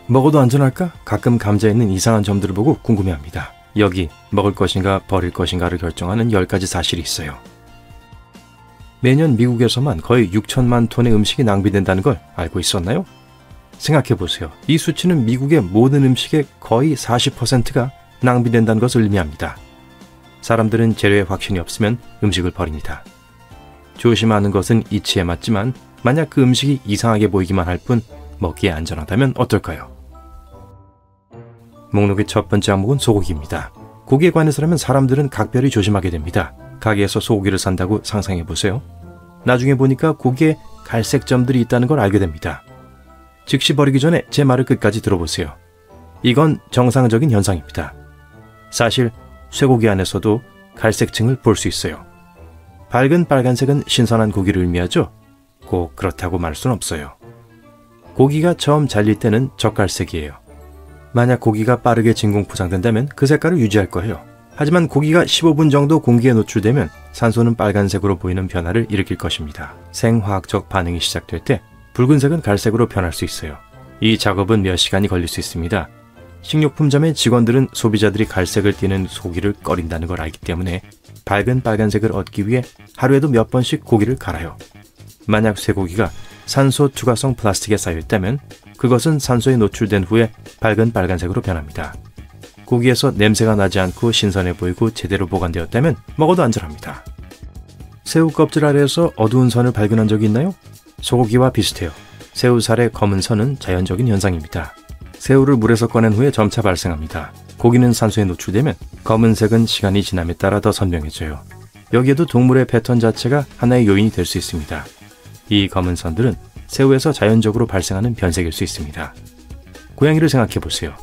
먹어도 안전할까? 가끔 감자에 있는 이상한 점들을 보고 궁금해합니다. 여기 먹을 것인가 버릴 것인가를 결정하는 10가지 사실이 있어요. 매년 미국에서만 거의 6천만 톤의 음식이 낭비된다는 걸 알고 있었나요? 생각해보세요. 이 수치는 미국의 모든 음식의 거의 40%가 낭비된다는 것을 의미합니다. 사람들은 재료에 확신이 없으면 음식을 버립니다. 조심하는 것은 이치에 맞지만 만약 그 음식이 이상하게 보이기만 할 뿐 먹기에 안전하다면 어떨까요? 목록의 첫 번째 항목은 소고기입니다. 고기에 관해서라면 사람들은 각별히 조심하게 됩니다. 가게에서 소고기를 산다고 상상해보세요. 나중에 보니까 고기에 갈색 점들이 있다는 걸 알게 됩니다. 즉시 버리기 전에 제 말을 끝까지 들어보세요. 이건 정상적인 현상입니다. 사실 쇠고기 안에서도 갈색층을 볼 수 있어요. 밝은 빨간색은 신선한 고기를 의미하죠. 꼭 그렇다고 말할 수는 없어요. 고기가 처음 잘릴 때는 젓갈색이에요. 만약 고기가 빠르게 진공 포장된다면 그 색깔을 유지할 거예요. 하지만 고기가 15분 정도 공기에 노출되면 산소는 빨간색으로 보이는 변화를 일으킬 것입니다. 생화학적 반응이 시작될 때 붉은색은 갈색으로 변할 수 있어요. 이 작업은 몇 시간이 걸릴 수 있습니다. 식료품점의 직원들은 소비자들이 갈색을 띠는 소고기를 꺼린다는 걸 알기 때문에 밝은 빨간색을 얻기 위해 하루에도 몇 번씩 고기를 갈아요. 만약 쇠고기가 산소 투과성 플라스틱에 쌓여있다면 그것은 산소에 노출된 후에 밝은 빨간색으로 변합니다. 고기에서 냄새가 나지 않고 신선해 보이고 제대로 보관되었다면 먹어도 안전합니다. 새우 껍질 아래에서 어두운 선을 발견한 적이 있나요? 소고기와 비슷해요. 새우살의 검은 선은 자연적인 현상입니다. 새우를 물에서 꺼낸 후에 점차 발생합니다. 고기는 산소에 노출되면 검은색은 시간이 지남에 따라 더 선명해져요. 여기에도 동물의 패턴 자체가 하나의 요인이 될 수 있습니다. 이 검은 선들은 새우에서 자연적으로 발생하는 변색일 수 있습니다. 고양이를 생각해 보세요.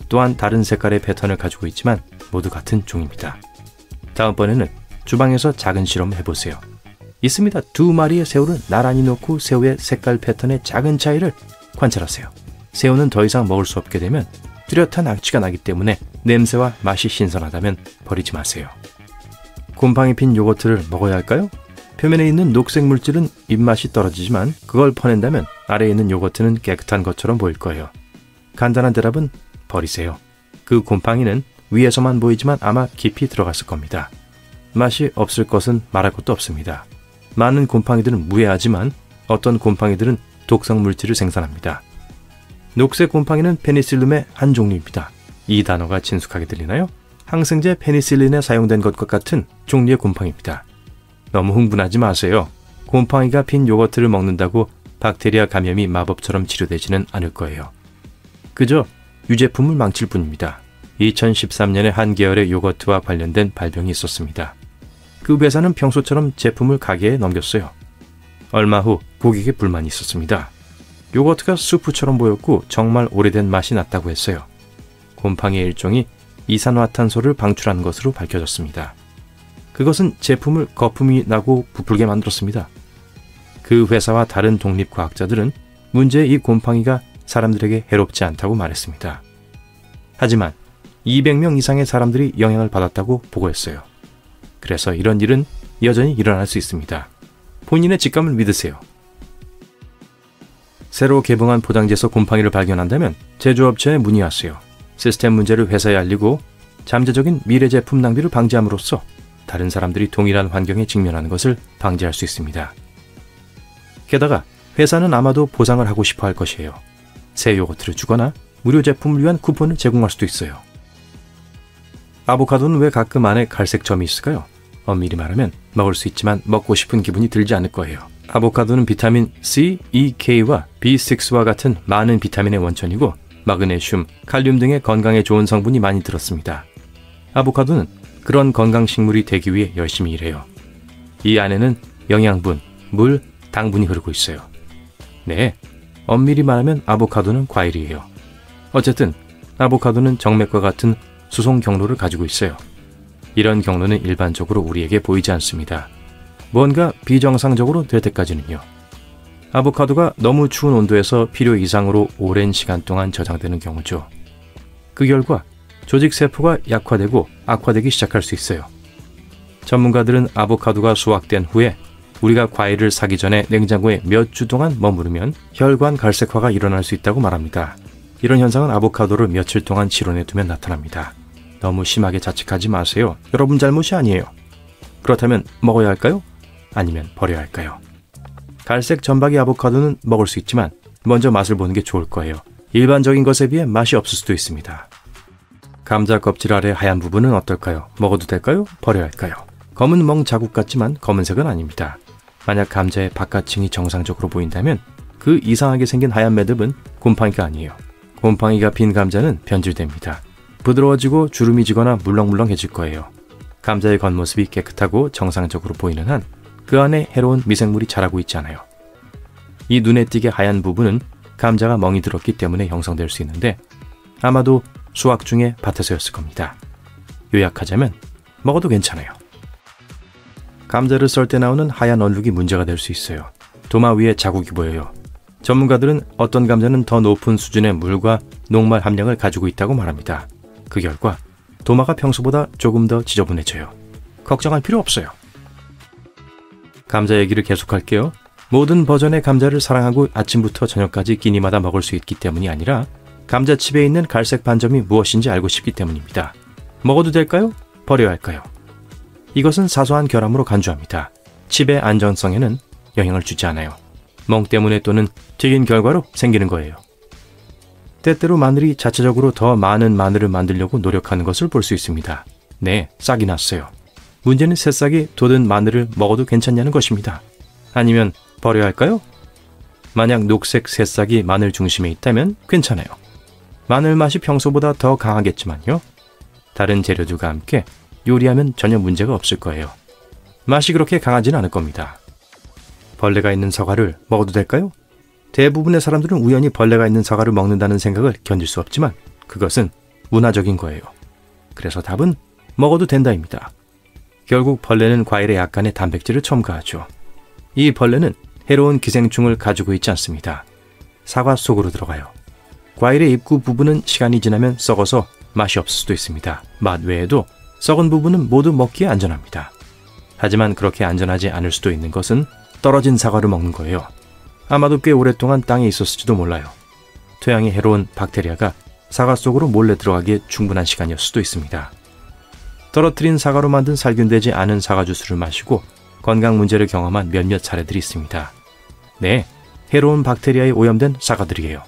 또한 다른 색깔의 패턴을 가지고 있지만 모두 같은 종입니다. 다음번에는 주방에서 작은 실험을 해보세요. 있습니다. 2마리의 새우를 나란히 놓고 새우의 색깔 패턴의 작은 차이를 관찰하세요. 새우는 더 이상 먹을 수 없게 되면 뚜렷한 악취가 나기 때문에 냄새와 맛이 신선하다면 버리지 마세요. 곰팡이 핀 요거트를 먹어야 할까요? 표면에 있는 녹색 물질은 입맛이 떨어지지만 그걸 퍼낸다면 아래에 있는 요거트는 깨끗한 것처럼 보일 거예요. 간단한 대답은 버리세요. 그 곰팡이는 위에서만 보이지만 아마 깊이 들어갔을 겁니다. 맛이 없을 것은 말할 것도 없습니다. 많은 곰팡이들은 무해하지만 어떤 곰팡이들은 독성 물질을 생산합니다. 녹색 곰팡이는 페니실름의 한 종류입니다. 이 단어가 친숙하게 들리나요? 항생제 페니실린에 사용된 것과 같은 종류의 곰팡이입니다. 너무 흥분하지 마세요. 곰팡이가 핀 요거트를 먹는다고 박테리아 감염이 마법처럼 치료되지는 않을 거예요. 그저 유제품을 망칠 뿐입니다. 2013년에 한 계열의 요거트와 관련된 발병이 있었습니다. 그 회사는 평소처럼 제품을 가게에 넘겼어요. 얼마 후 고객의 불만이 있었습니다. 요거트가 수프처럼 보였고 정말 오래된 맛이 났다고 했어요. 곰팡이의 일종이 이산화탄소를 방출하는 것으로 밝혀졌습니다. 그것은 제품을 거품이 나고 부풀게 만들었습니다. 그 회사와 다른 독립과학자들은 문제의 이 곰팡이가 사람들에게 해롭지 않다고 말했습니다. 하지만 200명 이상의 사람들이 영향을 받았다고 보고했어요. 그래서 이런 일은 여전히 일어날 수 있습니다. 본인의 직감을 믿으세요. 새로 개봉한 포장지에서 곰팡이를 발견한다면 제조업체에 문의하세요. 시스템 문제를 회사에 알리고 잠재적인 미래 제품 낭비를 방지함으로써 다른 사람들이 동일한 환경에 직면하는 것을 방지할 수 있습니다. 게다가 회사는 아마도 보상을 하고 싶어 할 것이에요. 새 요거트를 주거나 무료 제품을 위한 쿠폰을 제공할 수도 있어요. 아보카도는 왜 가끔 안에 갈색 점이 있을까요? 엄밀히 말하면 먹을 수 있지만 먹고 싶은 기분이 들지 않을 거예요. 아보카도는 비타민 C, E, K와 B6와 같은 많은 비타민의 원천이고 마그네슘, 칼륨 등의 건강에 좋은 성분이 많이 들었습니다. 아보카도는 그런 건강식물이 되기 위해 열심히 일해요. 이 안에는 영양분, 물, 당분이 흐르고 있어요. 네, 엄밀히 말하면 아보카도는 과일이에요. 어쨌든 아보카도는 정맥과 같은 수송 경로를 가지고 있어요. 이런 경로는 일반적으로 우리에게 보이지 않습니다. 뭔가 비정상적으로 될 때까지는요. 아보카도가 너무 추운 온도에서 필요 이상으로 오랜 시간 동안 저장되는 경우죠. 그 결과 조직세포가 약화되고 악화되기 시작할 수 있어요. 전문가들은 아보카도가 수확된 후에 우리가 과일을 사기 전에 냉장고에 몇 주 동안 머무르면 혈관 갈색화가 일어날 수 있다고 말합니다. 이런 현상은 아보카도를 며칠 동안 실온에 두면 나타납니다. 너무 심하게 자책하지 마세요. 여러분 잘못이 아니에요. 그렇다면 먹어야 할까요? 아니면 버려야 할까요? 갈색 점박이 아보카도는 먹을 수 있지만 먼저 맛을 보는 게 좋을 거예요. 일반적인 것에 비해 맛이 없을 수도 있습니다. 감자 껍질 아래 하얀 부분은 어떨까요? 먹어도 될까요? 버려야 할까요? 검은 멍 자국 같지만 검은색은 아닙니다. 만약 감자의 바깥층이 정상적으로 보인다면 그 이상하게 생긴 하얀 매듭은 곰팡이가 아니에요. 곰팡이가 빈 감자는 변질됩니다. 부드러워지고 주름이 지거나 물렁물렁해질 거예요. 감자의 겉모습이 깨끗하고 정상적으로 보이는 한 그 안에 해로운 미생물이 자라고 있지 않아요. 이 눈에 띄게 하얀 부분은 감자가 멍이 들었기 때문에 형성될 수 있는데 아마도 수확 중에 밭에서였을 겁니다. 요약하자면 먹어도 괜찮아요. 감자를 썰 때 나오는 하얀 얼룩이 문제가 될 수 있어요. 도마 위에 자국이 보여요. 전문가들은 어떤 감자는 더 높은 수준의 물과 녹말 함량을 가지고 있다고 말합니다. 그 결과 도마가 평소보다 조금 더 지저분해져요. 걱정할 필요 없어요. 감자 얘기를 계속할게요. 모든 버전의 감자를 사랑하고 아침부터 저녁까지 끼니마다 먹을 수 있기 때문이 아니라 감자칩에 있는 갈색 반점이 무엇인지 알고 싶기 때문입니다. 먹어도 될까요? 버려야 할까요? 이것은 사소한 결함으로 간주합니다. 칩의 안전성에는 영향을 주지 않아요. 멍 때문에 또는 튀긴 결과로 생기는 거예요. 때때로 마늘이 자체적으로 더 많은 마늘을 만들려고 노력하는 것을 볼 수 있습니다. 네, 싹이 났어요. 문제는 새싹이 돋은 마늘을 먹어도 괜찮냐는 것입니다. 아니면 버려야 할까요? 만약 녹색 새싹이 마늘 중심에 있다면 괜찮아요. 마늘 맛이 평소보다 더 강하겠지만요. 다른 재료들과 함께 요리하면 전혀 문제가 없을 거예요. 맛이 그렇게 강하진 않을 겁니다. 벌레가 있는 사과를 먹어도 될까요? 대부분의 사람들은 우연히 벌레가 있는 사과를 먹는다는 생각을 견딜 수 없지만 그것은 문화적인 거예요. 그래서 답은 먹어도 된다입니다. 결국 벌레는 과일에 약간의 단백질을 첨가하죠. 이 벌레는 해로운 기생충을 가지고 있지 않습니다. 사과 속으로 들어가요. 과일의 입구 부분은 시간이 지나면 썩어서 맛이 없을 수도 있습니다. 맛 외에도 썩은 부분은 모두 먹기에 안전합니다. 하지만 그렇게 안전하지 않을 수도 있는 것은 떨어진 사과를 먹는 거예요. 아마도 꽤 오랫동안 땅에 있었을지도 몰라요. 토양에 해로운 박테리아가 사과 속으로 몰래 들어가기에 충분한 시간이었을 수도 있습니다. 떨어뜨린 사과로 만든 살균되지 않은 사과 주스를 마시고 건강 문제를 경험한 몇몇 사례들이 있습니다. 네, 해로운 박테리아에 오염된 사과들이에요.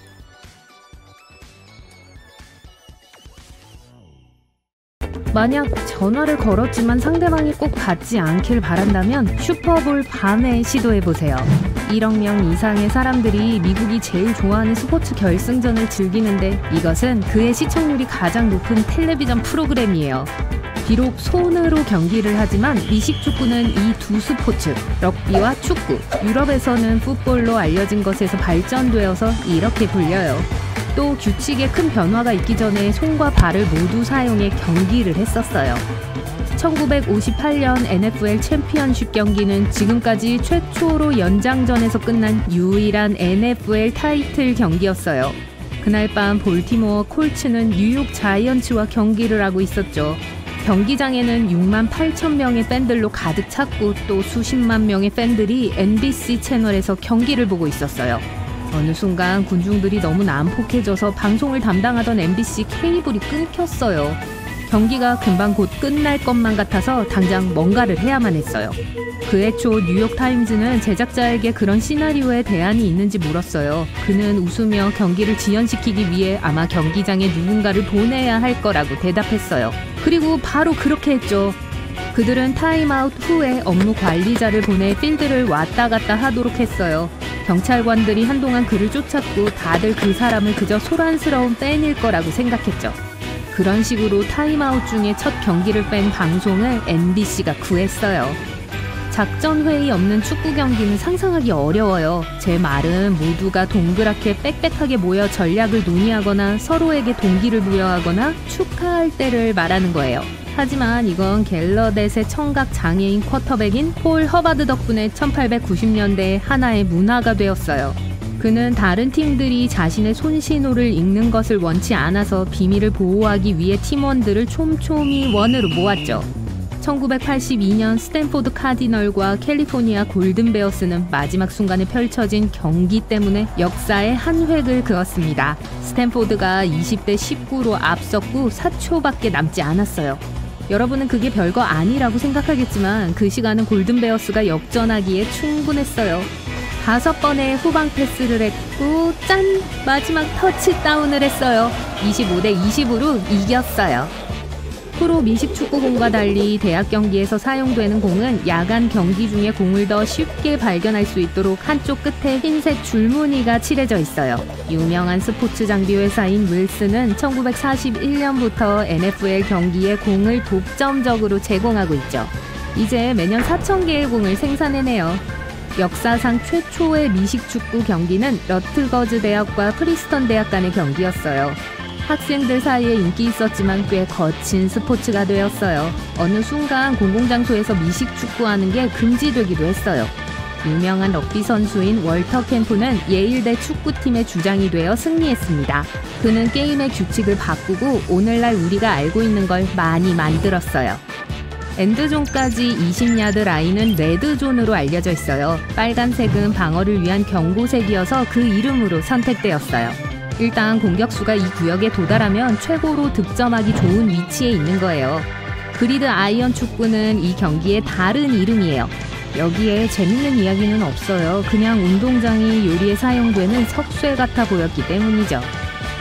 만약 전화를 걸었지만 상대방이 꼭 받지 않길 바란다면 슈퍼볼 밤에 시도해보세요. 1억 명 이상의 사람들이 미국이 제일 좋아하는 스포츠 결승전을 즐기는데 이것은 그의 시청률이 가장 높은 텔레비전 프로그램이에요. 비록 손으로 경기를 하지만 미식축구는 이 두 스포츠, 럭비와 축구, 유럽에서는 풋볼로 알려진 것에서 발전되어서 이렇게 불려요. 또 규칙에 큰 변화가 있기 전에 손과 발을 모두 사용해 경기를 했었어요. 1958년 NFL 챔피언십 경기는 지금까지 최초로 연장전에서 끝난 유일한 NFL 타이틀 경기였어요. 그날 밤 볼티모어 콜츠는 뉴욕 자이언츠와 경기를 하고 있었죠. 경기장에는 6만 8천 명의 팬들로 가득 찼고 또 수십만 명의 팬들이 NBC 채널에서 경기를 보고 있었어요. 어느 순간 군중들이 너무 난폭해져서 방송을 담당하던 MBC 케이블이 끊겼어요. 경기가 금방 곧 끝날 것만 같아서 당장 뭔가를 해야만 했어요. 그해 초 뉴욕타임즈는 제작자에게 그런 시나리오에 대안이 있는지 물었어요. 그는 웃으며 경기를 지연시키기 위해 아마 경기장에 누군가를 보내야 할 거라고 대답했어요. 그리고 바로 그렇게 했죠. 그들은 타임아웃 후에 업무 관리자를 보내 필드를 왔다 갔다 하도록 했어요. 경찰관들이 한동안 그를 쫓았고 다들 그 사람을 그저 소란스러운 팬일 거라고 생각했죠. 그런 식으로 타임아웃 중에 첫 경기를 뺀 방송을 MBC가 구했어요. 작전회의 없는 축구 경기는 상상하기 어려워요. 제 말은 모두가 동그랗게 빽빽하게 모여 전략을 논의하거나 서로에게 동기를 부여하거나 축하할 때를 말하는 거예요. 하지만 이건 갤러댓의 청각 장애인 쿼터백인 폴 허바드 덕분에 1890년대에 하나의 문화가 되었어요. 그는 다른 팀들이 자신의 손신호를 읽는 것을 원치 않아서 비밀을 보호하기 위해 팀원들을 촘촘히 원으로 모았죠. 1982년 스탠포드 카디널과 캘리포니아 골든베어스는 마지막 순간에 펼쳐진 경기 때문에 역사의 한 획을 그었습니다. 스탠포드가 20대 19로 앞섰고 4초밖에 남지 않았어요. 여러분은 그게 별거 아니라고 생각하겠지만 그 시간은 골든베어스가 역전하기에 충분했어요. 5번의 후방 패스를 했고 짠! 마지막 터치다운을 했어요. 25대 20으로 이겼어요. 프로 미식축구공과 달리 대학 경기에서 사용되는 공은 야간 경기 중에 공을 더 쉽게 발견할 수 있도록 한쪽 끝에 흰색 줄무늬가 칠해져 있어요. 유명한 스포츠 장비 회사인 윌슨은 1941년부터 NFL 경기에 공을 독점적으로 제공하고 있죠. 이제 매년 4,000개의 공을 생산해내요. 역사상 최초의 미식축구 경기는 러트거즈 대학과 프리스턴 대학 간의 경기였어요. 학생들 사이에 인기 있었지만 꽤 거친 스포츠가 되었어요. 어느 순간 공공장소에서 미식축구하는 게 금지되기도 했어요. 유명한 럭비 선수인 월터 캠프는 예일대 축구팀의 주장이 되어 승리했습니다. 그는 게임의 규칙을 바꾸고 오늘날 우리가 알고 있는 걸 많이 만들었어요. 엔드존까지 20야드 라인은 레드존으로 알려져 있어요. 빨간색은 방어를 위한 경고색이어서 그 이름으로 선택되었어요. 일단 공격수가 이 구역에 도달하면 최고로 득점하기 좋은 위치에 있는 거예요. 그리드 아이언 축구는 이 경기의 다른 이름이에요. 여기에 재밌는 이야기는 없어요. 그냥 운동장이 요리에 사용되는 석쇠 같아 보였기 때문이죠.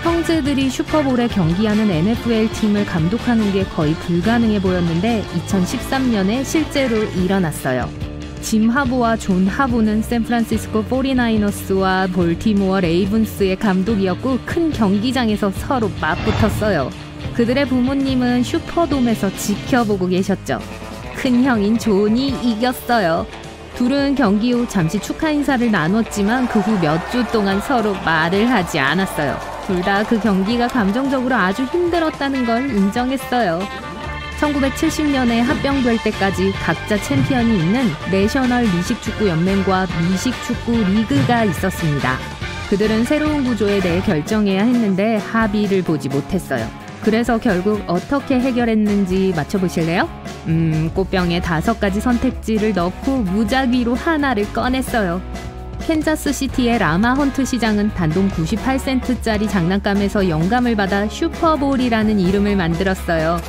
형제들이 슈퍼볼에 경기하는 NFL 팀을 감독하는 게 거의 불가능해 보였는데 2013년에 실제로 일어났어요. 짐 하보와 존 하보는 샌프란시스코 49어스와 볼티모어 레이븐스의 감독이었고 큰 경기장에서 서로 맞붙었어요. 그들의 부모님은 슈퍼돔에서 지켜보고 계셨죠. 큰 형인 존이 이겼어요. 둘은 경기 후 잠시 축하 인사를 나눴지만 그 후 몇 주 동안 서로 말을 하지 않았어요. 둘 다 그 경기가 감정적으로 아주 힘들었다는 걸 인정했어요. 1970년에 합병될 때까지 각자 챔피언이 있는 내셔널 미식축구 연맹과 미식축구 리그가 있었습니다. 그들은 새로운 구조에 대해 결정해야 했는데 합의를 보지 못했어요. 그래서 결국 어떻게 해결했는지 맞춰보실래요? 꽃병에 5가지 선택지를 넣고 무작위로 하나를 꺼냈어요. 캔자스시티의 라마 헌트 시장은 단돈 98센트짜리 장난감에서 영감을 받아 슈퍼볼이라는 이름을 만들었어요.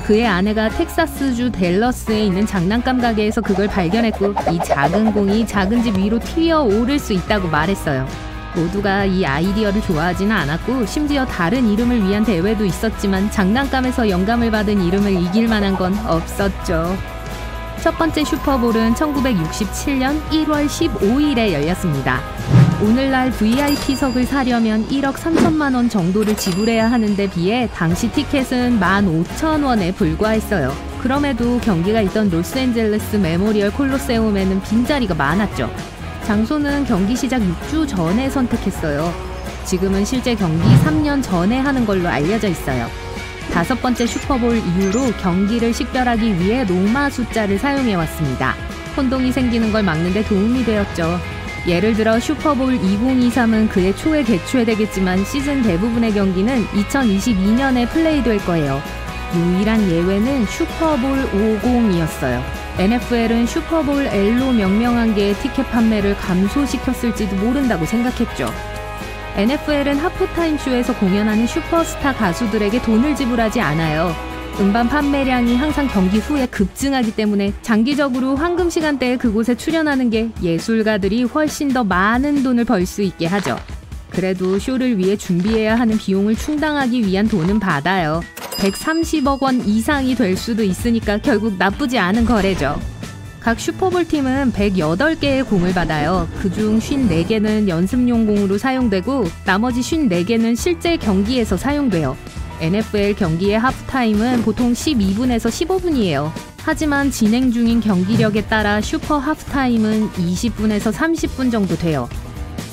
그의 아내가 텍사스주 댈러스에 있는 장난감 가게에서 그걸 발견했고 이 작은 공이 작은 집 위로 튀어 오를 수 있다고 말했어요. 모두가 이 아이디어를 좋아하지는 않았고 심지어 다른 이름을 위한 대회도 있었지만 장난감에서 영감을 받은 이름을 이길 만한 건 없었죠. 첫 번째 슈퍼볼은 1967년 1월 15일에 열렸습니다. 오늘날 VIP석을 사려면 1억 3천만 원 정도를 지불해야 하는데 비해 당시 티켓은 15,000원에 불과했어요. 그럼에도 경기가 있던 로스앤젤레스 메모리얼 콜로세움에는 빈자리가 많았죠. 장소는 경기 시작 6주 전에 선택했어요. 지금은 실제 경기 3년 전에 하는 걸로 알려져 있어요. 5번째 슈퍼볼 이후로 경기를 식별하기 위해 로마 숫자를 사용해왔습니다. 혼동이 생기는 걸 막는 데 도움이 되었죠. 예를 들어 슈퍼볼 2023은 그해 초에 개최되겠지만 시즌 대부분의 경기는 2022년에 플레이될 거예요. 유일한 예외는 슈퍼볼 50이었어요. NFL은 슈퍼볼 L로 명명한 게 티켓 판매를 감소시켰을지도 모른다고 생각했죠. NFL은 하프타임 쇼에서 공연하는 슈퍼스타 가수들에게 돈을 지불하지 않아요. 음반 판매량이 항상 경기 후에 급증하기 때문에 장기적으로 황금 시간대에 그곳에 출연하는 게 예술가들이 훨씬 더 많은 돈을 벌 수 있게 하죠. 그래도 쇼를 위해 준비해야 하는 비용을 충당하기 위한 돈은 받아요. 130억 원 이상이 될 수도 있으니까 결국 나쁘지 않은 거래죠. 각 슈퍼볼 팀은 108개의 공을 받아요. 그중 54개는 연습용 공으로 사용되고 나머지 54개는 실제 경기에서 사용돼요. NFL 경기의 하프타임은 보통 12분에서 15분이에요. 하지만 진행 중인 경기력에 따라 슈퍼 하프타임은 20분에서 30분 정도 돼요.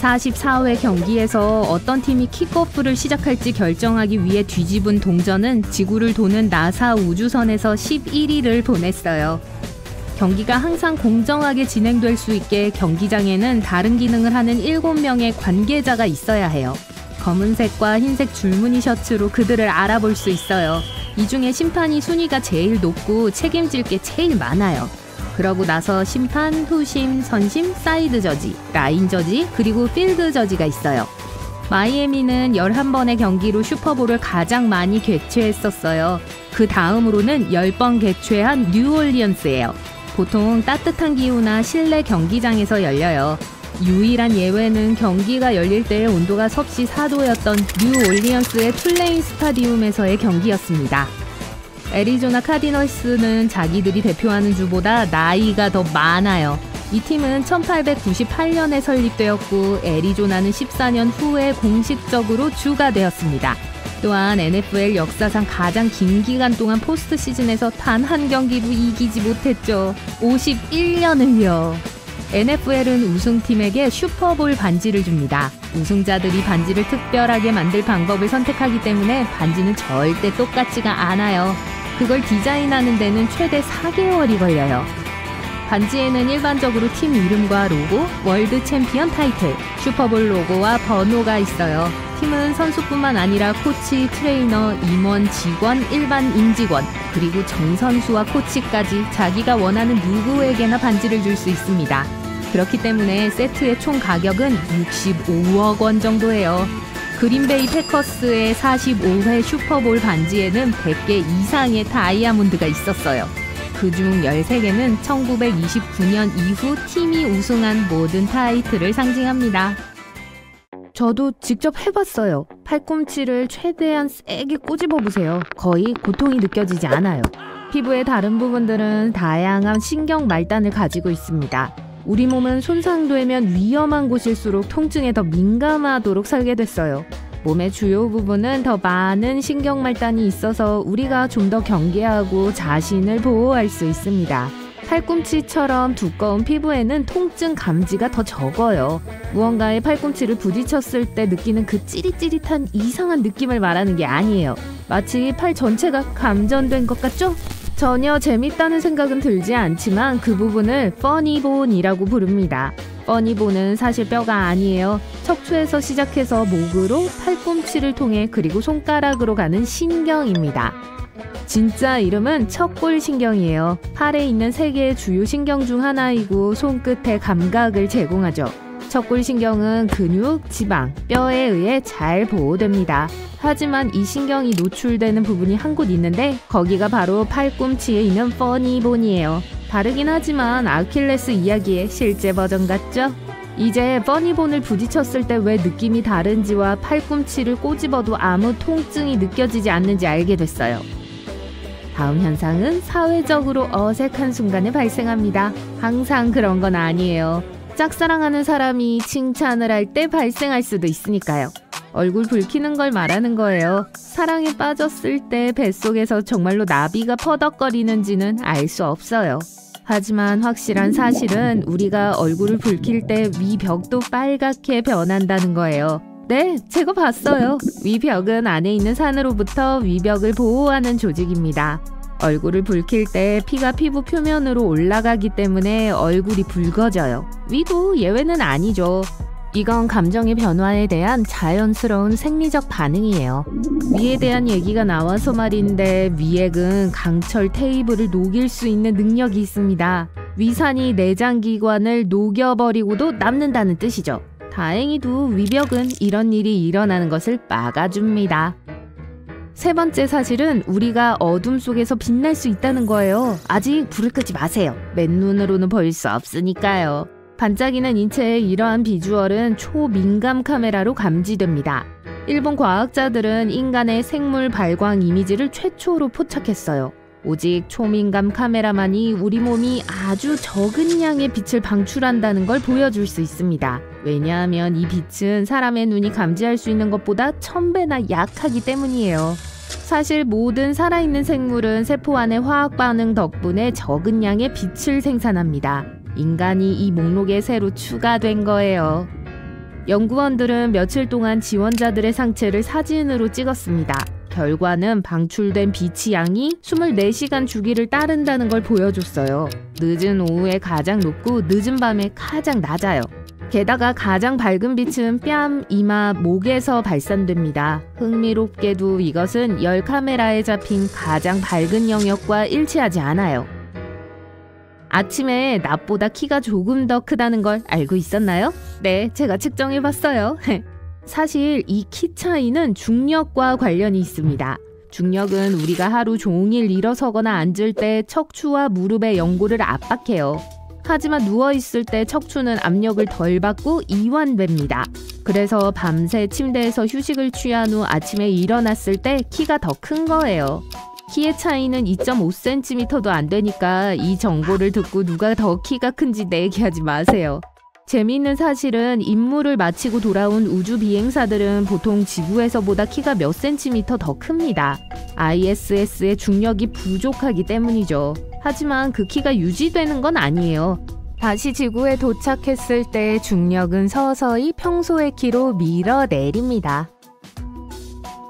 44회 경기에서 어떤 팀이 킥오프를 시작할지 결정하기 위해 뒤집은 동전은 지구를 도는 나사 우주선에서 11일을 보냈어요. 경기가 항상 공정하게 진행될 수 있게 경기장에는 다른 기능을 하는 7명의 관계자가 있어야 해요. 검은색과 흰색 줄무늬 셔츠로 그들을 알아볼 수 있어요. 이 중에 심판이 순위가 제일 높고 책임질 게 제일 많아요. 그러고 나서 심판, 후심, 선심, 사이드 저지, 라인 저지, 그리고 필드 저지가 있어요. 마이애미는 11번의 경기로 슈퍼볼을 가장 많이 개최했었어요. 그 다음으로는 10번 개최한 뉴올리언스예요. 보통 따뜻한 기후나 실내 경기장에서 열려요. 유일한 예외는 경기가 열릴 때의 온도가 섭씨 4도였던 뉴올리언스의 툴레인 스타디움에서의 경기였습니다. 애리조나 카디널스는 자기들이 대표하는 주보다 나이가 더 많아요. 이 팀은 1898년에 설립되었고 애리조나는 14년 후에 공식적으로 주가 되었습니다. 또한 NFL 역사상 가장 긴 기간 동안 포스트 시즌에서 단 한 경기도 이기지 못했죠. 51년을요. NFL은 우승팀에게 슈퍼볼 반지를 줍니다. 우승자들이 반지를 특별하게 만들 방법을 선택하기 때문에 반지는 절대 똑같지가 않아요. 그걸 디자인하는 데는 최대 4개월이 걸려요. 반지에는 일반적으로 팀 이름과 로고, 월드 챔피언 타이틀, 슈퍼볼 로고와 번호가 있어요. 팀은 선수뿐만 아니라 코치, 트레이너, 임원, 직원, 일반 임직원, 그리고 정선수와 코치까지 자기가 원하는 누구에게나 반지를 줄 수 있습니다. 그렇기 때문에 세트의 총 가격은 65억 원 정도예요. 그린베이 패커스의 45회 슈퍼볼 반지에는 100개 이상의 다이아몬드가 있었어요. 그중 13개는 1929년 이후 팀이 우승한 모든 타이틀을 상징합니다. 저도 직접 해봤어요. 팔꿈치를 최대한 세게 꼬집어보세요. 거의 고통이 느껴지지 않아요. 피부의 다른 부분들은 다양한 신경 말단을 가지고 있습니다. 우리 몸은 손상되면 위험한 곳일수록 통증에 더 민감하도록 설계됐어요. 몸의 주요 부분은 더 많은 신경말단이 있어서 우리가 좀 더 경계하고 자신을 보호할 수 있습니다. 팔꿈치처럼 두꺼운 피부에는 통증 감지가 더 적어요. 무언가에 팔꿈치를 부딪혔을 때 느끼는 그 찌릿찌릿한 이상한 느낌을 말하는 게 아니에요. 마치 팔 전체가 감전된 것 같죠? 전혀 재밌다는 생각은 들지 않지만 그 부분을 퍼니본이라고 부릅니다. 퍼니본은 사실 뼈가 아니에요. 척추에서 시작해서 목으로 팔꿈치를 통해 그리고 손가락으로 가는 신경입니다. 진짜 이름은 척골신경이에요. 팔에 있는 3개의 주요 신경 중 하나이고 손끝에 감각을 제공하죠. 척골신경은 근육, 지방, 뼈에 의해 잘 보호됩니다. 하지만 이 신경이 노출되는 부분이 한 곳 있는데 거기가 바로 팔꿈치에 있는 퍼니본이에요. 다르긴 하지만 아킬레스 이야기의 실제 버전 같죠? 이제 퍼니본을 부딪혔을 때 왜 느낌이 다른지와 팔꿈치를 꼬집어도 아무 통증이 느껴지지 않는지 알게 됐어요. 다음 현상은 사회적으로 어색한 순간에 발생합니다. 항상 그런 건 아니에요. 짝사랑하는 사람이 칭찬을 할 때 발생할 수도 있으니까요. 얼굴 붉히는 걸 말하는 거예요. 사랑에 빠졌을 때 뱃속에서 정말로 나비가 퍼덕거리는지는 알 수 없어요. 하지만 확실한 사실은 우리가 얼굴을 붉힐 때 위벽도 빨갛게 변한다는 거예요. 네, 제가 봤어요. 위벽은 안에 있는 산으로부터 위벽을 보호하는 조직입니다. 얼굴을 붉힐 때 피가 피부 표면으로 올라가기 때문에 얼굴이 붉어져요. 위도 예외는 아니죠. 이건 감정의 변화에 대한 자연스러운 생리적 반응이에요. 위에 대한 얘기가 나와서 말인데 위액은 강철 테이블을 녹일 수 있는 능력이 있습니다. 위산이 내장기관을 녹여버리고도 남는다는 뜻이죠. 다행히도 위벽은 이런 일이 일어나는 것을 막아줍니다. 세 번째 사실은 우리가 어둠 속에서 빛날 수 있다는 거예요. 아직 불을 끄지 마세요. 맨눈으로는 보일 수 없으니까요. 반짝이는 인체의 이러한 비주얼은 초민감 카메라로 감지됩니다. 일본 과학자들은 인간의 생물 발광 이미지를 최초로 포착했어요. 오직 초민감 카메라만이 우리 몸이 아주 적은 양의 빛을 방출한다는 걸 보여줄 수 있습니다. 왜냐하면 이 빛은 사람의 눈이 감지할 수 있는 것보다 1000배나 약하기 때문이에요. 사실 모든 살아있는 생물은 세포 안의 화학 반응 덕분에 적은 양의 빛을 생산합니다. 인간이 이 목록에 새로 추가된 거예요. 연구원들은 며칠 동안 지원자들의 상체를 사진으로 찍었습니다. 결과는 방출된 빛의 양이 24시간 주기를 따른다는 걸 보여줬어요. 늦은 오후에 가장 높고 늦은 밤에 가장 낮아요. 게다가 가장 밝은 빛은 뺨, 이마, 목에서 발산됩니다. 흥미롭게도 이것은 열 카메라에 잡힌 가장 밝은 영역과 일치하지 않아요. 아침에 낮보다 키가 조금 더 크다는 걸 알고 있었나요? 네, 제가 측정해봤어요. 사실 이 키 차이는 중력과 관련이 있습니다. 중력은 우리가 하루 종일 일어서거나 앉을 때 척추와 무릎의 연골을 압박해요. 하지만 누워있을 때 척추는 압력을 덜 받고 이완됩니다. 그래서 밤새 침대에서 휴식을 취한 후 아침에 일어났을 때 키가 더 큰 거예요. 키의 차이는 2.5cm도 안 되니까 이 정보를 듣고 누가 더 키가 큰지 내기하지 마세요. 재미있는 사실은 임무를 마치고 돌아온 우주 비행사들은 보통 지구에서보다 키가 몇 센티미터 더 큽니다. ISS의 중력이 부족하기 때문이죠. 하지만 그 키가 유지되는 건 아니에요. 다시 지구에 도착했을 때 중력은 서서히 평소의 키로 밀어내립니다.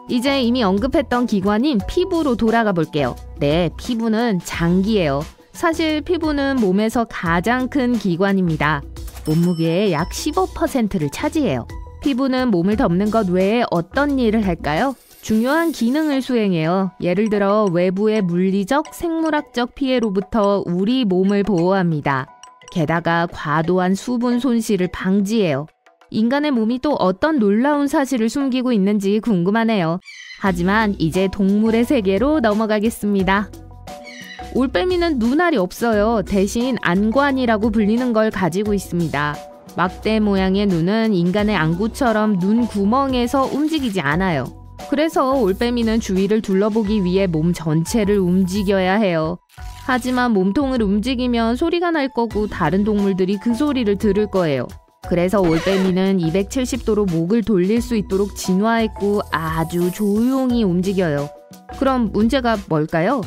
이제 이미 언급했던 기관인 피부로 돌아가 볼게요. 네, 피부는 장기예요. 사실 피부는 몸에서 가장 큰 기관입니다. 몸무게의 약 15%를 차지해요. 피부는 몸을 덮는 것 외에 어떤 일을 할까요? 중요한 기능을 수행해요. 예를 들어 외부의 물리적, 생물학적 피해로부터 우리 몸을 보호합니다. 게다가 과도한 수분 손실을 방지해요. 인간의 몸이 또 어떤 놀라운 사실을 숨기고 있는지 궁금하네요. 하지만 이제 동물의 세계로 넘어가겠습니다. 올빼미는 눈알이 없어요. 대신 안관이라고 불리는 걸 가지고 있습니다. 막대 모양의 눈은 인간의 안구처럼 눈 구멍에서 움직이지 않아요. 그래서 올빼미는 주위를 둘러보기 위해 몸 전체를 움직여야 해요. 하지만 몸통을 움직이면 소리가 날 거고 다른 동물들이 그 소리를 들을 거예요. 그래서 올빼미는 270도로 목을 돌릴 수 있도록 진화했고 아주 조용히 움직여요. 그럼 문제가 뭘까요?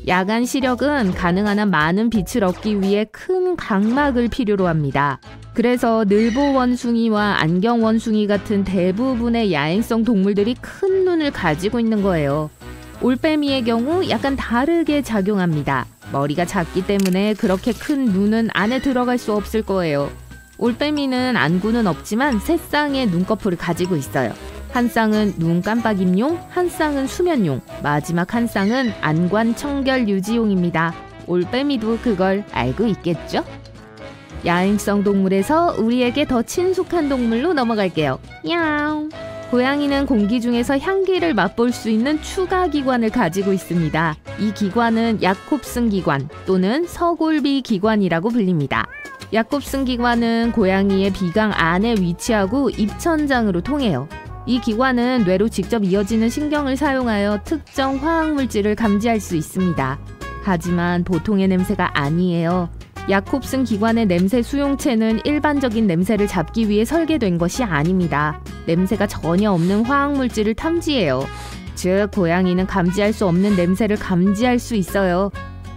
야간 시력은 가능한 한 많은 빛을 얻기 위해 큰 각막을 필요로 합니다. 그래서 늘보 원숭이와 안경 원숭이 같은 대부분의 야행성 동물들이 큰 눈을 가지고 있는 거예요. 올빼미의 경우 약간 다르게 작용합니다. 머리가 작기 때문에 그렇게 큰 눈은 안에 들어갈 수 없을 거예요. 올빼미는 안구는 없지만 세 쌍의 눈꺼풀을 가지고 있어요. 한 쌍은 눈 깜빡임용, 한 쌍은 수면용, 마지막 한 쌍은 안관 청결 유지용입니다. 올빼미도 그걸 알고 있겠죠? 야행성 동물에서 우리에게 더 친숙한 동물로 넘어갈게요. 야옹! 고양이는 공기 중에서 향기를 맛볼 수 있는 추가 기관을 가지고 있습니다. 이 기관은 야콥슨 기관 또는 서골비 기관이라고 불립니다. 야콥슨 기관은 고양이의 비강 안에 위치하고 입천장으로 통해요. 이 기관은 뇌로 직접 이어지는 신경을 사용하여 특정 화학물질을 감지할 수 있습니다. 하지만 보통의 냄새가 아니에요. 야콥슨 기관의 냄새 수용체는 일반적인 냄새를 잡기 위해 설계된 것이 아닙니다. 냄새가 전혀 없는 화학물질을 탐지해요. 즉, 고양이는 감지할 수 없는 냄새를 감지할 수 있어요.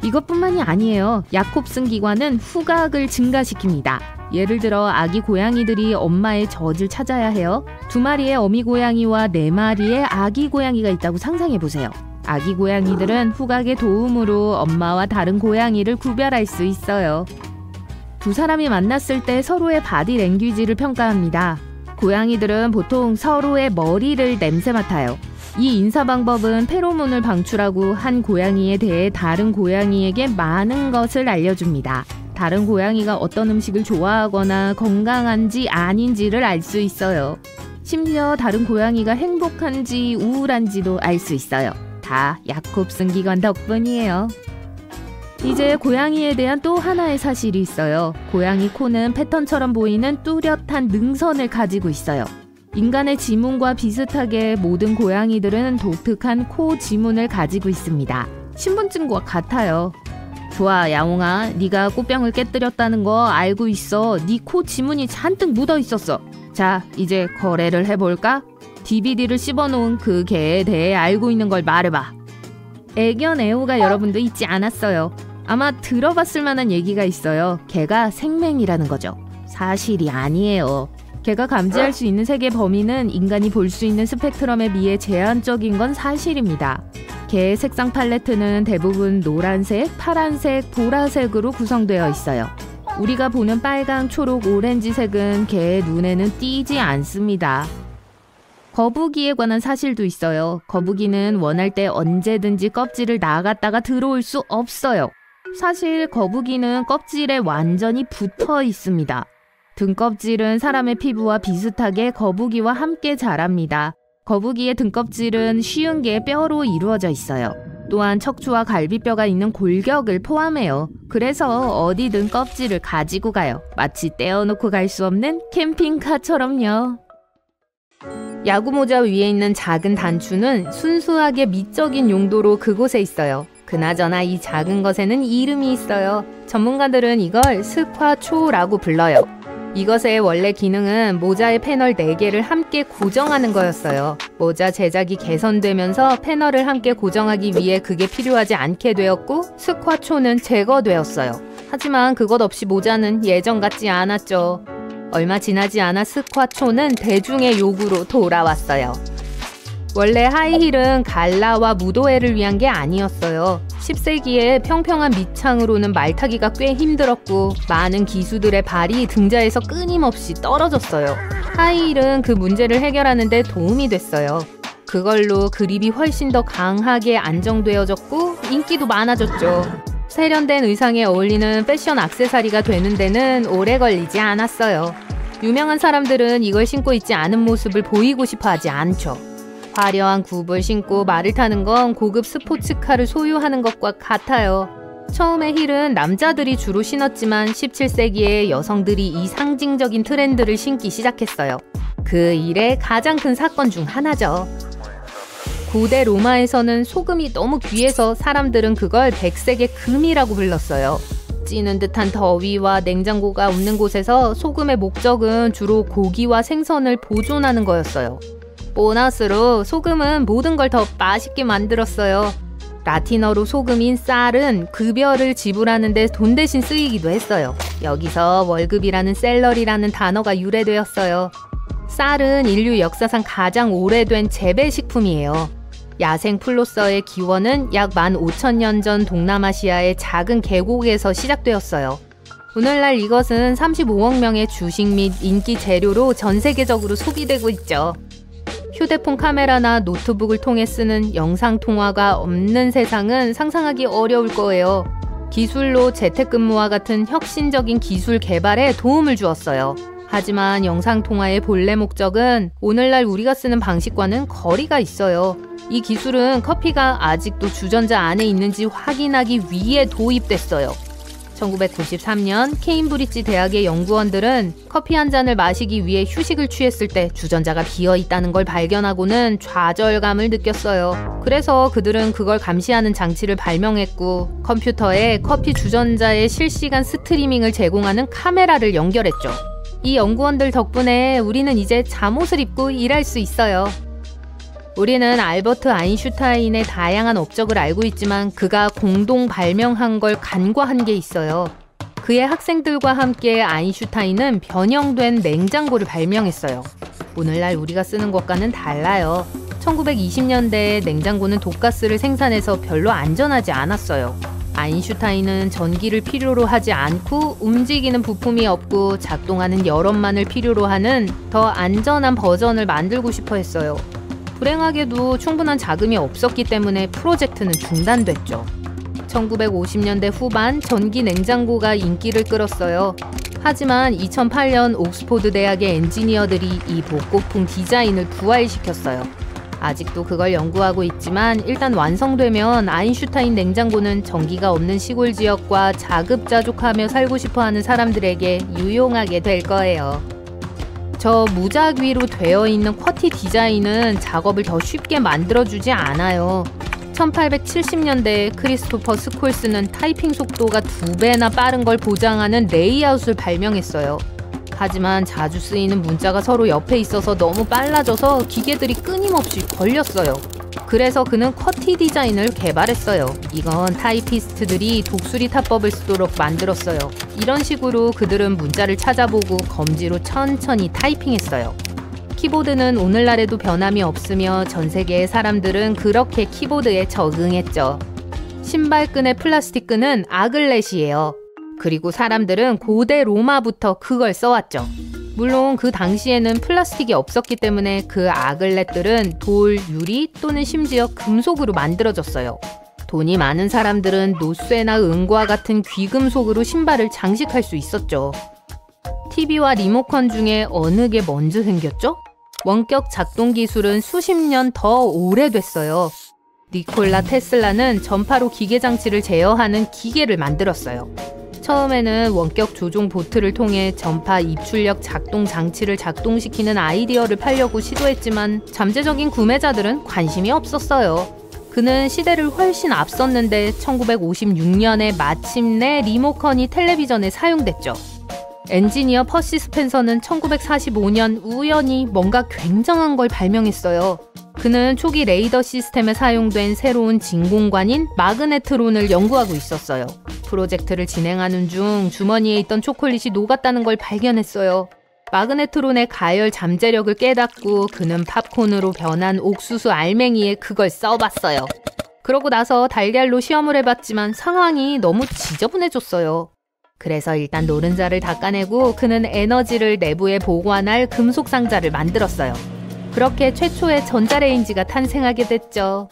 이것뿐만이 아니에요. 야콥슨 기관은 후각을 증가시킵니다. 예를 들어 아기 고양이들이 엄마의 젖을 찾아야 해요. 2마리의 어미 고양이와 4마리의 아기 고양이가 있다고 상상해보세요. 아기 고양이들은 후각의 도움으로 엄마와 다른 고양이를 구별할 수 있어요. 두 사람이 만났을 때 서로의 바디 랭귀지를 평가합니다. 고양이들은 보통 서로의 머리를 냄새 맡아요. 이 인사 방법은 페로몬을 방출하고 한 고양이에 대해 다른 고양이에게 많은 것을 알려줍니다. 다른 고양이가 어떤 음식을 좋아하거나 건강한지 아닌지를 알 수 있어요. 심지어 다른 고양이가 행복한지 우울한지도 알 수 있어요. 다 야콥슨 기관 덕분이에요. 이제 고양이에 대한 또 하나의 사실이 있어요. 고양이 코는 패턴처럼 보이는 뚜렷한 능선을 가지고 있어요. 인간의 지문과 비슷하게 모든 고양이들은 독특한 코 지문을 가지고 있습니다. 신분증과 같아요. 좋아, 야옹아. 네가 꽃병을 깨뜨렸다는 거 알고 있어. 네 코 지문이 잔뜩 묻어 있었어. 자, 이제 거래를 해볼까? DVD를 씹어놓은 그 개에 대해 알고 있는 걸 말해봐. 애견 애호가 여러분도 잊지 않았어요. 아마 들어봤을 만한 얘기가 있어요. 개가 생맹이라는 거죠. 사실이 아니에요. 개가 감지할 수 있는 색의 범위는 인간이 볼 수 있는 스펙트럼에 비해 제한적인 건 사실입니다. 개의 색상 팔레트는 대부분 노란색, 파란색, 보라색으로 구성되어 있어요. 우리가 보는 빨강, 초록, 오렌지색은 개의 눈에는 띄지 않습니다. 거북이에 관한 사실도 있어요. 거북이는 원할 때 언제든지 껍질을 나갔다가 들어올 수 없어요. 사실 거북이는 껍질에 완전히 붙어 있습니다. 등껍질은 사람의 피부와 비슷하게 거북이와 함께 자랍니다. 거북이의 등껍질은 50개의 뼈로 이루어져 있어요. 또한 척추와 갈비뼈가 있는 골격을 포함해요. 그래서 어디든 껍질을 가지고 가요. 마치 떼어놓고 갈 수 없는 캠핑카처럼요. 야구모자 위에 있는 작은 단추는 순수하게 미적인 용도로 그곳에 있어요. 그나저나 이 작은 것에는 이름이 있어요. 전문가들은 이걸 스쿼초라고 불러요. 이것의 원래 기능은 모자의 패널 4개를 함께 고정하는 거였어요. 모자 제작이 개선되면서 패널을 함께 고정하기 위해 그게 필요하지 않게 되었고 스쿼초는 제거되었어요. 하지만 그것 없이 모자는 예전 같지 않았죠. 얼마 지나지 않아 스쿼초는 대중의 요구로 돌아왔어요. 원래 하이힐은 갈라와 무도회를 위한 게 아니었어요. 10세기에 평평한 밑창으로는 말타기가 꽤 힘들었고 많은 기수들의 발이 등자에서 끊임없이 떨어졌어요. 하이힐은 그 문제를 해결하는 데 도움이 됐어요. 그걸로 그립이 훨씬 더 강하게 안정되어졌고 인기도 많아졌죠. 세련된 의상에 어울리는 패션 액세서리가 되는 데는 오래 걸리지 않았어요. 유명한 사람들은 이걸 신고 있지 않은 모습을 보이고 싶어 하지 않죠. 화려한 굽을 신고 말을 타는 건 고급 스포츠카를 소유하는 것과 같아요. 처음에 힐은 남자들이 주로 신었지만 17세기에 여성들이 이 상징적인 트렌드를 신기 시작했어요. 그 일의 가장 큰 사건 중 하나죠. 고대 로마에서는 소금이 너무 귀해서 사람들은 그걸 백색의 금이라고 불렀어요. 찌는 듯한 더위와 냉장고가 없는 곳에서 소금의 목적은 주로 고기와 생선을 보존하는 거였어요. 보너스로 소금은 모든 걸 더 맛있게 만들었어요. 라틴어로 소금인 쌀은 급여를 지불하는 데 돈 대신 쓰이기도 했어요. 여기서 월급이라는 셀러리라는 단어가 유래되었어요. 쌀은 인류 역사상 가장 오래된 재배식품이에요. 야생 플로서의 기원은 약 15,000년 전 동남아시아의 작은 계곡에서 시작되었어요. 오늘날 이것은 35억 명의 주식 및 인기 재료로 전 세계적으로 소비되고 있죠. 휴대폰 카메라나 노트북을 통해 쓰는 영상통화가 없는 세상은 상상하기 어려울 거예요. 기술로 재택근무와 같은 혁신적인 기술 개발에 도움을 주었어요. 하지만 영상통화의 본래 목적은 오늘날 우리가 쓰는 방식과는 거리가 있어요. 이 기술은 커피가 아직도 주전자 안에 있는지 확인하기 위해 도입됐어요. 1993년 케임브리지 대학의 연구원들은 커피 한 잔을 마시기 위해 휴식을 취했을 때 주전자가 비어있다는 걸 발견하고는 좌절감을 느꼈어요. 그래서 그들은 그걸 감시하는 장치를 발명했고 컴퓨터에 커피 주전자의 실시간 스트리밍을 제공하는 카메라를 연결했죠. 이 연구원들 덕분에 우리는 이제 잠옷을 입고 일할 수 있어요. 우리는 알버트 아인슈타인의 다양한 업적을 알고 있지만 그가 공동 발명한 걸 간과한 게 있어요. 그의 학생들과 함께 아인슈타인은 변형된 냉장고를 발명했어요. 오늘날 우리가 쓰는 것과는 달라요. 1920년대에 냉장고는 독가스를 생산해서 별로 안전하지 않았어요. 아인슈타인은 전기를 필요로 하지 않고 움직이는 부품이 없고 작동하는 여론만을 필요로 하는 더 안전한 버전을 만들고 싶어 했어요. 불행하게도 충분한 자금이 없었기 때문에 프로젝트는 중단됐죠. 1950년대 후반 전기 냉장고가 인기를 끌었어요. 하지만 2008년 옥스포드 대학의 엔지니어들이 이 복고풍 디자인을 부활시켰어요. 아직도 그걸 연구하고 있지만 일단 완성되면 아인슈타인 냉장고는 전기가 없는 시골 지역과 자급자족하며 살고 싶어하는 사람들에게 유용하게 될 거예요. 저 무작 위로 되어 있는 쿼티 디자인은 작업을 더 쉽게 만들어주지 않아요. 1870년대에 크리스토퍼 스콜스는 타이핑 속도가 2배나 빠른 걸 보장하는 레이아웃을 발명했어요. 하지만 자주 쓰이는 문자가 서로 옆에 있어서 너무 빨라져서 기계들이 끊임없이 걸렸어요. 그래서 그는 쿼티 디자인을 개발했어요. 이건 타이피스트들이 독수리 타법을 쓰도록 만들었어요. 이런 식으로 그들은 문자를 찾아보고 검지로 천천히 타이핑했어요. 키보드는 오늘날에도 변함이 없으며 전 세계의 사람들은 그렇게 키보드에 적응했죠. 신발끈의 플라스틱 끈은 아글렛이에요. 그리고 사람들은 고대 로마부터 그걸 써왔죠. 물론 그 당시에는 플라스틱이 없었기 때문에 그 아글렛들은 돌, 유리 또는 심지어 금속으로 만들어졌어요. 돈이 많은 사람들은 노쇠나 은과 같은 귀금속으로 신발을 장식할 수 있었죠. TV와 리모컨 중에 어느 게 먼저 생겼죠? 원격 작동 기술은 수십 년 더 오래됐어요. 니콜라 테슬라는 전파로 기계 장치를 제어하는 기계를 만들었어요. 처음에는 원격 조종 보트를 통해 전파 입출력 작동 장치를 작동시키는 아이디어를 팔려고 시도했지만 잠재적인 구매자들은 관심이 없었어요. 그는 시대를 훨씬 앞섰는데 1956년에 마침내 리모컨이 텔레비전에 사용됐죠. 엔지니어 퍼시 스펜서는 1945년 우연히 뭔가 굉장한 걸 발명했어요. 그는 초기 레이더 시스템에 사용된 새로운 진공관인 마그네트론을 연구하고 있었어요. 프로젝트를 진행하는 중 주머니에 있던 초콜릿이 녹았다는 걸 발견했어요. 마그네트론의 가열 잠재력을 깨닫고 그는 팝콘으로 변한 옥수수 알맹이에 그걸 써봤어요. 그러고 나서 달걀로 시험을 해봤지만 상황이 너무 지저분해졌어요. 그래서 일단 노른자를 닦아내고 그는 에너지를 내부에 보관할 금속 상자를 만들었어요. 그렇게 최초의 전자레인지가 탄생하게 됐죠.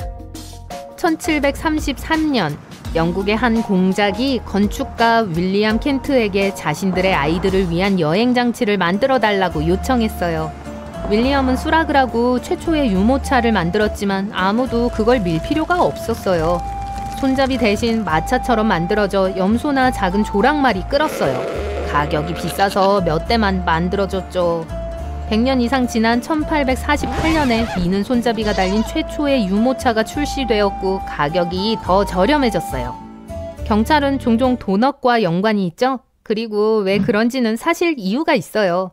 1733년 영국의 한 공작이 건축가 윌리엄 켄트에게 자신들의 아이들을 위한 여행장치를 만들어달라고 요청했어요. 윌리엄은 수락을 하고 최초의 유모차를 만들었지만 아무도 그걸 밀 필요가 없었어요. 손잡이 대신 마차처럼 만들어져 염소나 작은 조랑말이 끌었어요. 가격이 비싸서 몇 대만 만들어졌죠. 100년 이상 지난 1848년에 미는 손잡이가 달린 최초의 유모차가 출시되었고 가격이 더 저렴해졌어요. 경찰은 종종 도넛과 연관이 있죠? 그리고 왜 그런지는 사실 이유가 있어요.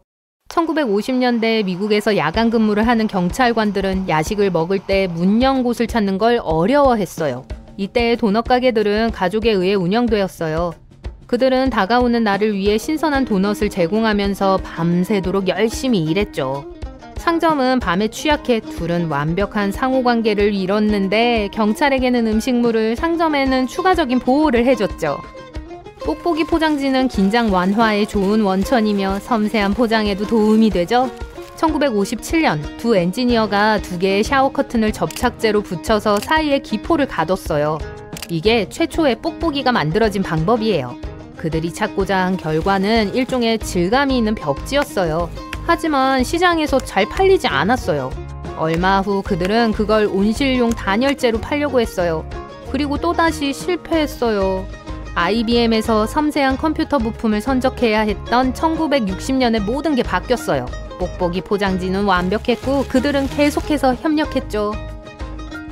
1950년대 미국에서 야간 근무를 하는 경찰관들은 야식을 먹을 때 문 연 곳을 찾는 걸 어려워했어요. 이때의 도넛 가게들은 가족에 의해 운영되었어요. 그들은 다가오는 날을 위해 신선한 도넛을 제공하면서 밤새도록 열심히 일했죠. 상점은 밤에 취약해 둘은 완벽한 상호관계를 이뤘는데 경찰에게는 음식물을, 상점에는 추가적인 보호를 해줬죠. 뽁뽁이 포장지는 긴장 완화에 좋은 원천이며 섬세한 포장에도 도움이 되죠. 1957년 두 엔지니어가 두 개의 샤워 커튼을 접착제로 붙여서 사이에 기포를 가뒀어요. 이게 최초의 뽁뽁이가 만들어진 방법이에요. 그들이 찾고자 한 결과는 일종의 질감이 있는 벽지였어요. 하지만 시장에서 잘 팔리지 않았어요. 얼마 후 그들은 그걸 온실용 단열재로 팔려고 했어요. 그리고 또다시 실패했어요. IBM에서 섬세한 컴퓨터 부품을 선적해야 했던 1960년에 모든 게 바뀌었어요. 뽁뽁이 포장지는 완벽했고 그들은 계속해서 협력했죠.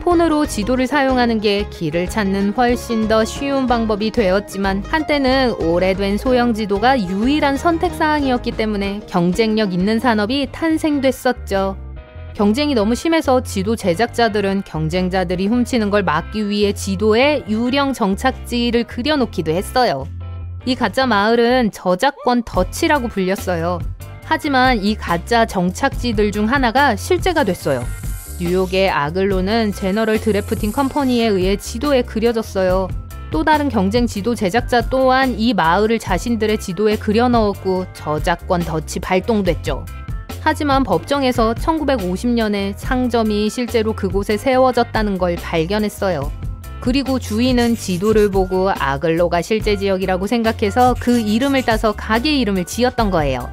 폰으로 지도를 사용하는 게 길을 찾는 훨씬 더 쉬운 방법이 되었지만 한때는 오래된 소형 지도가 유일한 선택사항이었기 때문에 경쟁력 있는 산업이 탄생됐었죠. 경쟁이 너무 심해서 지도 제작자들은 경쟁자들이 훔치는 걸 막기 위해 지도에 유령 정착지를 그려놓기도 했어요. 이 가짜 마을은 저작권 덫이라고 불렸어요. 하지만 이 가짜 정착지들 중 하나가 실제가 됐어요. 뉴욕의 아글로는 제너럴 드래프팅 컴퍼니에 의해 지도에 그려졌어요. 또 다른 경쟁 지도 제작자 또한 이 마을을 자신들의 지도에 그려넣었고 저작권 덫이 발동됐죠. 하지만 법정에서 1950년에 상점이 실제로 그곳에 세워졌다는 걸 발견했어요. 그리고 주인은 지도를 보고 아글로가 실제 지역이라고 생각해서 그 이름을 따서 가게 이름을 지었던 거예요.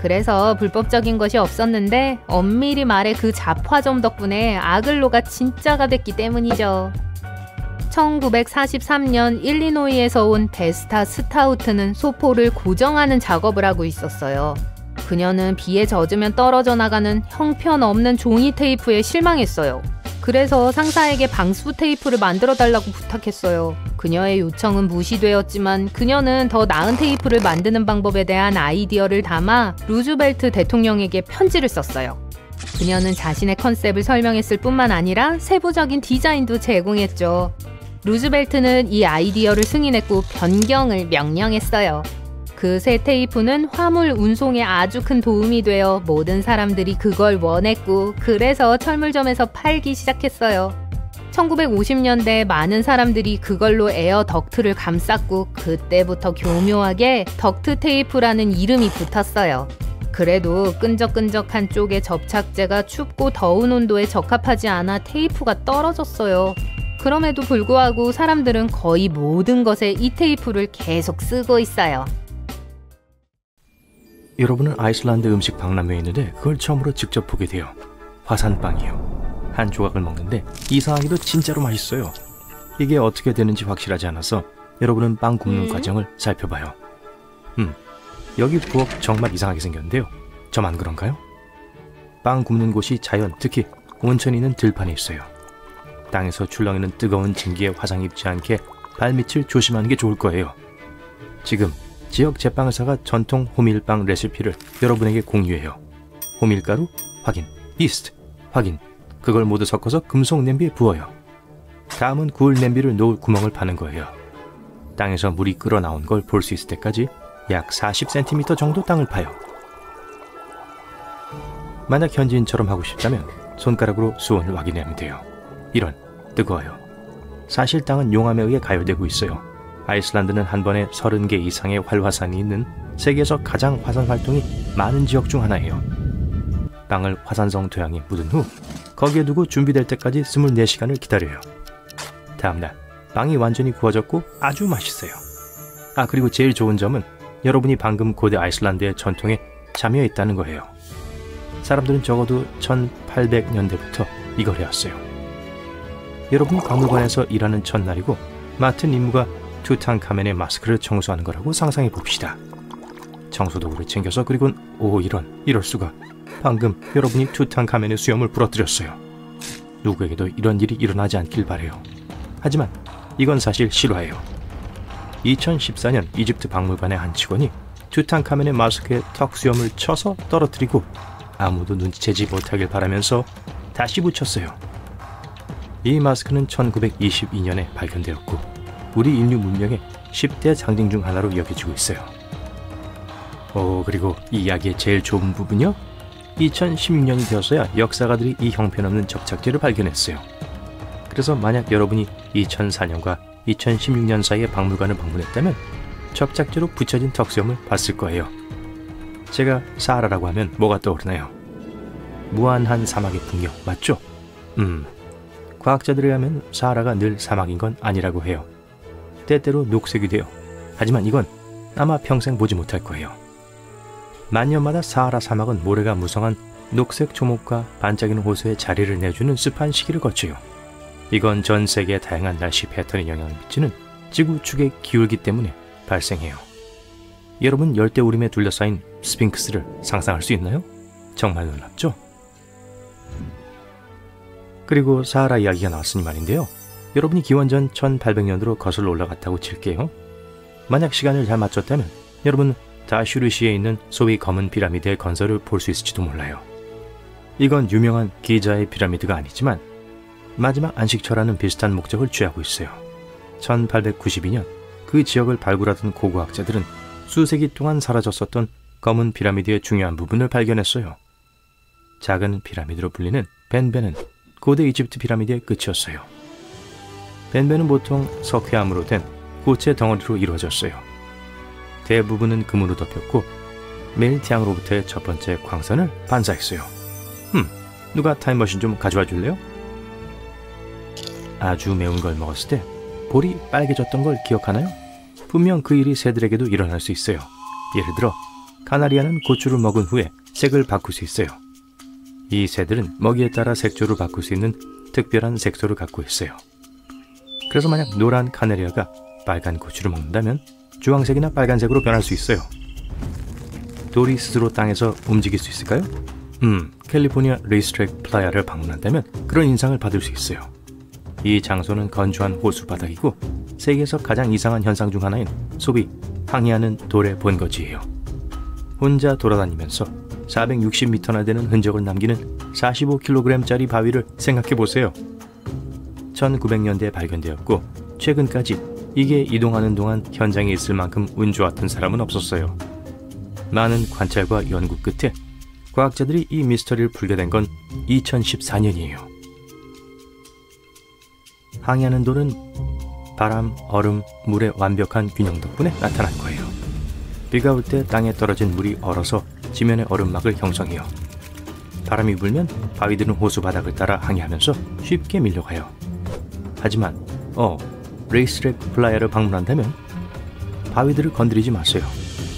그래서 불법적인 것이 없었는데 엄밀히 말해 그 잡화점 덕분에 아글로가 진짜가 됐기 때문이죠. 1943년 일리노이에서 온 베스타 스타우트는 소포를 고정하는 작업을 하고 있었어요. 그녀는 비에 젖으면 떨어져 나가는 형편없는 종이 테이프에 실망했어요. 그래서 상사에게 방수 테이프를 만들어 달라고 부탁했어요. 그녀의 요청은 무시되었지만 그녀는 더 나은 테이프를 만드는 방법에 대한 아이디어를 담아 루즈벨트 대통령에게 편지를 썼어요. 그녀는 자신의 컨셉을 설명했을 뿐만 아니라 세부적인 디자인도 제공했죠. 루즈벨트는 이 아이디어를 승인했고 변경을 명령했어요. 그 새 테이프는 화물 운송에 아주 큰 도움이 되어 모든 사람들이 그걸 원했고 그래서 철물점에서 팔기 시작했어요. 1950년대 많은 사람들이 그걸로 에어 덕트를 감쌌고 그때부터 교묘하게 덕트 테이프라는 이름이 붙었어요. 그래도 끈적끈적한 쪽의 접착제가 춥고 더운 온도에 적합하지 않아 테이프가 떨어졌어요. 그럼에도 불구하고 사람들은 거의 모든 것에 이 테이프를 계속 쓰고 있어요. 여러분은 아이슬란드 음식 박람회에 있는데 그걸 처음으로 직접 보게 돼요. 화산빵이요. 한 조각을 먹는데 이상하게도 진짜로 맛있어요. 이게 어떻게 되는지 확실하지 않아서 여러분은 빵 굽는 과정을 살펴봐요. 여기 부엌 정말 이상하게 생겼는데요. 저만 그런가요? 빵 굽는 곳이 자연, 특히 온천이 있는 들판에 있어요. 땅에서 출렁이는 뜨거운 증기에 화상 입지 않게 발밑을 조심하는 게 좋을 거예요. 지금 지역 제빵사가 전통 호밀빵 레시피를 여러분에게 공유해요. 호밀가루 확인, 이스트 확인, 그걸 모두 섞어서 금속 냄비에 부어요. 다음은 구울 냄비를 놓을 구멍을 파는 거예요. 땅에서 물이 끓어나온 걸 볼 수 있을 때까지 약 40cm 정도 땅을 파요. 만약 현지인처럼 하고 싶다면 손가락으로 수온을 확인하면 돼요. 이런, 뜨거워요. 사실 땅은 용암에 의해 가열되고 있어요. 아이슬란드는 한 번에 30개 이상의 활화산이 있는 세계에서 가장 화산 활동이 많은 지역 중 하나예요. 빵을 화산성 토양에 묻은 후 거기에 두고 준비될 때까지 24시간을 기다려요. 다음날 빵이 완전히 구워졌고 아주 맛있어요. 그리고 제일 좋은 점은 여러분이 방금 고대 아이슬란드의 전통에 참여 있다는 거예요. 사람들은 적어도 1800년대부터 이걸 해왔어요. 여러분이 박물관에서 일하는 첫날이고 맡은 임무가 투탕카멘의 마스크를 청소하는 거라고 상상해 봅시다. 청소도구를 챙겨서 그리고 이럴 수가. 방금 여러분이 투탕카멘의 수염을 부러뜨렸어요. 누구에게도 이런 일이 일어나지 않길 바래요. 하지만 이건 사실 실화예요. 2014년 이집트 박물관의 한 직원이 투탕카멘의 마스크에 턱 수염을 쳐서 떨어뜨리고 아무도 눈치채지 못하길 바라면서 다시 붙였어요. 이 마스크는 1922년에 발견되었고 우리 인류 문명의 10대 상징 중 하나로 여겨지고 있어요. 그리고 이 이야기의 제일 좋은 부분이요? 2016년이 되어서야 역사가들이 이 형편없는 접착제를 발견했어요. 그래서 만약 여러분이 2004년과 2016년 사이에 박물관을 방문했다면 접착제로 붙여진 턱수염을 봤을 거예요. 제가 사하라라고 하면 뭐가 떠오르나요? 무한한 사막의 풍경, 맞죠? 과학자들에 의하면 사하라가 늘 사막인 건 아니라고 해요. 때때로 녹색이 돼요. 하지만 이건 아마 평생 보지 못할 거예요. 만년마다 사하라 사막은 모래가 무성한 녹색 초목과 반짝이는 호수에 자리를 내주는 습한 시기를 거쳐요. 이건 전 세계의 다양한 날씨 패턴에 영향을 미치는 지구축의 기울기 때문에 발생해요. 여러분 열대우림에 둘러싸인 스핑크스를 상상할 수 있나요? 정말 놀랍죠? 그리고 사하라 이야기가 나왔으니 말인데요. 여러분이 기원전 1800년으로 거슬러 올라갔다고 칠게요. 만약 시간을 잘 맞췄다면 여러분 다슈르시에 있는 소위 검은 피라미드의 건설을 볼 수 있을지도 몰라요. 이건 유명한 기자의 피라미드가 아니지만 마지막 안식처라는 비슷한 목적을 취하고 있어요. 1892년 그 지역을 발굴하던 고고학자들은 수세기 동안 사라졌었던 검은 피라미드의 중요한 부분을 발견했어요. 작은 피라미드로 불리는 벤벤은 고대 이집트 피라미드의 끝이었어요. 벤벤은 보통 석회암으로 된 고체 덩어리로 이루어졌어요. 대부분은 금으로 덮였고 매일 태양으로부터의 첫 번째 광선을 반사했어요. 누가 타임머신 좀 가져와 줄래요? 아주 매운 걸 먹었을 때 볼이 빨개졌던 걸 기억하나요? 분명 그 일이 새들에게도 일어날 수 있어요. 예를 들어 카나리아는 고추를 먹은 후에 색을 바꿀 수 있어요. 이 새들은 먹이에 따라 색조를 바꿀 수 있는 특별한 색소를 갖고 있어요. 그래서 만약 노란 카나리아가 빨간 고추를 먹는다면 주황색이나 빨간색으로 변할 수 있어요. 돌이 스스로 땅에서 움직일 수 있을까요? 캘리포니아 레이스트랙 플라야를 방문한다면 그런 인상을 받을 수 있어요. 이 장소는 건조한 호수 바닥이고 세계에서 가장 이상한 현상 중 하나인 소위 항해하는 돌의 본거지예요. 혼자 돌아다니면서 460m나 되는 흔적을 남기는 45kg짜리 바위를 생각해보세요. 1900년대에 발견되었고 최근까지 이게 이동하는 동안 현장에 있을 만큼 운 좋았던 사람은 없었어요. 많은 관찰과 연구 끝에 과학자들이 이 미스터리를 풀게 된 건 2014년이에요. 항해하는 돌은 바람, 얼음, 물의 완벽한 균형 덕분에 나타난 거예요. 비가 올 때 땅에 떨어진 물이 얼어서 지면의 얼음막을 형성해요. 바람이 불면 바위들은 호수 바닥을 따라 항해하면서 쉽게 밀려가요. 하지만 레이스트랙 플라야를 방문한다면 바위들을 건드리지 마세요.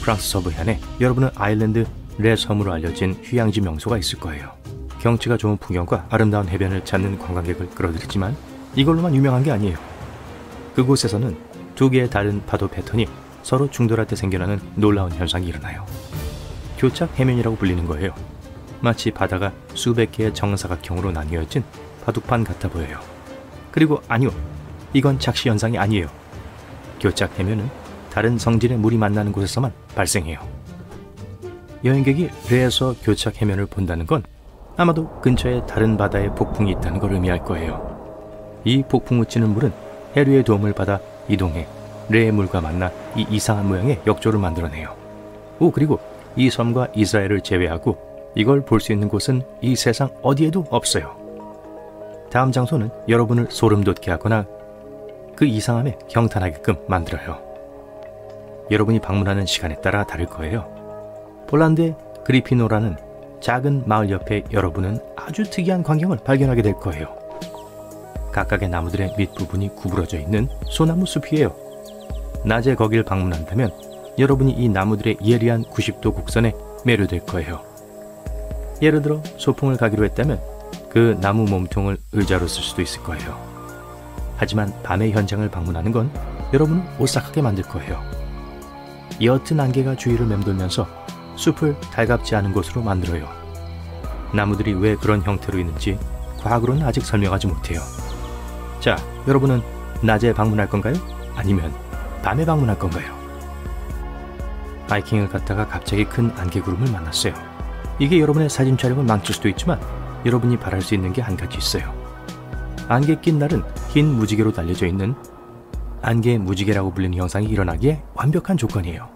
프랑스 서부해안에 여러분은 아일랜드 레섬으로 알려진 휴양지 명소가 있을 거예요. 경치가 좋은 풍경과 아름다운 해변을 찾는 관광객을 끌어들이지만 이걸로만 유명한 게 아니에요. 그곳에서는 두 개의 다른 파도 패턴이 서로 충돌할 때 생겨나는 놀라운 현상이 일어나요. 교착 해면이라고 불리는 거예요. 마치 바다가 수백 개의 정사각형으로 나뉘어진 바둑판 같아 보여요. 그리고 아니요, 이건 착시 현상이 아니에요. 교착 해면은 다른 성질의 물이 만나는 곳에서만 발생해요. 여행객이 레에서 교착 해면을 본다는 건 아마도 근처에 다른 바다에 폭풍이 있다는 걸 의미할 거예요. 이 폭풍 우치는 물은 해류의 도움을 받아 이동해 레의 물과 만나 이 이상한 모양의 역조를 만들어내요. 그리고 이 섬과 이스라엘을 제외하고 이걸 볼 수 있는 곳은 이 세상 어디에도 없어요. 다음 장소는 여러분을 소름 돋게 하거나 그 이상함에 경탄하게끔 만들어요. 여러분이 방문하는 시간에 따라 다를 거예요. 폴란드의 그리피노라는 작은 마을 옆에 여러분은 아주 특이한 광경을 발견하게 될 거예요. 각각의 나무들의 밑부분이 구부러져 있는 소나무 숲이에요. 낮에 거길 방문한다면 여러분이 이 나무들의 예리한 90도 곡선에 매료될 거예요. 예를 들어 소풍을 가기로 했다면 그 나무 몸통을 의자로 쓸 수도 있을 거예요. 하지만 밤의 현장을 방문하는 건 여러분을 오싹하게 만들 거예요. 옅은 안개가 주위를 맴돌면서 숲을 달갑지 않은 곳으로 만들어요. 나무들이 왜 그런 형태로 있는지 과학으로는 아직 설명하지 못해요. 자, 여러분은 낮에 방문할 건가요? 아니면 밤에 방문할 건가요? 하이킹을 갔다가 갑자기 큰 안개구름을 만났어요. 이게 여러분의 사진 촬영을 망칠 수도 있지만 여러분이 바랄 수 있는 게 한 가지 있어요. 안개 낀 날은 흰 무지개로 달려져 있는 안개 무지개라고 불리는 현상이 일어나기에 완벽한 조건이에요.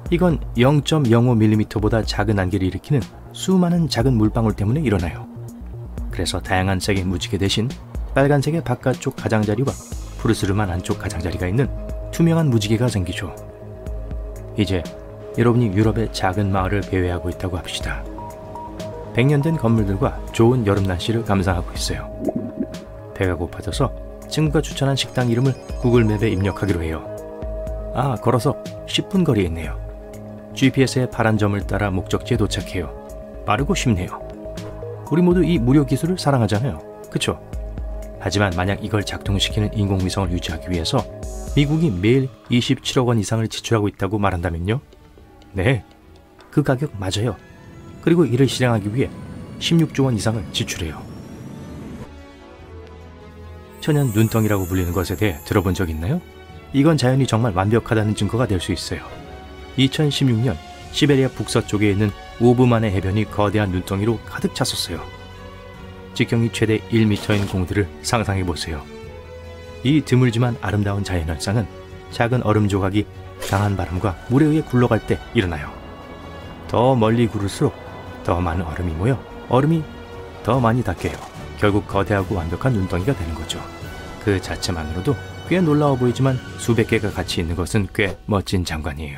이건 0.05mm보다 작은 안개를 일으키는 수많은 작은 물방울 때문에 일어나요. 그래서 다양한 색의 무지개 대신 빨간색의 바깥쪽 가장자리와 푸르스름한 안쪽 가장자리가 있는 투명한 무지개가 생기죠. 이제 여러분이 유럽의 작은 마을을 배회하고 있다고 합시다. 100년 된 건물들과 좋은 여름 날씨를 감상하고 있어요. 배가 고파져서 친구가 추천한 식당 이름을 구글맵에 입력하기로 해요. 걸어서 10분 거리에 있네요. GPS의 파란 점을 따라 목적지에 도착해요. 빠르고 쉽네요. 우리 모두 이 무료 기술을 사랑하잖아요. 그쵸? 하지만 만약 이걸 작동시키는 인공위성을 유지하기 위해서 미국이 매일 27억 원 이상을 지출하고 있다고 말한다면요? 네, 그 가격 맞아요. 그리고 이를 실행하기 위해 16조 원 이상을 지출해요. 천연 눈덩이라고 불리는 것에 대해 들어본 적 있나요? 이건 자연이 정말 완벽하다는 증거가 될 수 있어요. 2016년 시베리아 북서쪽에 있는 오브만의 해변이 거대한 눈덩이로 가득 찼었어요. 직경이 최대 1m인 공들을 상상해보세요. 이 드물지만 아름다운 자연현상은 작은 얼음 조각이 강한 바람과 물에 의해 굴러갈 때 일어나요. 더 멀리 구를수록 더 많은 얼음이 모여 얼음이 더 많이 닦여요. 결국 거대하고 완벽한 눈덩이가 되는 거죠. 그 자체만으로도 꽤 놀라워 보이지만 수백 개가 같이 있는 것은 꽤 멋진 장관이에요.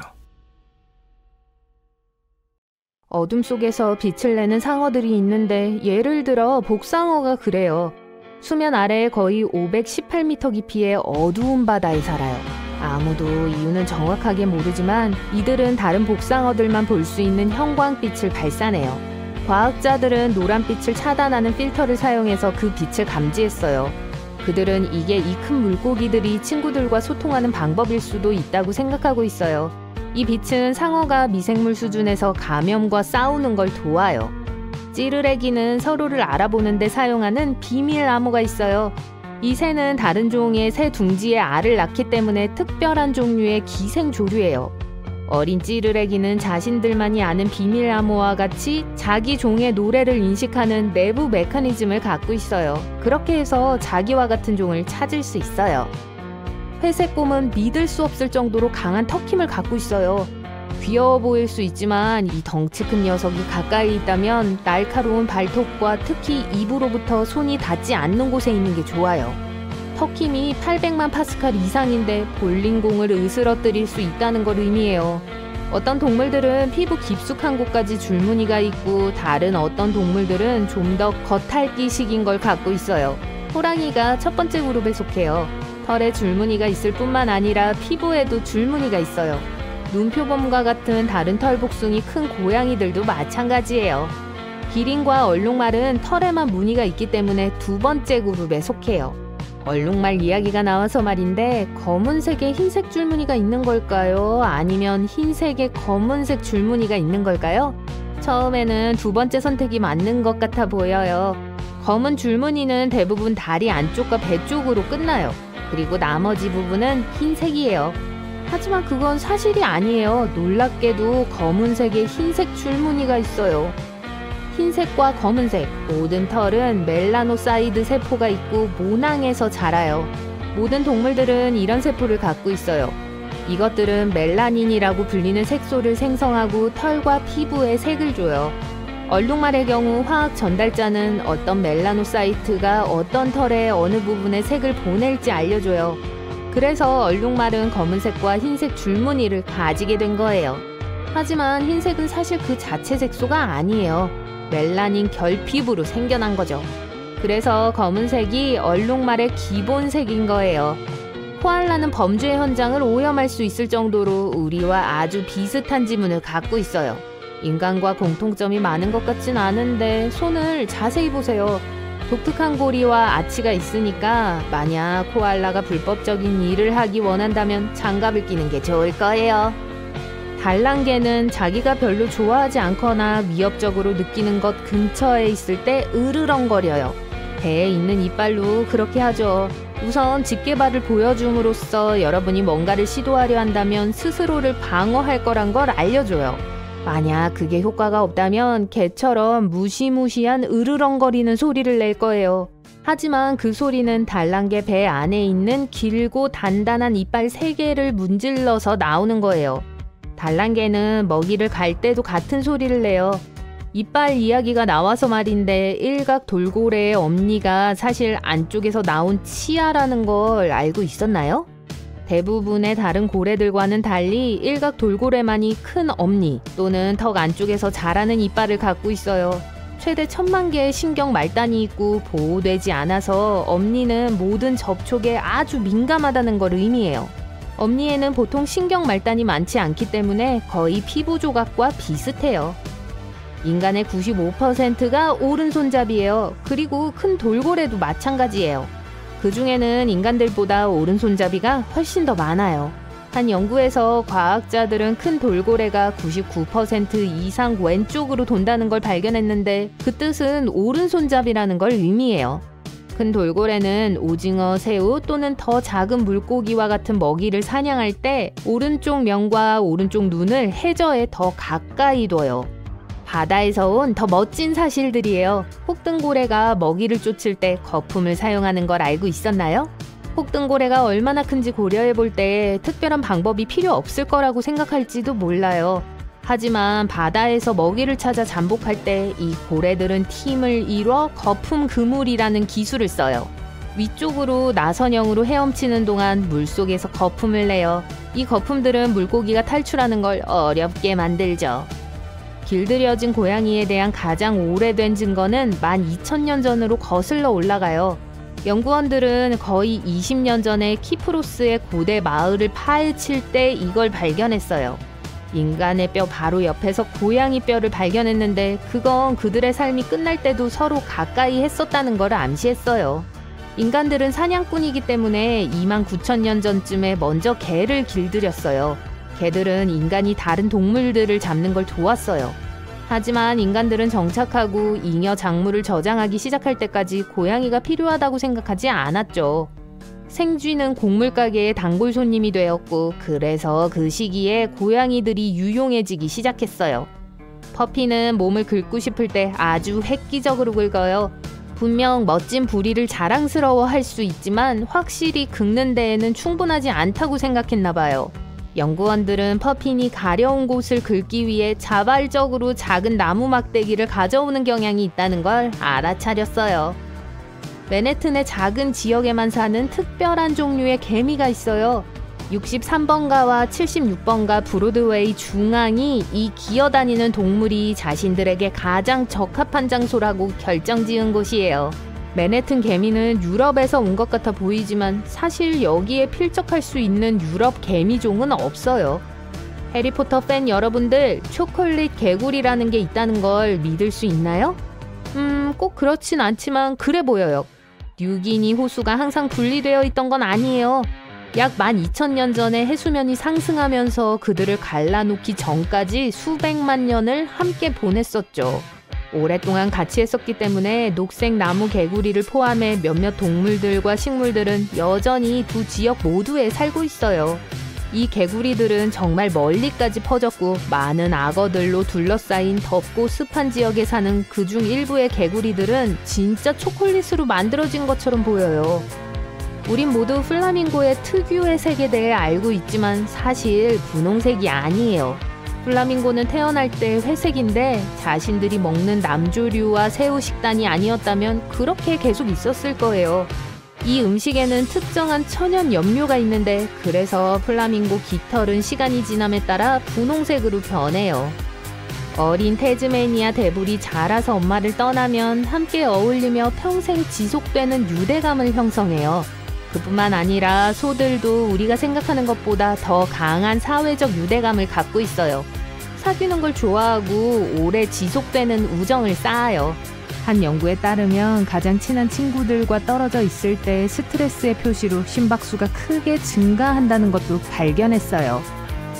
어둠 속에서 빛을 내는 상어들이 있는데 예를 들어 복상어가 그래요. 수면 아래에 거의 518m 깊이의 어두운 바다에 살아요. 아무도 이유는 정확하게 모르지만 이들은 다른 복상어들만 볼 수 있는 형광빛을 발산해요. 과학자들은 노란빛을 차단하는 필터를 사용해서 그 빛을 감지했어요. 그들은 이게 이 큰 물고기들이 친구들과 소통하는 방법일 수도 있다고 생각하고 있어요. 이 빛은 상어가 미생물 수준에서 감염과 싸우는 걸 도와요. 찌르레기는 서로를 알아보는 데 사용하는 비밀 암호가 있어요. 이 새는 다른 종의 새 둥지에 알을 낳기 때문에 특별한 종류의 기생조류예요. 어린 찌르레기는 자신들만이 아는 비밀 암호와 같이 자기 종의 노래를 인식하는 내부 메커니즘을 갖고 있어요. 그렇게 해서 자기와 같은 종을 찾을 수 있어요. 회색곰은 믿을 수 없을 정도로 강한 턱힘을 갖고 있어요. 귀여워 보일 수 있지만 이 덩치 큰 녀석이 가까이 있다면 날카로운 발톱과 특히 입으로부터 손이 닿지 않는 곳에 있는 게 좋아요. 턱힘이 800만 파스칼 이상인데 볼링공을 으스러뜨릴 수 있다는 걸 의미해요. 어떤 동물들은 피부 깊숙한 곳까지 줄무늬가 있고 다른 어떤 동물들은 좀 더 겉핥기식인 걸 갖고 있어요. 호랑이가 첫 번째 그룹에 속해요. 털에 줄무늬가 있을 뿐만 아니라 피부에도 줄무늬가 있어요. 눈표범과 같은 다른 털복숭이 큰 고양이들도 마찬가지예요. 기린과 얼룩말은 털에만 무늬가 있기 때문에 두 번째 그룹에 속해요. 얼룩말 이야기가 나와서 말인데 검은색에 흰색 줄무늬가 있는 걸까요? 아니면 흰색에 검은색 줄무늬가 있는 걸까요? 처음에는 두 번째 선택이 맞는 것 같아 보여요. 검은 줄무늬는 대부분 다리 안쪽과 배 쪽으로 끝나요. 그리고 나머지 부분은 흰색이에요. 하지만 그건 사실이 아니에요. 놀랍게도 검은색에 흰색 줄무늬가 있어요. 흰색과 검은색, 모든 털은 멜라노사이드 세포가 있고 모낭에서 자라요. 모든 동물들은 이런 세포를 갖고 있어요. 이것들은 멜라닌이라고 불리는 색소를 생성하고 털과 피부에 색을 줘요. 얼룩말의 경우 화학 전달자는 어떤 멜라노사이트가 어떤 털의 어느 부분에 색을 보낼지 알려줘요. 그래서 얼룩말은 검은색과 흰색 줄무늬를 가지게 된 거예요. 하지만 흰색은 사실 그 자체 색소가 아니에요. 멜라닌 결핍으로 생겨난 거죠. 그래서 검은색이 얼룩말의 기본색인 거예요. 코알라는 범죄 현장을 오염할 수 있을 정도로 우리와 아주 비슷한 지문을 갖고 있어요. 인간과 공통점이 많은 것 같진 않은데 손을 자세히 보세요. 독특한 고리와 아치가 있으니까 만약 코알라가 불법적인 일을 하기 원한다면 장갑을 끼는 게 좋을 거예요. 달랑개는 자기가 별로 좋아하지 않거나 위협적으로 느끼는 것 근처에 있을 때 으르렁거려요. 배에 있는 이빨로 그렇게 하죠. 우선 집게발을 보여줌으로써 여러분이 뭔가를 시도하려 한다면 스스로를 방어할 거란 걸 알려줘요. 만약 그게 효과가 없다면 개처럼 무시무시한 으르렁거리는 소리를 낼 거예요. 하지만 그 소리는 달랑개 배 안에 있는 길고 단단한 이빨 3개를 문질러서 나오는 거예요. 달랑개는 먹이를 갈 때도 같은 소리를 내요. 이빨 이야기가 나와서 말인데 일각 돌고래의 엄니가 사실 안쪽에서 나온 치아라는 걸 알고 있었나요? 대부분의 다른 고래들과는 달리 일각 돌고래만이 큰 엄니 또는 턱 안쪽에서 자라는 이빨을 갖고 있어요. 최대 1000만 개의 신경 말단이 있고 보호되지 않아서 엄니는 모든 접촉에 아주 민감하다는 걸 의미해요. 엄니에는 보통 신경 말단이 많지 않기 때문에 거의 피부 조각과 비슷해요. 인간의 95%가 오른손잡이에요. 그리고 큰 돌고래도 마찬가지예요. 그 중에는 인간들보다 오른손잡이가 훨씬 더 많아요. 한 연구에서 과학자들은 큰 돌고래가 99% 이상 왼쪽으로 돈다는 걸 발견했는데 그 뜻은 오른손잡이라는 걸 의미해요. 큰 돌고래는 오징어, 새우 또는 더 작은 물고기와 같은 먹이를 사냥할 때 오른쪽 면과 오른쪽 눈을 해저에 더 가까이 둬요. 바다에서 온 더 멋진 사실들이에요. 혹등고래가 먹이를 쫓을 때 거품을 사용하는 걸 알고 있었나요? 혹등고래가 얼마나 큰지 고려해 볼 때 특별한 방법이 필요 없을 거라고 생각할지도 몰라요. 하지만 바다에서 먹이를 찾아 잠복할 때 이 고래들은 팀을 이뤄 거품 그물이라는 기술을 써요. 위쪽으로 나선형으로 헤엄치는 동안 물속에서 거품을 내요. 이 거품들은 물고기가 탈출하는 걸 어렵게 만들죠. 길들여진 고양이에 대한 가장 오래된 증거는 12,000년 전으로 거슬러 올라가요. 연구원들은 거의 20년 전에 키프로스의 고대 마을을 파헤칠 때 이걸 발견했어요. 인간의 뼈 바로 옆에서 고양이 뼈를 발견했는데 그건 그들의 삶이 끝날 때도 서로 가까이 했었다는 걸 암시했어요. 인간들은 사냥꾼이기 때문에 29,000년 전쯤에 먼저 개를 길들였어요. 개들은 인간이 다른 동물들을 잡는 걸 도왔어요. 하지만 인간들은 정착하고 잉여 작물을 저장하기 시작할 때까지 고양이가 필요하다고 생각하지 않았죠. 생쥐는 곡물가게의 단골 손님이 되었고 그래서 그 시기에 고양이들이 유용해지기 시작했어요. 퍼피는 몸을 긁고 싶을 때 아주 획기적으로 긁어요. 분명 멋진 부리를 자랑스러워할 수 있지만 확실히 긁는 데에는 충분하지 않다고 생각했나 봐요. 연구원들은 퍼핀이 가려운 곳을 긁기 위해 자발적으로 작은 나무 막대기를 가져오는 경향이 있다는 걸 알아차렸어요. 맨해튼의 작은 지역에만 사는 특별한 종류의 개미가 있어요. 63번가와 76번가 브로드웨이 중앙이 이 기어다니는 동물이 자신들에게 가장 적합한 장소라고 결정지은 곳이에요. 맨해튼 개미는 유럽에서 온 것 같아 보이지만 사실 여기에 필적할 수 있는 유럽 개미종은 없어요. 해리포터 팬 여러분들, 초콜릿 개구리라는 게 있다는 걸 믿을 수 있나요? 꼭 그렇진 않지만 그래 보여요. 뉴기니 호수가 항상 분리되어 있던 건 아니에요. 약 12,000년 전에 해수면이 상승하면서 그들을 갈라놓기 전까지 수백만 년을 함께 보냈었죠. 오랫동안 같이 했었기 때문에 녹색 나무 개구리를 포함해 몇몇 동물들과 식물들은 여전히 두 지역 모두에 살고 있어요. 이 개구리들은 정말 멀리까지 퍼졌고 많은 악어들로 둘러싸인 덥고 습한 지역에 사는 그중 일부의 개구리들은 진짜 초콜릿으로 만들어진 것처럼 보여요. 우린 모두 플라밍고의 특유의 색에 대해 알고 있지만 사실 분홍색이 아니에요. 플라밍고는 태어날 때 회색인데 자신들이 먹는 남조류와 새우 식단이 아니었다면 그렇게 계속 있었을 거예요. 이 음식에는 특정한 천연 염료가 있는데 그래서 플라밍고 깃털은 시간이 지남에 따라 분홍색으로 변해요. 어린 태즈메니아 대불이 자라서 엄마를 떠나면 함께 어울리며 평생 지속되는 유대감을 형성해요. 그뿐만 아니라 소들도 우리가 생각하는 것보다 더 강한 사회적 유대감을 갖고 있어요. 사귀는 걸 좋아하고 오래 지속되는 우정을 쌓아요. 한 연구에 따르면 가장 친한 친구들과 떨어져 있을 때 스트레스의 표시로 심박수가 크게 증가한다는 것도 발견했어요.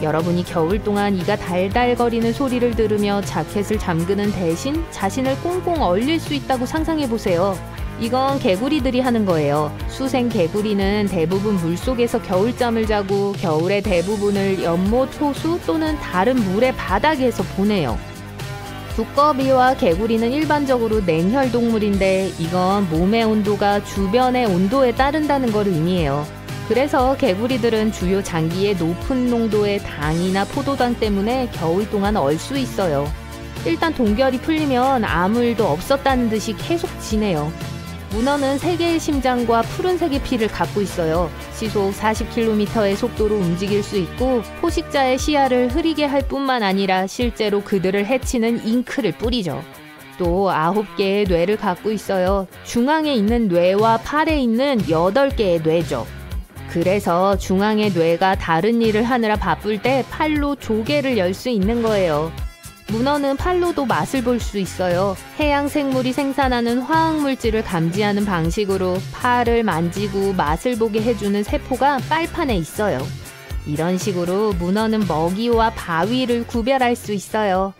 여러분이 겨울 동안 이가 달달거리는 소리를 들으며 자켓을 잠그는 대신 자신을 꽁꽁 얼릴 수 있다고 상상해보세요. 이건 개구리들이 하는 거예요. 수생 개구리는 대부분 물속에서 겨울잠을 자고 겨울의 대부분을 연못, 호수 또는 다른 물의 바닥에서 보내요. 두꺼비와 개구리는 일반적으로 냉혈 동물인데 이건 몸의 온도가 주변의 온도에 따른다는 걸 의미해요. 그래서 개구리들은 주요 장기의 높은 농도의 당이나 포도당 때문에 겨울 동안 얼 수 있어요. 일단 동결이 풀리면 아무 일도 없었다는 듯이 계속 지내요. 문어는 3개의 심장과 푸른색의 피를 갖고 있어요. 시속 40km의 속도로 움직일 수 있고 포식자의 시야를 흐리게 할 뿐만 아니라 실제로 그들을 해치는 잉크를 뿌리죠. 또 9개의 뇌를 갖고 있어요. 중앙에 있는 뇌와 팔에 있는 8개의 뇌죠. 그래서 중앙의 뇌가 다른 일을 하느라 바쁠 때 팔로 조개를 열 수 있는 거예요. 문어는 팔로도 맛을 볼 수 있어요. 해양 생물이 생산하는 화학물질을 감지하는 방식으로 팔을 만지고 맛을 보게 해주는 세포가 빨판에 있어요. 이런 식으로 문어는 먹이와 바위를 구별할 수 있어요.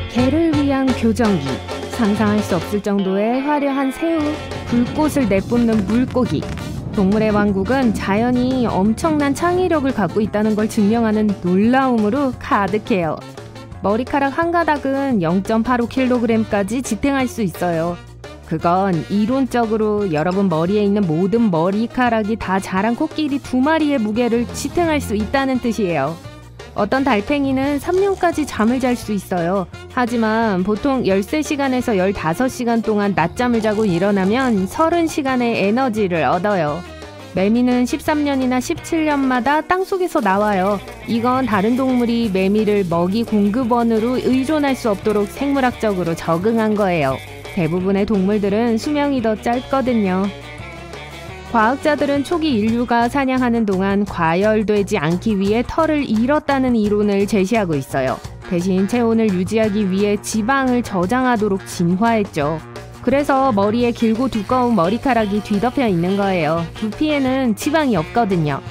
개를 위한 교정기, 상상할 수 없을 정도의 화려한 새우, 불꽃을 내뿜는 물고기. 동물의 왕국은 자연이 엄청난 창의력을 갖고 있다는 걸 증명하는 놀라움으로 가득해요. 머리카락 한 가닥은 0.85kg까지 지탱할 수 있어요. 그건 이론적으로 여러분 머리에 있는 모든 머리카락이 다 자란 코끼리 2마리의 무게를 지탱할 수 있다는 뜻이에요. 어떤 달팽이는 3년까지 잠을 잘 수 있어요. 하지만 보통 13시간에서 15시간 동안 낮잠을 자고 일어나면 30시간의 에너지를 얻어요. 매미는 13년이나 17년마다 땅속에서 나와요. 이건 다른 동물이 매미를 먹이 공급원으로 의존할 수 없도록 생물학적으로 적응한 거예요. 대부분의 동물들은 수명이 더 짧거든요. 과학자들은 초기 인류가 사냥하는 동안 과열되지 않기 위해 털을 잃었다는 이론을 제시하고 있어요. 대신 체온을 유지하기 위해 지방을 저장하도록 진화했죠. 그래서 머리에 길고 두꺼운 머리카락이 뒤덮여 있는 거예요. 두피에는 지방이 없거든요.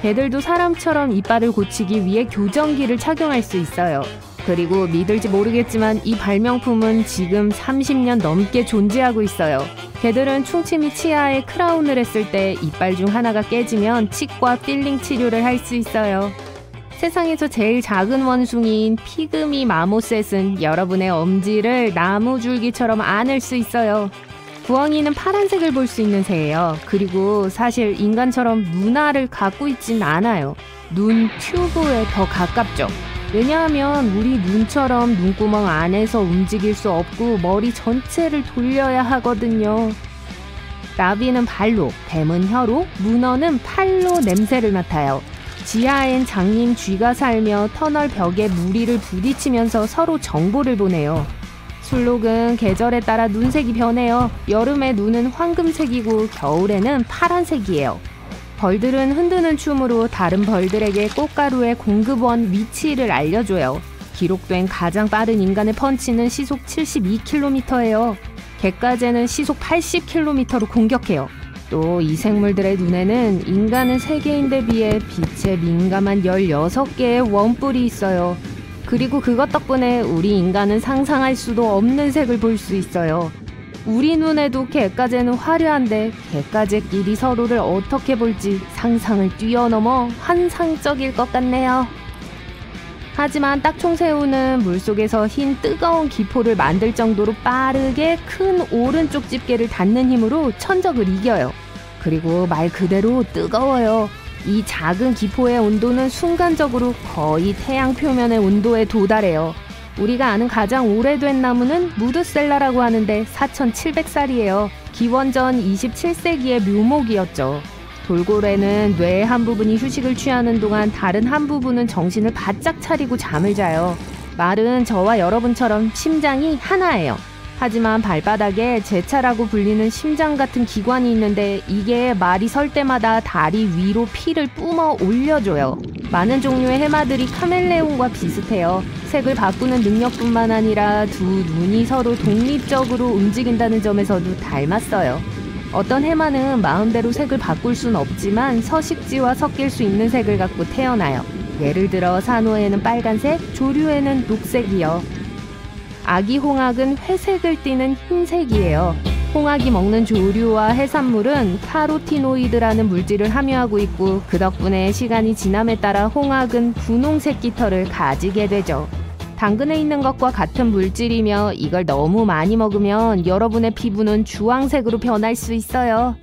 개들도 사람처럼 이빨을 고치기 위해 교정기를 착용할 수 있어요. 그리고 믿을지 모르겠지만 이 발명품은 지금 30년 넘게 존재하고 있어요. 개들은 충치 및 치아에 크라운을 했을 때 이빨 중 하나가 깨지면 치과 필링 치료를 할 수 있어요. 세상에서 제일 작은 원숭이인 피그미 마모셋은 여러분의 엄지를 나무줄기처럼 안을 수 있어요. 부엉이는 파란색을 볼 수 있는 새예요. 그리고 사실 인간처럼 눈알을 갖고 있진 않아요. 눈 튜브에 더 가깝죠. 왜냐하면 우리 눈처럼 눈구멍 안에서 움직일 수 없고 머리 전체를 돌려야 하거든요. 나비는 발로, 뱀은 혀로, 문어는 팔로 냄새를 맡아요. 지하엔 장님 쥐가 살며 터널 벽에 무리를 부딪히면서 서로 정보를 보내요. 술록은 계절에 따라 눈색이 변해요. 여름에 눈은 황금색이고 겨울에는 파란색이에요. 벌들은 흔드는 춤으로 다른 벌들에게 꽃가루의 공급원 위치를 알려줘요. 기록된 가장 빠른 인간의 펀치는 시속 72km예요. 갯가재는 시속 80km로 공격해요. 또 이 생물들의 눈에는 인간은 3개인데 비해 빛에 민감한 16개의 원뿔이 있어요. 그리고 그것 덕분에 우리 인간은 상상할 수도 없는 색을 볼 수 있어요. 우리 눈에도 갯가재는 화려한데 갯가재끼리 서로를 어떻게 볼지 상상을 뛰어넘어 환상적일 것 같네요. 하지만 딱총새우는 물속에서 흰 뜨거운 기포를 만들 정도로 빠르게 큰 오른쪽 집게를 닿는 힘으로 천적을 이겨요. 그리고 말 그대로 뜨거워요. 이 작은 기포의 온도는 순간적으로 거의 태양 표면의 온도에 도달해요. 우리가 아는 가장 오래된 나무는 무드셀라라고 하는데 4700살이에요. 기원전 27세기의 묘목이었죠. 돌고래는 뇌의 한 부분이 휴식을 취하는 동안 다른 한 부분은 정신을 바짝 차리고 잠을 자요. 말은 저와 여러분처럼 심장이 하나예요. 하지만 발바닥에 제차라고 불리는 심장 같은 기관이 있는데 이게 말이 설 때마다 다리 위로 피를 뿜어 올려줘요. 많은 종류의 해마들이 카멜레온과 비슷해요. 색을 바꾸는 능력뿐만 아니라 두 눈이 서로 독립적으로 움직인다는 점에서도 닮았어요. 어떤 해마는 마음대로 색을 바꿀 순 없지만 서식지와 섞일 수 있는 색을 갖고 태어나요. 예를 들어 산호에는 빨간색, 조류에는 녹색이요. 아기 홍학은 회색을 띠는 흰색이에요. 홍학이 먹는 조류와 해산물은 카로티노이드라는 물질을 함유하고 있고 그 덕분에 시간이 지남에 따라 홍학은 분홍색 깃털을 가지게 되죠. 당근에 있는 것과 같은 물질이며 이걸 너무 많이 먹으면 여러분의 피부는 주황색으로 변할 수 있어요.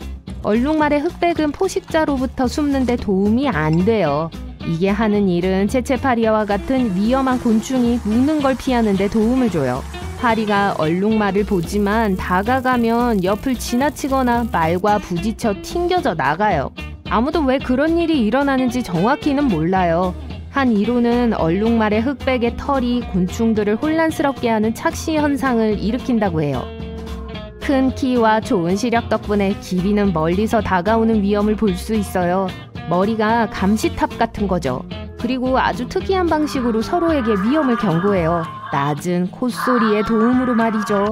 얼룩말의 흑백은 포식자로부터 숨는 데 도움이 안 돼요. 이게 하는 일은 체체파리아와 같은 위험한 곤충이 무는 걸 피하는 데 도움을 줘요. 파리가 얼룩말을 보지만 다가가면 옆을 지나치거나 말과 부딪혀 튕겨져 나가요. 아무도 왜 그런 일이 일어나는지 정확히는 몰라요. 한 이론은 얼룩말의 흑백의 털이 곤충들을 혼란스럽게 하는 착시 현상을 일으킨다고 해요. 큰 키와 좋은 시력 덕분에 기비는 멀리서 다가오는 위험을 볼 수 있어요. 머리가 감시탑 같은 거죠. 그리고 아주 특이한 방식으로 서로에게 위험을 경고해요. 낮은 콧소리의 도움으로 말이죠.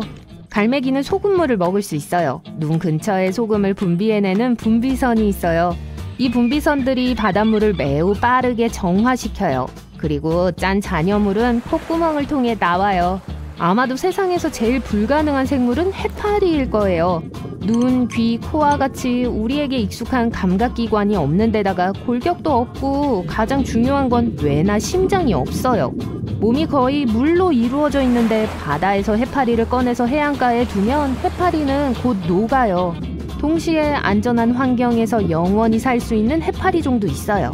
갈매기는 소금물을 먹을 수 있어요. 눈 근처에 소금을 분비해내는 분비선이 있어요. 이 분비선들이 바닷물을 매우 빠르게 정화시켜요. 그리고 짠 잔여물은 콧구멍을 통해 나와요. 아마도 세상에서 제일 불가능한 생물은 해파리일 거예요. 눈, 귀, 코와 같이 우리에게 익숙한 감각기관이 없는 데다가 골격도 없고 가장 중요한 건 뇌나 심장이 없어요. 몸이 거의 물로 이루어져 있는데 바다에서 해파리를 꺼내서 해안가에 두면 해파리는 곧 녹아요. 동시에 안전한 환경에서 영원히 살 수 있는 해파리종도 있어요.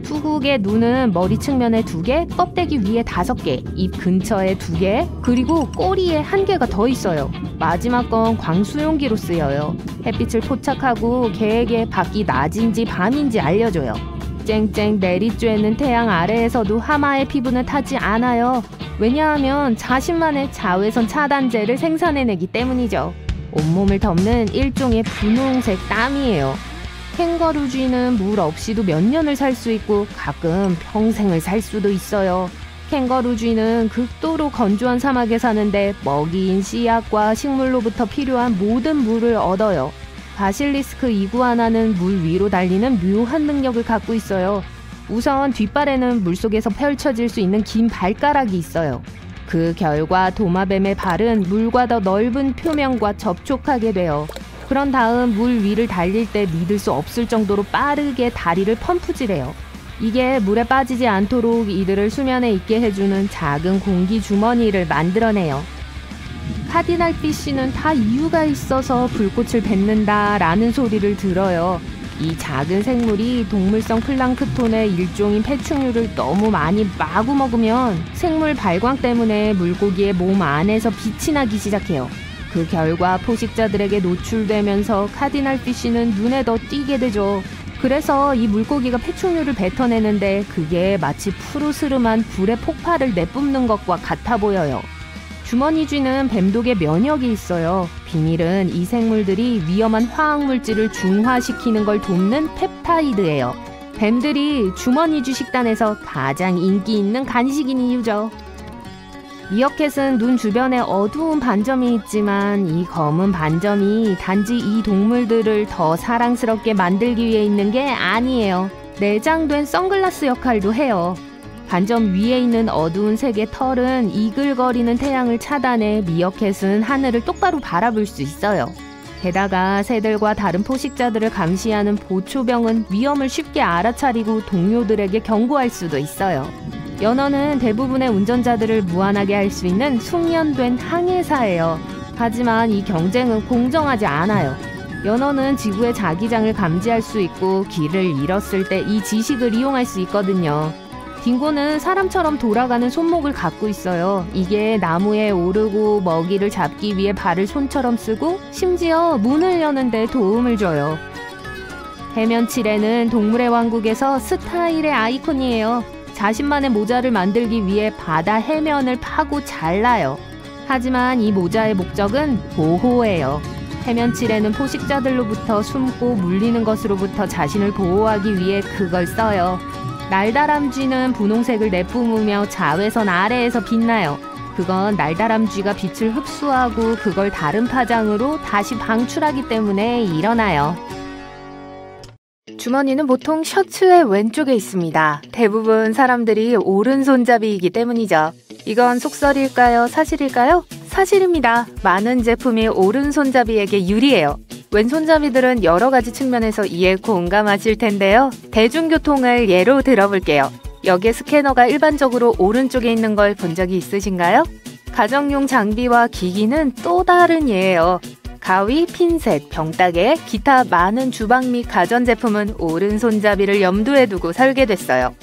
투국의 눈은 머리 측면에 2개, 껍데기 위에 5개, 입 근처에 2개, 그리고 꼬리에 1개가 더 있어요. 마지막 건 광수용기로 쓰여요. 햇빛을 포착하고 개에게 밖이 낮인지 밤인지 알려줘요. 쨍쨍 내리쬐는 태양 아래에서도 하마의 피부는 타지 않아요. 왜냐하면 자신만의 자외선 차단제를 생산해내기 때문이죠. 온몸을 덮는 일종의 분홍색 땀이에요. 캥거루쥐는 물 없이도 몇 년을 살 수 있고 가끔 평생을 살 수도 있어요. 캥거루쥐는 극도로 건조한 사막에 사는데 먹이인 씨앗과 식물로부터 필요한 모든 물을 얻어요. 바실리스크 이구아나는 물 위로 달리는 묘한 능력을 갖고 있어요. 우선 뒷발에는 물속에서 펼쳐질 수 있는 긴 발가락이 있어요. 그 결과 도마뱀의 발은 물과 더 넓은 표면과 접촉하게 돼요. 그런 다음 물 위를 달릴 때 믿을 수 없을 정도로 빠르게 다리를 펌프질해요. 이게 물에 빠지지 않도록 이들을 수면에 있게 해주는 작은 공기 주머니를 만들어내요. 카디날피쉬는 다 이유가 있어서 불꽃을 뱉는다 라는 소리를 들어요. 이 작은 생물이 동물성 플랑크톤의 일종인 패충류를 너무 많이 마구 먹으면 생물 발광 때문에 물고기의 몸 안에서 빛이 나기 시작해요. 그 결과 포식자들에게 노출되면서 카디널 피쉬는 눈에 더 띄게 되죠. 그래서 이 물고기가 패충류를 뱉어내는데 그게 마치 푸르스름한 불의 폭발을 내뿜는 것과 같아 보여요. 주머니쥐는 뱀독에 면역이 있어요. 비밀은 이 생물들이 위험한 화학물질을 중화시키는 걸 돕는 펩타이드예요. 뱀들이 주머니쥐 식단에서 가장 인기 있는 간식인 이유죠. 미어캣은 눈 주변에 어두운 반점이 있지만 이 검은 반점이 단지 이 동물들을 더 사랑스럽게 만들기 위해 있는 게 아니에요. 내장된 선글라스 역할도 해요. 반점 위에 있는 어두운 색의 털은 이글거리는 태양을 차단해 미어캣은 하늘을 똑바로 바라볼 수 있어요. 게다가 새들과 다른 포식자들을 감시하는 보초병은 위험을 쉽게 알아차리고 동료들에게 경고할 수도 있어요. 연어는 대부분의 운전자들을 무한하게 할 수 있는 숙련된 항해사예요. 하지만 이 경쟁은 공정하지 않아요. 연어는 지구의 자기장을 감지할 수 있고 길을 잃었을 때 이 지식을 이용할 수 있거든요. 딩고는 사람처럼 돌아가는 손목을 갖고 있어요. 이게 나무에 오르고 먹이를 잡기 위해 발을 손처럼 쓰고 심지어 문을 여는 데 도움을 줘요. 해면치레는 동물의 왕국에서 스타일의 아이콘이에요. 자신만의 모자를 만들기 위해 바다 해면을 파고 잘라요. 하지만 이 모자의 목적은 보호예요. 해면치레는 포식자들로부터 숨고 물리는 것으로부터 자신을 보호하기 위해 그걸 써요. 날다람쥐는 분홍색을 내뿜으며 자외선 아래에서 빛나요. 그건 날다람쥐가 빛을 흡수하고 그걸 다른 파장으로 다시 방출하기 때문에 일어나요. 주머니는 보통 셔츠의 왼쪽에 있습니다. 대부분 사람들이 오른손잡이이기 때문이죠. 이건 속설일까요? 사실일까요? 사실입니다. 많은 제품이 오른손잡이에게 유리해요. 왼손잡이들은 여러 가지 측면에서 이에 공감하실 텐데요. 대중교통을 예로 들어볼게요. 역의 스캐너가 일반적으로 오른쪽에 있는 걸 본 적이 있으신가요? 가정용 장비와 기기는 또 다른 예예요. 가위, 핀셋, 병따개, 기타 많은 주방 및 가전제품은 오른손잡이를 염두에 두고 설계됐어요.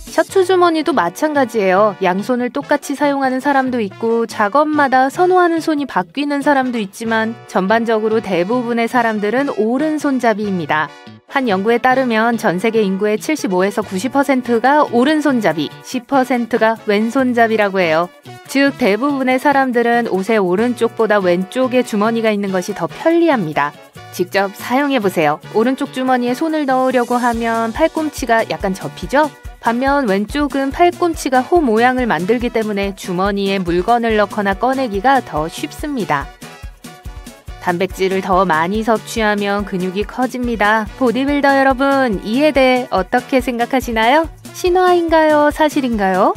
셔츠 주머니도 마찬가지예요. 양손을 똑같이 사용하는 사람도 있고 작업마다 선호하는 손이 바뀌는 사람도 있지만 전반적으로 대부분의 사람들은 오른손잡이입니다. 한 연구에 따르면 전 세계 인구의 75에서 90%가 오른손잡이, 10%가 왼손잡이라고 해요. 즉 대부분의 사람들은 옷의 오른쪽보다 왼쪽에 주머니가 있는 것이 더 편리합니다. 직접 사용해보세요. 오른쪽 주머니에 손을 넣으려고 하면 팔꿈치가 약간 접히죠? 반면 왼쪽은 팔꿈치가 호 모양을 만들기 때문에 주머니에 물건을 넣거나 꺼내기가 더 쉽습니다. 단백질을 더 많이 섭취하면 근육이 커집니다. 보디빌더 여러분, 이에 대해 어떻게 생각하시나요? 신화인가요? 사실인가요?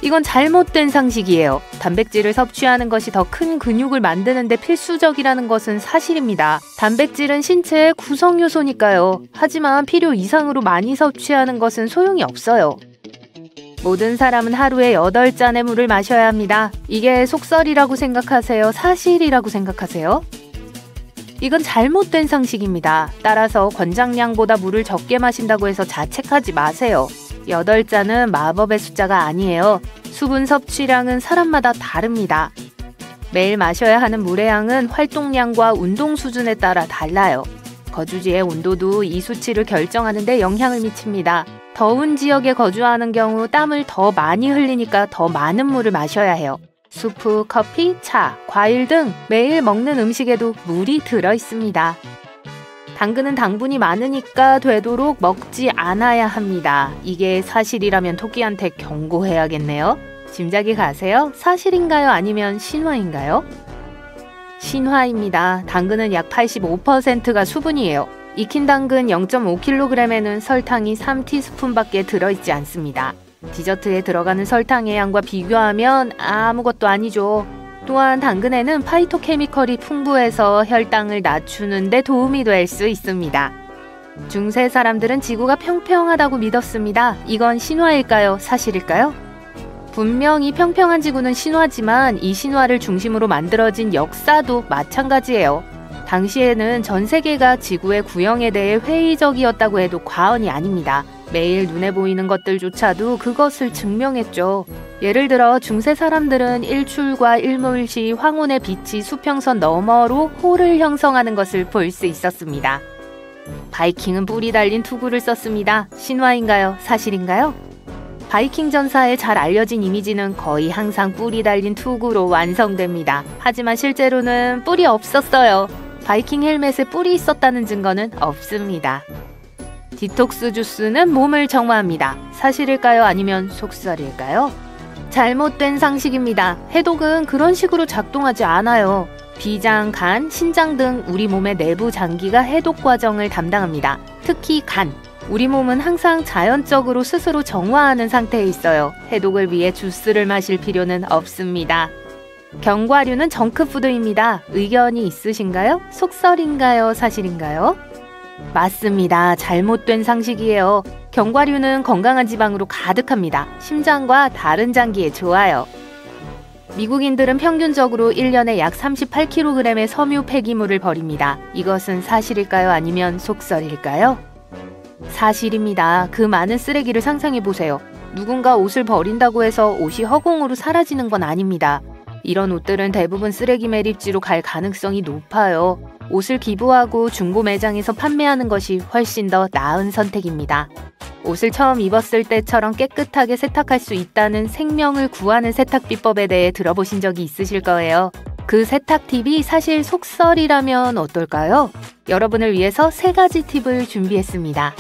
이건 잘못된 상식이에요. 단백질을 섭취하는 것이 더 큰 근육을 만드는 데 필수적이라는 것은 사실입니다. 단백질은 신체의 구성요소니까요. 하지만 필요 이상으로 많이 섭취하는 것은 소용이 없어요. 모든 사람은 하루에 8잔의 물을 마셔야 합니다. 이게 속설이라고 생각하세요? 사실이라고 생각하세요? 이건 잘못된 상식입니다. 따라서 권장량보다 물을 적게 마신다고 해서 자책하지 마세요. 8잔은 마법의 숫자가 아니에요. 수분 섭취량은 사람마다 다릅니다. 매일 마셔야 하는 물의 양은 활동량과 운동 수준에 따라 달라요. 거주지의 온도도 이 수치를 결정하는 데 영향을 미칩니다. 더운 지역에 거주하는 경우 땀을 더 많이 흘리니까 더 많은 물을 마셔야 해요. 수프, 커피, 차, 과일 등 매일 먹는 음식에도 물이 들어있습니다. 당근은 당분이 많으니까 되도록 먹지 않아야 합니다. 이게 사실이라면 토끼한테 경고해야겠네요. 짐작이 가세요? 사실인가요? 아니면 신화인가요? 신화입니다. 당근은 약 85%가 수분이에요. 익힌 당근 0.5kg에는 설탕이 3티스푼밖에 들어있지 않습니다. 디저트에 들어가는 설탕의 양과 비교하면 아무것도 아니죠. 또한 당근에는 파이토케미컬이 풍부해서 혈당을 낮추는 데 도움이 될 수 있습니다. 중세 사람들은 지구가 평평하다고 믿었습니다. 이건 신화일까요? 사실일까요? 분명히 평평한 지구는 신화지만 이 신화를 중심으로 만들어진 역사도 마찬가지예요. 당시에는 전 세계가 지구의 구형에 대해 회의적이었다고 해도 과언이 아닙니다. 매일 눈에 보이는 것들조차도 그것을 증명했죠. 예를 들어 중세 사람들은 일출과 일몰 시 황혼의 빛이 수평선 너머로 홀을 형성하는 것을 볼 수 있었습니다. 바이킹은 뿔이 달린 투구를 썼습니다. 신화인가요? 사실인가요? 바이킹 전사의 잘 알려진 이미지는 거의 항상 뿔이 달린 투구로 완성됩니다. 하지만 실제로는 뿔이 없었어요. 바이킹 헬멧에 뿔이 있었다는 증거는 없습니다. 디톡스 주스는 몸을 정화합니다. 사실일까요? 아니면 속설일까요? 잘못된 상식입니다. 해독은 그런 식으로 작동하지 않아요. 비장, 간, 신장 등 우리 몸의 내부 장기가 해독 과정을 담당합니다. 특히 간. 우리 몸은 항상 자연적으로 스스로 정화하는 상태에 있어요. 해독을 위해 주스를 마실 필요는 없습니다. 견과류는 정크푸드입니다. 의견이 있으신가요? 속설인가요? 사실인가요? 맞습니다. 잘못된 상식이에요. 견과류는 건강한 지방으로 가득합니다. 심장과 다른 장기에 좋아요. 미국인들은 평균적으로 1년에 약 38kg의 섬유 폐기물을 버립니다. 이것은 사실일까요? 아니면 속설일까요? 사실입니다. 그 많은 쓰레기를 상상해보세요. 누군가 옷을 버린다고 해서 옷이 허공으로 사라지는 건 아닙니다. 이런 옷들은 대부분 쓰레기 매립지로 갈 가능성이 높아요. 옷을 기부하고 중고 매장에서 판매하는 것이 훨씬 더 나은 선택입니다. 옷을 처음 입었을 때처럼 깨끗하게 세탁할 수 있다는 생명을 구하는 세탁 비법에 대해 들어보신 적이 있으실 거예요. 그 세탁 팁이 사실 속설이라면 어떨까요? 여러분을 위해서 3가지 팁을 준비했습니다.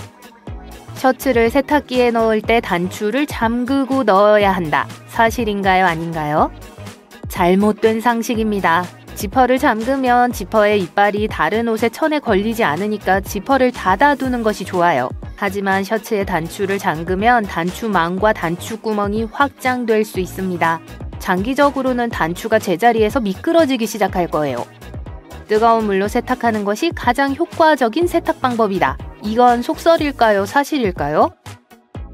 셔츠를 세탁기에 넣을 때 단추를 잠그고 넣어야 한다. 사실인가요? 아닌가요? 잘못된 상식입니다. 지퍼를 잠그면 지퍼의 이빨이 다른 옷의 천에 걸리지 않으니까 지퍼를 닫아두는 것이 좋아요. 하지만 셔츠의 단추를 잠그면 단추망과 단추구멍이 확장될 수 있습니다. 장기적으로는 단추가 제자리에서 미끄러지기 시작할 거예요. 뜨거운 물로 세탁하는 것이 가장 효과적인 세탁 방법이다. 이건 속설일까요? 사실일까요?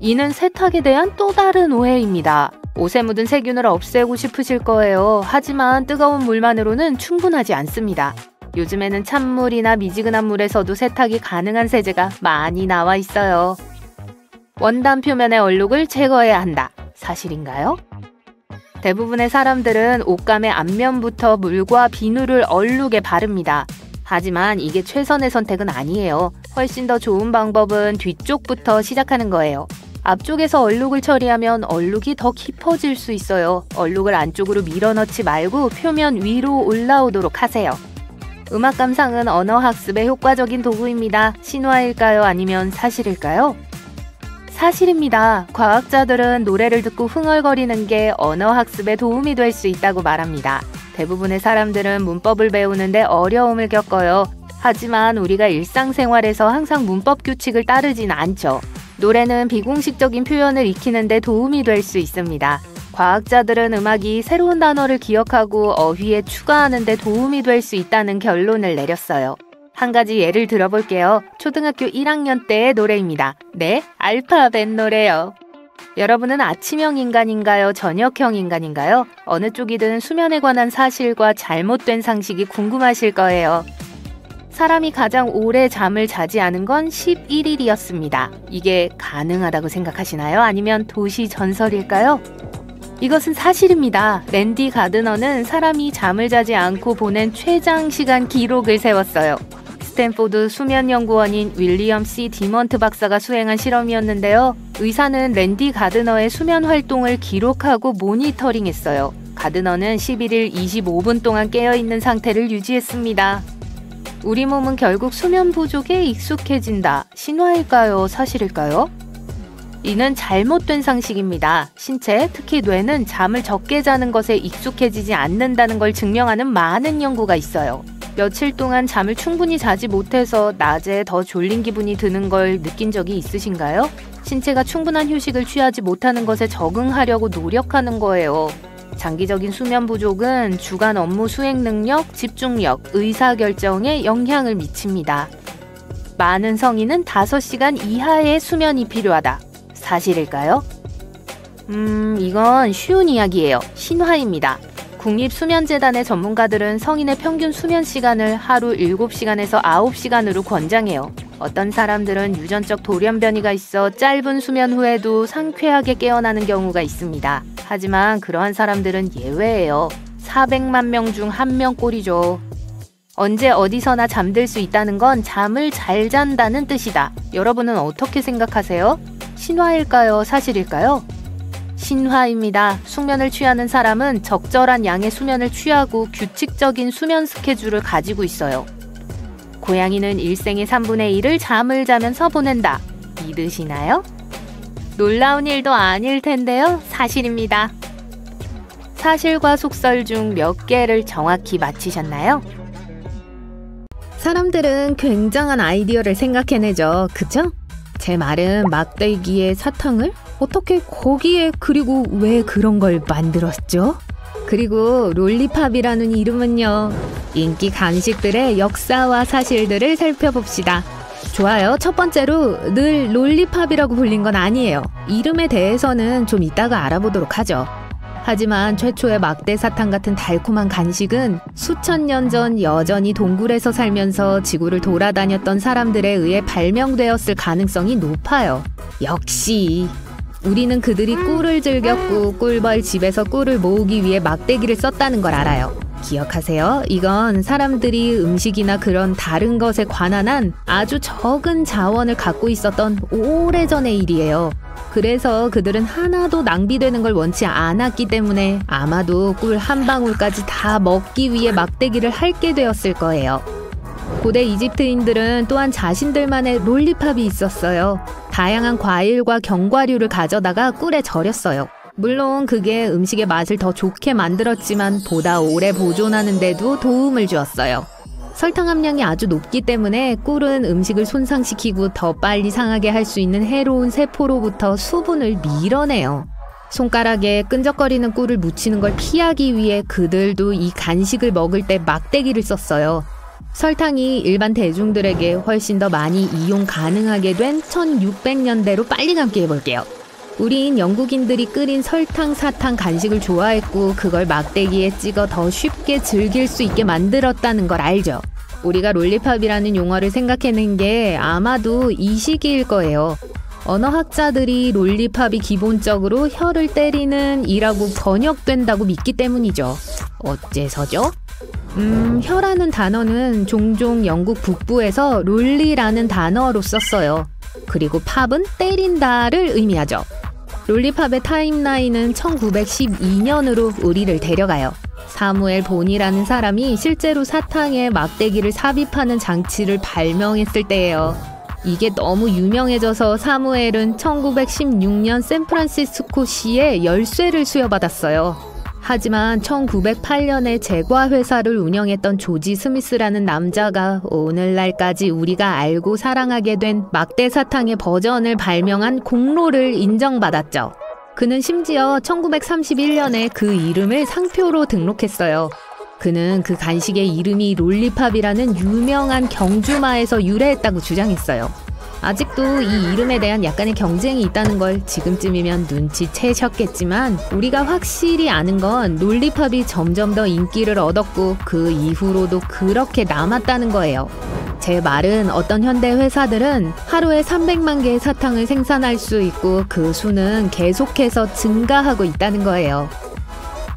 이는 세탁에 대한 또 다른 오해입니다. 옷에 묻은 세균을 없애고 싶으실 거예요. 하지만 뜨거운 물만으로는 충분하지 않습니다. 요즘에는 찬물이나 미지근한 물에서도 세탁이 가능한 세제가 많이 나와 있어요. 원단 표면의 얼룩을 제거해야 한다. 사실인가요? 대부분의 사람들은 옷감의 앞면부터 물과 비누를 얼룩에 바릅니다. 하지만 이게 최선의 선택은 아니에요. 훨씬 더 좋은 방법은 뒤쪽부터 시작하는 거예요. 앞쪽에서 얼룩을 처리하면 얼룩이 더 깊어질 수 있어요. 얼룩을 안쪽으로 밀어넣지 말고 표면 위로 올라오도록 하세요. 음악 감상은 언어 학습에 효과적인 도구입니다. 신화일까요? 아니면 사실일까요? 사실입니다. 과학자들은 노래를 듣고 흥얼거리는 게 언어 학습에 도움이 될 수 있다고 말합니다. 대부분의 사람들은 문법을 배우는데 어려움을 겪어요. 하지만 우리가 일상생활에서 항상 문법 규칙을 따르진 않죠. 노래는 비공식적인 표현을 익히는데 도움이 될 수 있습니다. 과학자들은 음악이 새로운 단어를 기억하고 어휘에 추가하는 데 도움이 될 수 있다는 결론을 내렸어요. 한 가지 예를 들어볼게요. 초등학교 1학년 때의 노래입니다. 네, 알파벳 노래요. 여러분은 아침형 인간인가요? 저녁형 인간인가요? 어느 쪽이든 수면에 관한 사실과 잘못된 상식이 궁금하실 거예요. 사람이 가장 오래 잠을 자지 않은 건 11일이었습니다. 이게 가능하다고 생각하시나요? 아니면 도시 전설일까요? 이것은 사실입니다. 랜디 가드너는 사람이 잠을 자지 않고 보낸 최장 시간 기록을 세웠어요. 스탠포드 수면연구원인 윌리엄 C. 디먼트 박사가 수행한 실험이었는데요. 의사는 랜디 가드너의 수면 활동을 기록하고 모니터링했어요. 가드너는 11일 25분 동안 깨어있는 상태를 유지했습니다. 우리 몸은 결국 수면 부족에 익숙해진다. 신화일까요? 사실일까요? 이는 잘못된 상식입니다. 신체, 특히 뇌는 잠을 적게 자는 것에 익숙해지지 않는다는 걸 증명하는 많은 연구가 있어요. 며칠 동안 잠을 충분히 자지 못해서 낮에 더 졸린 기분이 드는 걸 느낀 적이 있으신가요? 신체가 충분한 휴식을 취하지 못하는 것에 적응하려고 노력하는 거예요. 장기적인 수면 부족은 주간 업무 수행 능력, 집중력, 의사결정에 영향을 미칩니다. 많은 성인은 5시간 이하의 수면이 필요하다. 사실일까요? 이건 쉬운 이야기예요. 신화입니다. 국립수면재단의 전문가들은 성인의 평균 수면 시간을 하루 7시간에서 9시간으로 권장해요. 어떤 사람들은 유전적 돌연변이가 있어 짧은 수면 후에도 상쾌하게 깨어나는 경우가 있습니다. 하지만 그러한 사람들은 예외예요. 400만 명 중 1명 꼴이죠. 언제 어디서나 잠들 수 있다는 건 잠을 잘 잔다는 뜻이다. 여러분은 어떻게 생각하세요? 신화일까요? 사실일까요? 신화입니다. 숙면을 취하는 사람은 적절한 양의 수면을 취하고 규칙적인 수면 스케줄을 가지고 있어요. 고양이는 일생의 3분의 1을 잠을 자면서 보낸다. 믿으시나요? 놀라운 일도 아닐 텐데요. 사실입니다. 사실과 속설 중 몇 개를 정확히 맞히셨나요? 사람들은 굉장한 아이디어를 생각해내죠. 그쵸? 제 말은 막대기에 사탕을? 어떻게 거기에 그리고 왜 그런 걸 만들었죠? 그리고 롤리팝이라는 이름은요. 인기 간식들의 역사와 사실들을 살펴봅시다. 좋아요. 첫 번째로 늘 롤리팝이라고 불린 건 아니에요. 이름에 대해서는 좀 이따가 알아보도록 하죠. 하지만 최초의 막대사탕 같은 달콤한 간식은 수천 년 전 여전히 동굴에서 살면서 지구를 돌아다녔던 사람들에 의해 발명되었을 가능성이 높아요. 역시 우리는 그들이 꿀을 즐겼고 꿀벌 집에서 꿀을 모으기 위해 막대기를 썼다는 걸 알아요. 기억하세요? 이건 사람들이 음식이나 그런 다른 것에 관한 한 아주 적은 자원을 갖고 있었던 오래전의 일이에요. 그래서 그들은 하나도 낭비되는 걸 원치 않았기 때문에 아마도 꿀 한 방울까지 다 먹기 위해 막대기를 핥게 되었을 거예요. 고대 이집트인들은 또한 자신들만의 롤리팝이 있었어요. 다양한 과일과 견과류를 가져다가 꿀에 절였어요. 물론 그게 음식의 맛을 더 좋게 만들었지만 보다 오래 보존하는 데도 도움을 주었어요. 설탕 함량이 아주 높기 때문에 꿀은 음식을 손상시키고 더 빨리 상하게 할 수 있는 해로운 세포로부터 수분을 밀어내요. 손가락에 끈적거리는 꿀을 묻히는 걸 피하기 위해 그들도 이 간식을 먹을 때 막대기를 썼어요. 설탕이 일반 대중들에게 훨씬 더 많이 이용 가능하게 된 1600년대로 빨리 감기 해볼게요. 우린 영국인들이 끓인 설탕 사탕 간식을 좋아했고 그걸 막대기에 찍어 더 쉽게 즐길 수 있게 만들었다는 걸 알죠. 우리가 롤리팝이라는 용어를 생각해낸 게 아마도 이 시기일 거예요. 언어학자들이 롤리팝이 기본적으로 혀를 때리는 이라고 번역된다고 믿기 때문이죠. 어째서죠? 혀라는 단어는 종종 영국 북부에서 롤리라는 단어로 썼어요. 그리고 팝은 때린다를 의미하죠. 롤리팝의 타임라인은 1912년으로 우리를 데려가요. 사무엘 본이라는 사람이 실제로 사탕에 막대기를 삽입하는 장치를 발명했을 때예요. 이게 너무 유명해져서 사무엘은 1916년 샌프란시스코시에 열쇠를 수여받았어요. 하지만 1908년에 제과회사를 운영했던 조지 스미스라는 남자가 오늘날까지 우리가 알고 사랑하게 된 막대사탕의 버전을 발명한 공로를 인정받았죠. 그는 심지어 1931년에 그 이름을 상표로 등록했어요. 그는 그 간식의 이름이 롤리팝이라는 유명한 경주마에서 유래했다고 주장했어요. 아직도 이 이름에 대한 약간의 경쟁이 있다는 걸 지금쯤이면 눈치채셨겠지만 우리가 확실히 아는 건 롤리팝이 점점 더 인기를 얻었고 그 이후로도 그렇게 남았다는 거예요. 제 말은 어떤 현대 회사들은 하루에 300만 개의 사탕을 생산할 수 있고 그 수는 계속해서 증가하고 있다는 거예요.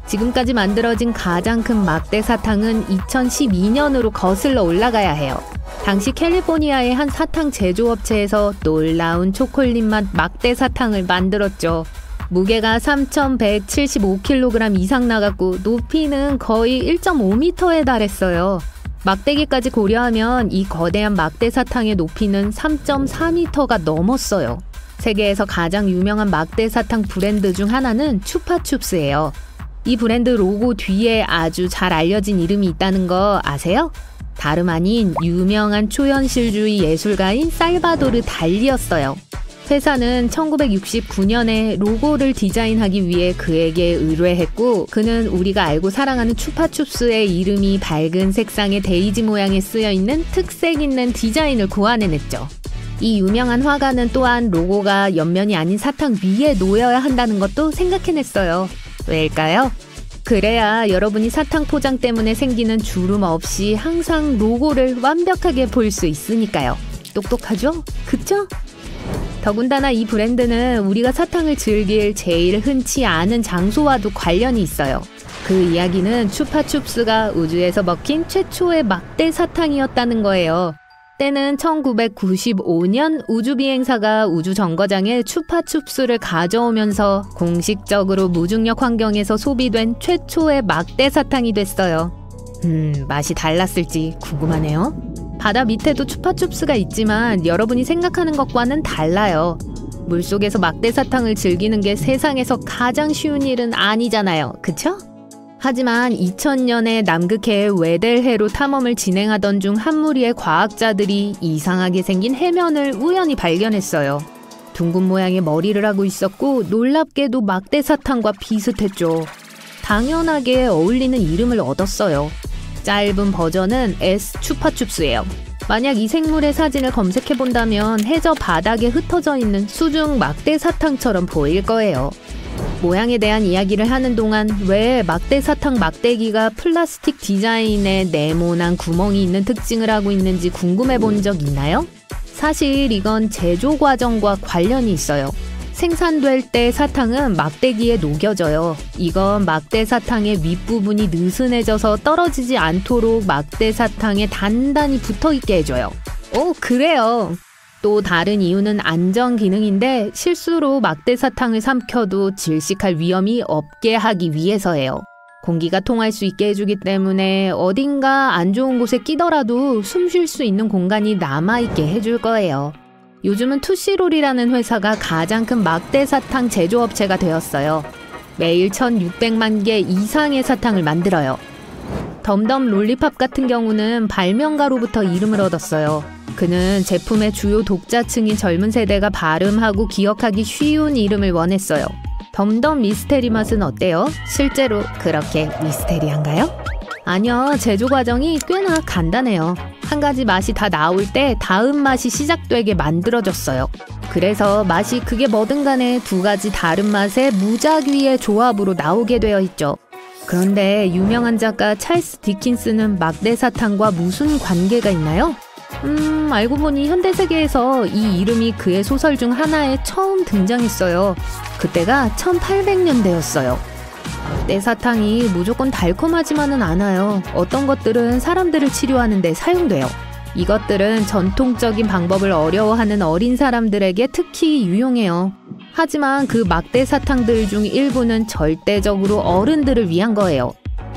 지금까지 만들어진 가장 큰 막대 사탕은 2012년으로 거슬러 올라가야 해요. 당시 캘리포니아의 한 사탕 제조업체에서 놀라운 초콜릿 맛 막대 사탕을 만들었죠. 무게가 3,175kg 이상 나갔고 높이는 거의 1.5m에 달했어요. 막대기까지 고려하면 이 거대한 막대 사탕의 높이는 3.4m가 넘었어요. 세계에서 가장 유명한 막대 사탕 브랜드 중 하나는 추파춥스예요. 이 브랜드 로고 뒤에 아주 잘 알려진 이름이 있다는 거 아세요? 다름 아닌 유명한 초현실주의 예술가인 살바도르 달리였어요. 회사는 1969년에 로고를 디자인하기 위해 그에게 의뢰했고 그는 우리가 알고 사랑하는 추파춥스의 이름이 밝은 색상의 데이지 모양에 쓰여있는 특색 있는 디자인을 고안해냈죠. 이 유명한 화가는 또한 로고가 옆면이 아닌 사탕 위에 놓여야 한다는 것도 생각해냈어요. 왜일까요? 그래야 여러분이 사탕 포장 때문에 생기는 주름 없이 항상 로고를 완벽하게 볼 수 있으니까요. 똑똑하죠? 그쵸? 더군다나 이 브랜드는 우리가 사탕을 즐길 제일 흔치 않은 장소와도 관련이 있어요. 그 이야기는 추파춥스가 우주에서 먹힌 최초의 막대 사탕이었다는 거예요. 때는 1995년 우주비행사가 우주정거장에 추파춥스를 가져오면서 공식적으로 무중력 환경에서 소비된 최초의 막대 사탕이 됐어요. 맛이 달랐을지 궁금하네요. 바다 밑에도 추파춥스가 있지만 여러분이 생각하는 것과는 달라요. 물속에서 막대 사탕을 즐기는 게 세상에서 가장 쉬운 일은 아니잖아요. 그쵸? 하지만 2000년에 남극해의 웨델해로 탐험을 진행하던 중 한 무리의 과학자들이 이상하게 생긴 해면을 우연히 발견했어요. 둥근 모양의 머리를 하고 있었고 놀랍게도 막대 사탕과 비슷했죠. 당연하게 어울리는 이름을 얻었어요. 짧은 버전은 S 추파춥스예요. 만약 이 생물의 사진을 검색해본다면 해저 바닥에 흩어져 있는 수중 막대 사탕처럼 보일 거예요. 모양에 대한 이야기를 하는 동안 왜 막대 사탕 막대기가 플라스틱 디자인에 네모난 구멍이 있는 특징을 하고 있는지 궁금해 본 적 있나요? 사실 이건 제조 과정과 관련이 있어요. 생산될 때 사탕은 막대기에 녹여져요. 이건 막대 사탕의 윗부분이 느슨해져서 떨어지지 않도록 막대 사탕에 단단히 붙어있게 해줘요. 오, 그래요. 또 다른 이유는 안전 기능인데 실수로 막대 사탕을 삼켜도 질식할 위험이 없게 하기 위해서예요. 공기가 통할 수 있게 해주기 때문에 어딘가 안 좋은 곳에 끼더라도 숨 쉴 수 있는 공간이 남아있게 해줄 거예요. 요즘은 투시롤이라는 회사가 가장 큰 막대 사탕 제조업체가 되었어요. 매일 1600만 개 이상의 사탕을 만들어요. 덤덤 롤리팝 같은 경우는 발명가로부터 이름을 얻었어요. 그는 제품의 주요 독자층인 젊은 세대가 발음하고 기억하기 쉬운 이름을 원했어요. 덤덤 미스테리 맛은 어때요? 실제로 그렇게 미스테리한가요? 아니요, 제조 과정이 꽤나 간단해요. 한 가지 맛이 다 나올 때 다음 맛이 시작되게 만들어졌어요. 그래서 맛이 그게 뭐든 간에 두 가지 다른 맛의 무작위의 조합으로 나오게 되어 있죠. 그런데 유명한 작가 찰스 디킨스는 막대 사탕과 무슨 관계가 있나요? 알고 보니 현대세계에서 이 이름이 그의 소설 중 하나에 처음 등장했어요. 그때가 1800년대였어요. 막대 사탕이 무조건 달콤하지만은 않아요. 어떤 것들은 사람들을 치료하는 데 사용돼요. 이것들은 전통적인 방법을 어려워하는 어린 사람들에게 특히 유용해요. 하지만 그 막대 사탕들 중 일부는 절대적으로 어른들을 위한 거예요.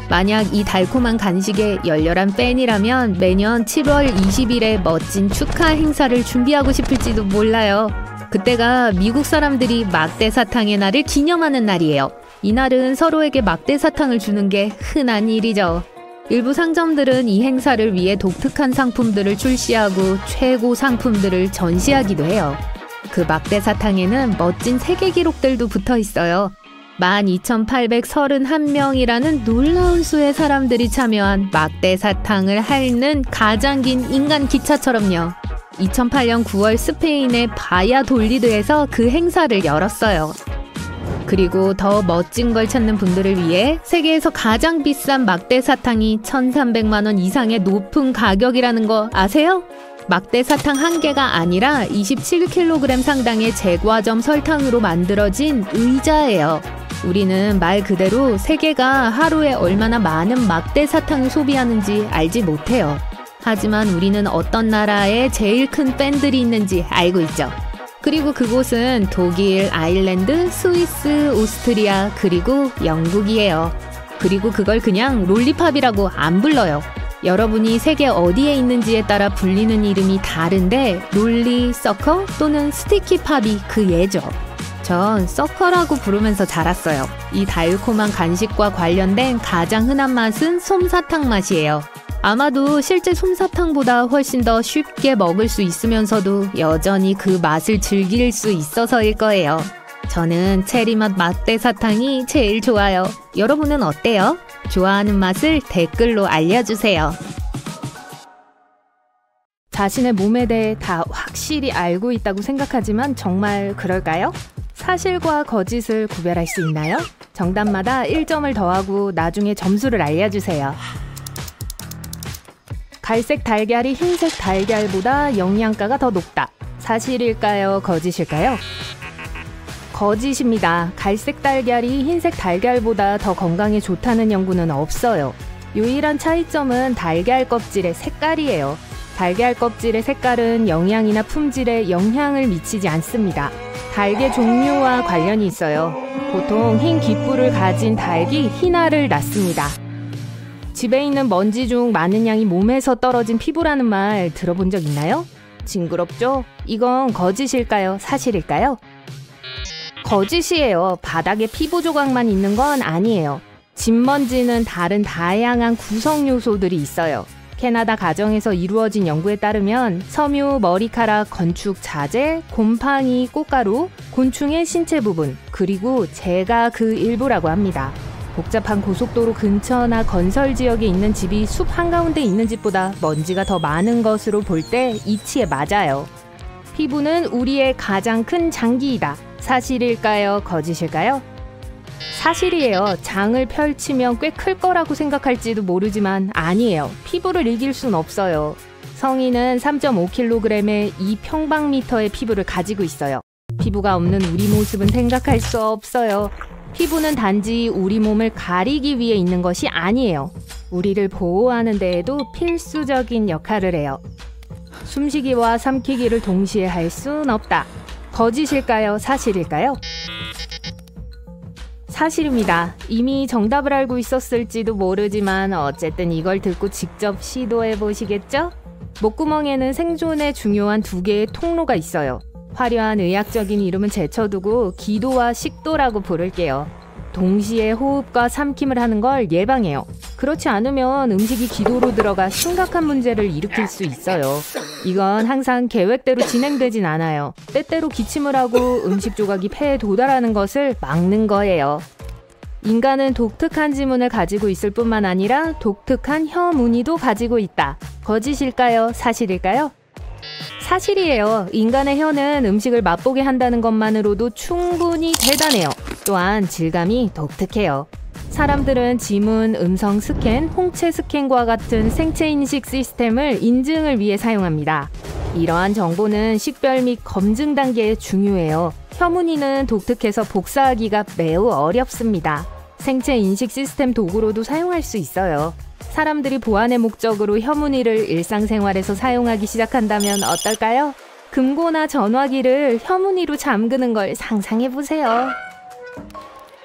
만약 이 달콤한 간식에 열렬한 팬이라면 매년 7월 20일에 멋진 축하 행사를 준비하고 싶을지도 몰라요. 그때가 미국 사람들이 막대 사탕의 날을 기념하는 날이에요. 이날은 서로에게 막대 사탕을 주는 게 흔한 일이죠. 일부 상점들은 이 행사를 위해 독특한 상품들을 출시하고 최고 상품들을 전시하기도 해요. 그 막대 사탕에는 멋진 세계 기록들도 붙어 있어요. 12,831명이라는 놀라운 수의 사람들이 참여한 막대 사탕을 핥는 가장 긴 인간 기차처럼요. 2008년 9월 스페인의 바야돌리드에서 그 행사를 열었어요. 그리고 더 멋진 걸 찾는 분들을 위해 세계에서 가장 비싼 막대 사탕이 1,300만 원 이상의 높은 가격이라는 거 아세요? 막대 사탕 한 개가 아니라 27kg 상당의 제과점 설탕으로 만들어진 의자예요. 우리는 말 그대로 세계가 하루에 얼마나 많은 막대 사탕을 소비하는지 알지 못해요. 하지만 우리는 어떤 나라에 제일 큰 팬들이 있는지 알고 있죠. 그리고 그곳은 독일, 아일랜드, 스위스, 오스트리아, 그리고 영국이에요. 그리고 그걸 그냥 롤리팝이라고 안 불러요. 여러분이 세계 어디에 있는지에 따라 불리는 이름이 다른데 롤리, 서커 또는 스티키 팝이 그 예죠. 전 서커라고 부르면서 자랐어요. 이 달콤한 간식과 관련된 가장 흔한 맛은 솜사탕 맛이에요. 아마도 실제 솜사탕보다 훨씬 더 쉽게 먹을 수 있으면서도 여전히 그 맛을 즐길 수 있어서일 거예요. 저는 체리맛 막대 사탕이 제일 좋아요. 여러분은 어때요? 좋아하는 맛을 댓글로 알려주세요. 자신의 몸에 대해 다 확실히 알고 있다고 생각하지만 정말 그럴까요? 사실과 거짓을 구별할 수 있나요? 정답마다 1점을 더하고 나중에 점수를 알려주세요. 갈색 달걀이 흰색 달걀보다 영양가가 더 높다. 사실일까요? 거짓일까요? 거짓입니다. 갈색 달걀이 흰색 달걀보다 더 건강에 좋다는 연구는 없어요. 유일한 차이점은 달걀 껍질의 색깔이에요. 달걀 껍질의 색깔은 영양이나 품질에 영향을 미치지 않습니다. 달걀 종류와 관련이 있어요. 보통 흰 깃불을 가진 닭이 흰알을 낳습니다. 집에 있는 먼지 중 많은 양이 몸에서 떨어진 피부라는 말 들어본 적 있나요? 징그럽죠? 이건 거짓일까요? 사실일까요? 거짓이에요. 바닥에 피부 조각만 있는 건 아니에요. 집먼지는 다른 다양한 구성 요소들이 있어요. 캐나다 가정에서 이루어진 연구에 따르면 섬유, 머리카락, 건축 자재, 곰팡이, 꽃가루, 곤충의 신체 부분, 그리고 재가 그 일부라고 합니다. 복잡한 고속도로 근처나 건설 지역에 있는 집이 숲 한가운데 있는 집보다 먼지가 더 많은 것으로 볼 때 이치에 맞아요. 피부는 우리의 가장 큰 장기이다. 사실일까요? 거짓일까요? 사실이에요. 장을 펼치면 꽤 클 거라고 생각할지도 모르지만 아니에요. 피부를 이길 순 없어요. 성인은 3.5kg의 2평방미터의 피부를 가지고 있어요. 피부가 없는 우리 모습은 생각할 수 없어요. 피부는 단지 우리 몸을 가리기 위해 있는 것이 아니에요. 우리를 보호하는 데에도 필수적인 역할을 해요. 숨쉬기와 삼키기를 동시에 할 순 없다. 거짓일까요? 사실일까요? 사실입니다. 이미 정답을 알고 있었을지도 모르지만 어쨌든 이걸 듣고 직접 시도해 보시겠죠? 목구멍에는 생존에 중요한 2개의 통로가 있어요. 화려한 의학적인 이름은 제쳐두고 기도와 식도라고 부를게요. 동시에 호흡과 삼킴을 하는 걸 예방해요. 그렇지 않으면 음식이 기도로 들어가 심각한 문제를 일으킬 수 있어요. 이건 항상 계획대로 진행되진 않아요. 때때로 기침을 하고 음식 조각이 폐에 도달하는 것을 막는 거예요. 인간은 독특한 지문을 가지고 있을 뿐만 아니라 독특한 혀 무늬도 가지고 있다. 거짓일까요? 사실일까요? 사실이에요. 인간의 혀는 음식을 맛보게 한다는 것만으로도 충분히 대단해요. 또한 질감이 독특해요. 사람들은 지문, 음성 스캔, 홍채 스캔과 같은 생체 인식 시스템을 인증을 위해 사용합니다. 이러한 정보는 식별 및 검증 단계에 중요해요. 혀 무늬는 독특해서 복사하기가 매우 어렵습니다. 생체 인식 시스템 도구로도 사용할 수 있어요. 사람들이 보안의 목적으로 혀 무늬를 일상생활에서 사용하기 시작한다면 어떨까요? 금고나 전화기를 혀 무늬로 잠그는 걸 상상해보세요.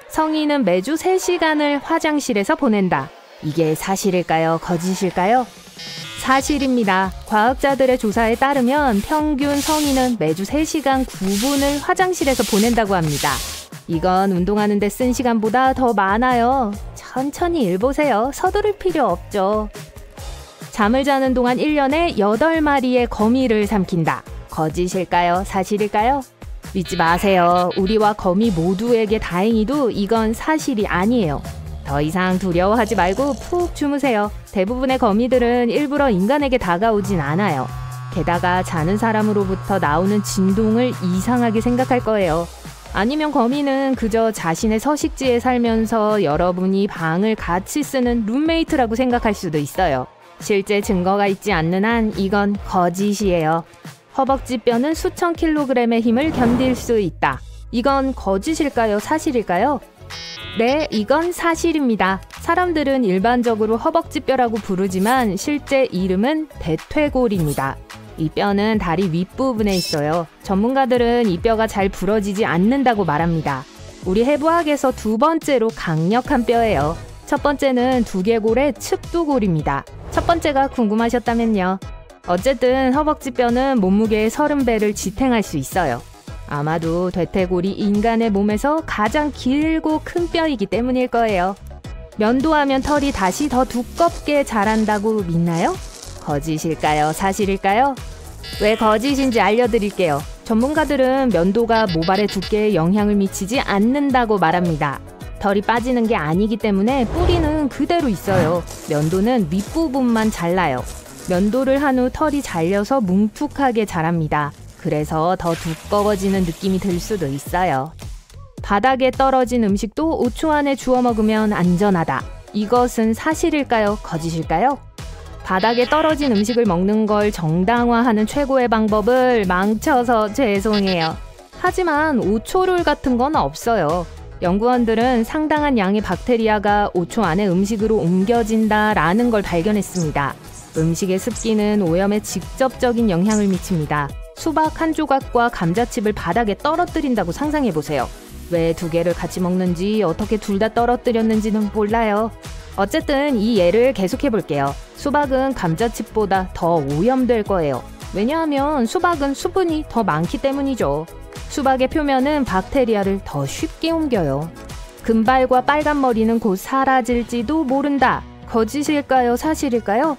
성인은 매주 3시간을 화장실에서 보낸다. 이게 사실일까요? 거짓일까요? 사실입니다. 과학자들의 조사에 따르면 평균 성인은 매주 3시간 9분을 화장실에서 보낸다고 합니다. 이건 운동하는 데 쓴 시간보다 더 많아요. 천천히 읽보세요. 서두를 필요 없죠. 잠을 자는 동안 1년에 8마리의 거미를 삼킨다. 거짓일까요? 사실일까요? 믿지 마세요. 우리와 거미 모두에게 다행히도 이건 사실이 아니에요. 더 이상 두려워하지 말고 푹 주무세요. 대부분의 거미들은 일부러 인간에게 다가오진 않아요. 게다가 자는 사람으로부터 나오는 진동을 이상하게 생각할 거예요. 아니면 거미는 그저 자신의 서식지에 살면서 여러분이 방을 같이 쓰는 룸메이트라고 생각할 수도 있어요. 실제 증거가 있지 않는 한 이건 거짓이에요. 허벅지 뼈는 수천 킬로그램의 힘을 견딜 수 있다. 이건 거짓일까요? 사실일까요? 네, 이건 사실입니다. 사람들은 일반적으로 허벅지뼈라고 부르지만 실제 이름은 대퇴골입니다. 이 뼈는 다리 윗부분에 있어요. 전문가들은 이 뼈가 잘 부러지지 않는다고 말합니다. 우리 해부학에서 2번째로 강력한 뼈예요. 첫 번째는 두개골의 측두골입니다. 첫 번째가 궁금하셨다면요. 어쨌든 허벅지뼈는 몸무게의 30배를 지탱할 수 있어요. 아마도 대퇴골이 인간의 몸에서 가장 길고 큰 뼈이기 때문일 거예요. 면도하면 털이 다시 더 두껍게 자란다고 믿나요? 거짓일까요? 사실일까요? 왜 거짓인지 알려드릴게요. 전문가들은 면도가 모발의 두께에 영향을 미치지 않는다고 말합니다. 털이 빠지는 게 아니기 때문에 뿌리는 그대로 있어요. 면도는 윗부분만 잘라요. 면도를 한 후 털이 잘려서 뭉툭하게 자랍니다. 그래서 더 두꺼워지는 느낌이 들 수도 있어요. 바닥에 떨어진 음식도 5초 안에 주워 먹으면 안전하다. 이것은 사실일까요? 거짓일까요? 바닥에 떨어진 음식을 먹는 걸 정당화하는 최고의 방법을 망쳐서 죄송해요. 하지만 5초룰 같은 건 없어요. 연구원들은 상당한 양의 박테리아가 5초 안에 음식으로 옮겨진다라는 걸 발견했습니다. 음식의 습기는 오염에 직접적인 영향을 미칩니다. 수박 한 조각과 감자칩을 바닥에 떨어뜨린다고 상상해보세요. 왜 두 개를 같이 먹는지, 어떻게 둘 다 떨어뜨렸는지는 몰라요. 어쨌든 이 예를 계속해볼게요. 수박은 감자칩보다 더 오염될 거예요. 왜냐하면 수박은 수분이 더 많기 때문이죠. 수박의 표면은 박테리아를 더 쉽게 옮겨요. 금발과 빨간 머리는 곧 사라질지도 모른다. 거짓일까요? 사실일까요?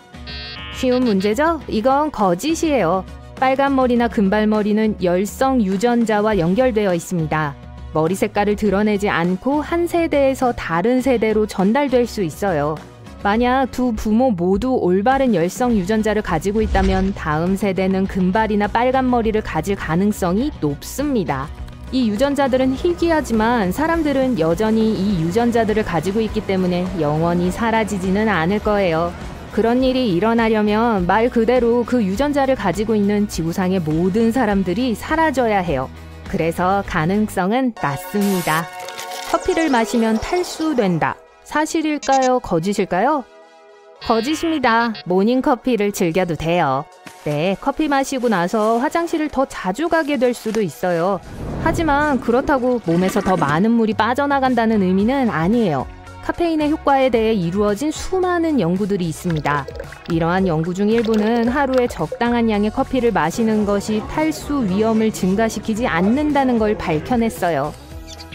쉬운 문제죠? 이건 거짓이에요. 빨간 머리나 금발 머리는 열성 유전자와 연결되어 있습니다. 머리 색깔을 드러내지 않고 한 세대에서 다른 세대로 전달될 수 있어요. 만약 두 부모 모두 올바른 열성 유전자를 가지고 있다면 다음 세대는 금발이나 빨간 머리를 가질 가능성이 높습니다. 이 유전자들은 희귀하지만 사람들은 여전히 이 유전자들을 가지고 있기 때문에 영원히 사라지지는 않을 거예요. 그런 일이 일어나려면 말 그대로 그 유전자를 가지고 있는 지구상의 모든 사람들이 사라져야 해요. 그래서 가능성은 낮습니다. 커피를 마시면 탈수된다. 사실일까요? 거짓일까요? 거짓입니다. 모닝커피를 즐겨도 돼요. 네, 커피 마시고 나서 화장실을 더 자주 가게 될 수도 있어요. 하지만 그렇다고 몸에서 더 많은 물이 빠져나간다는 의미는 아니에요. 카페인의 효과에 대해 이루어진 수많은 연구들이 있습니다. 이러한 연구 중 일부는 하루에 적당한 양의 커피를 마시는 것이 탈수 위험을 증가시키지 않는다는 걸 밝혀냈어요.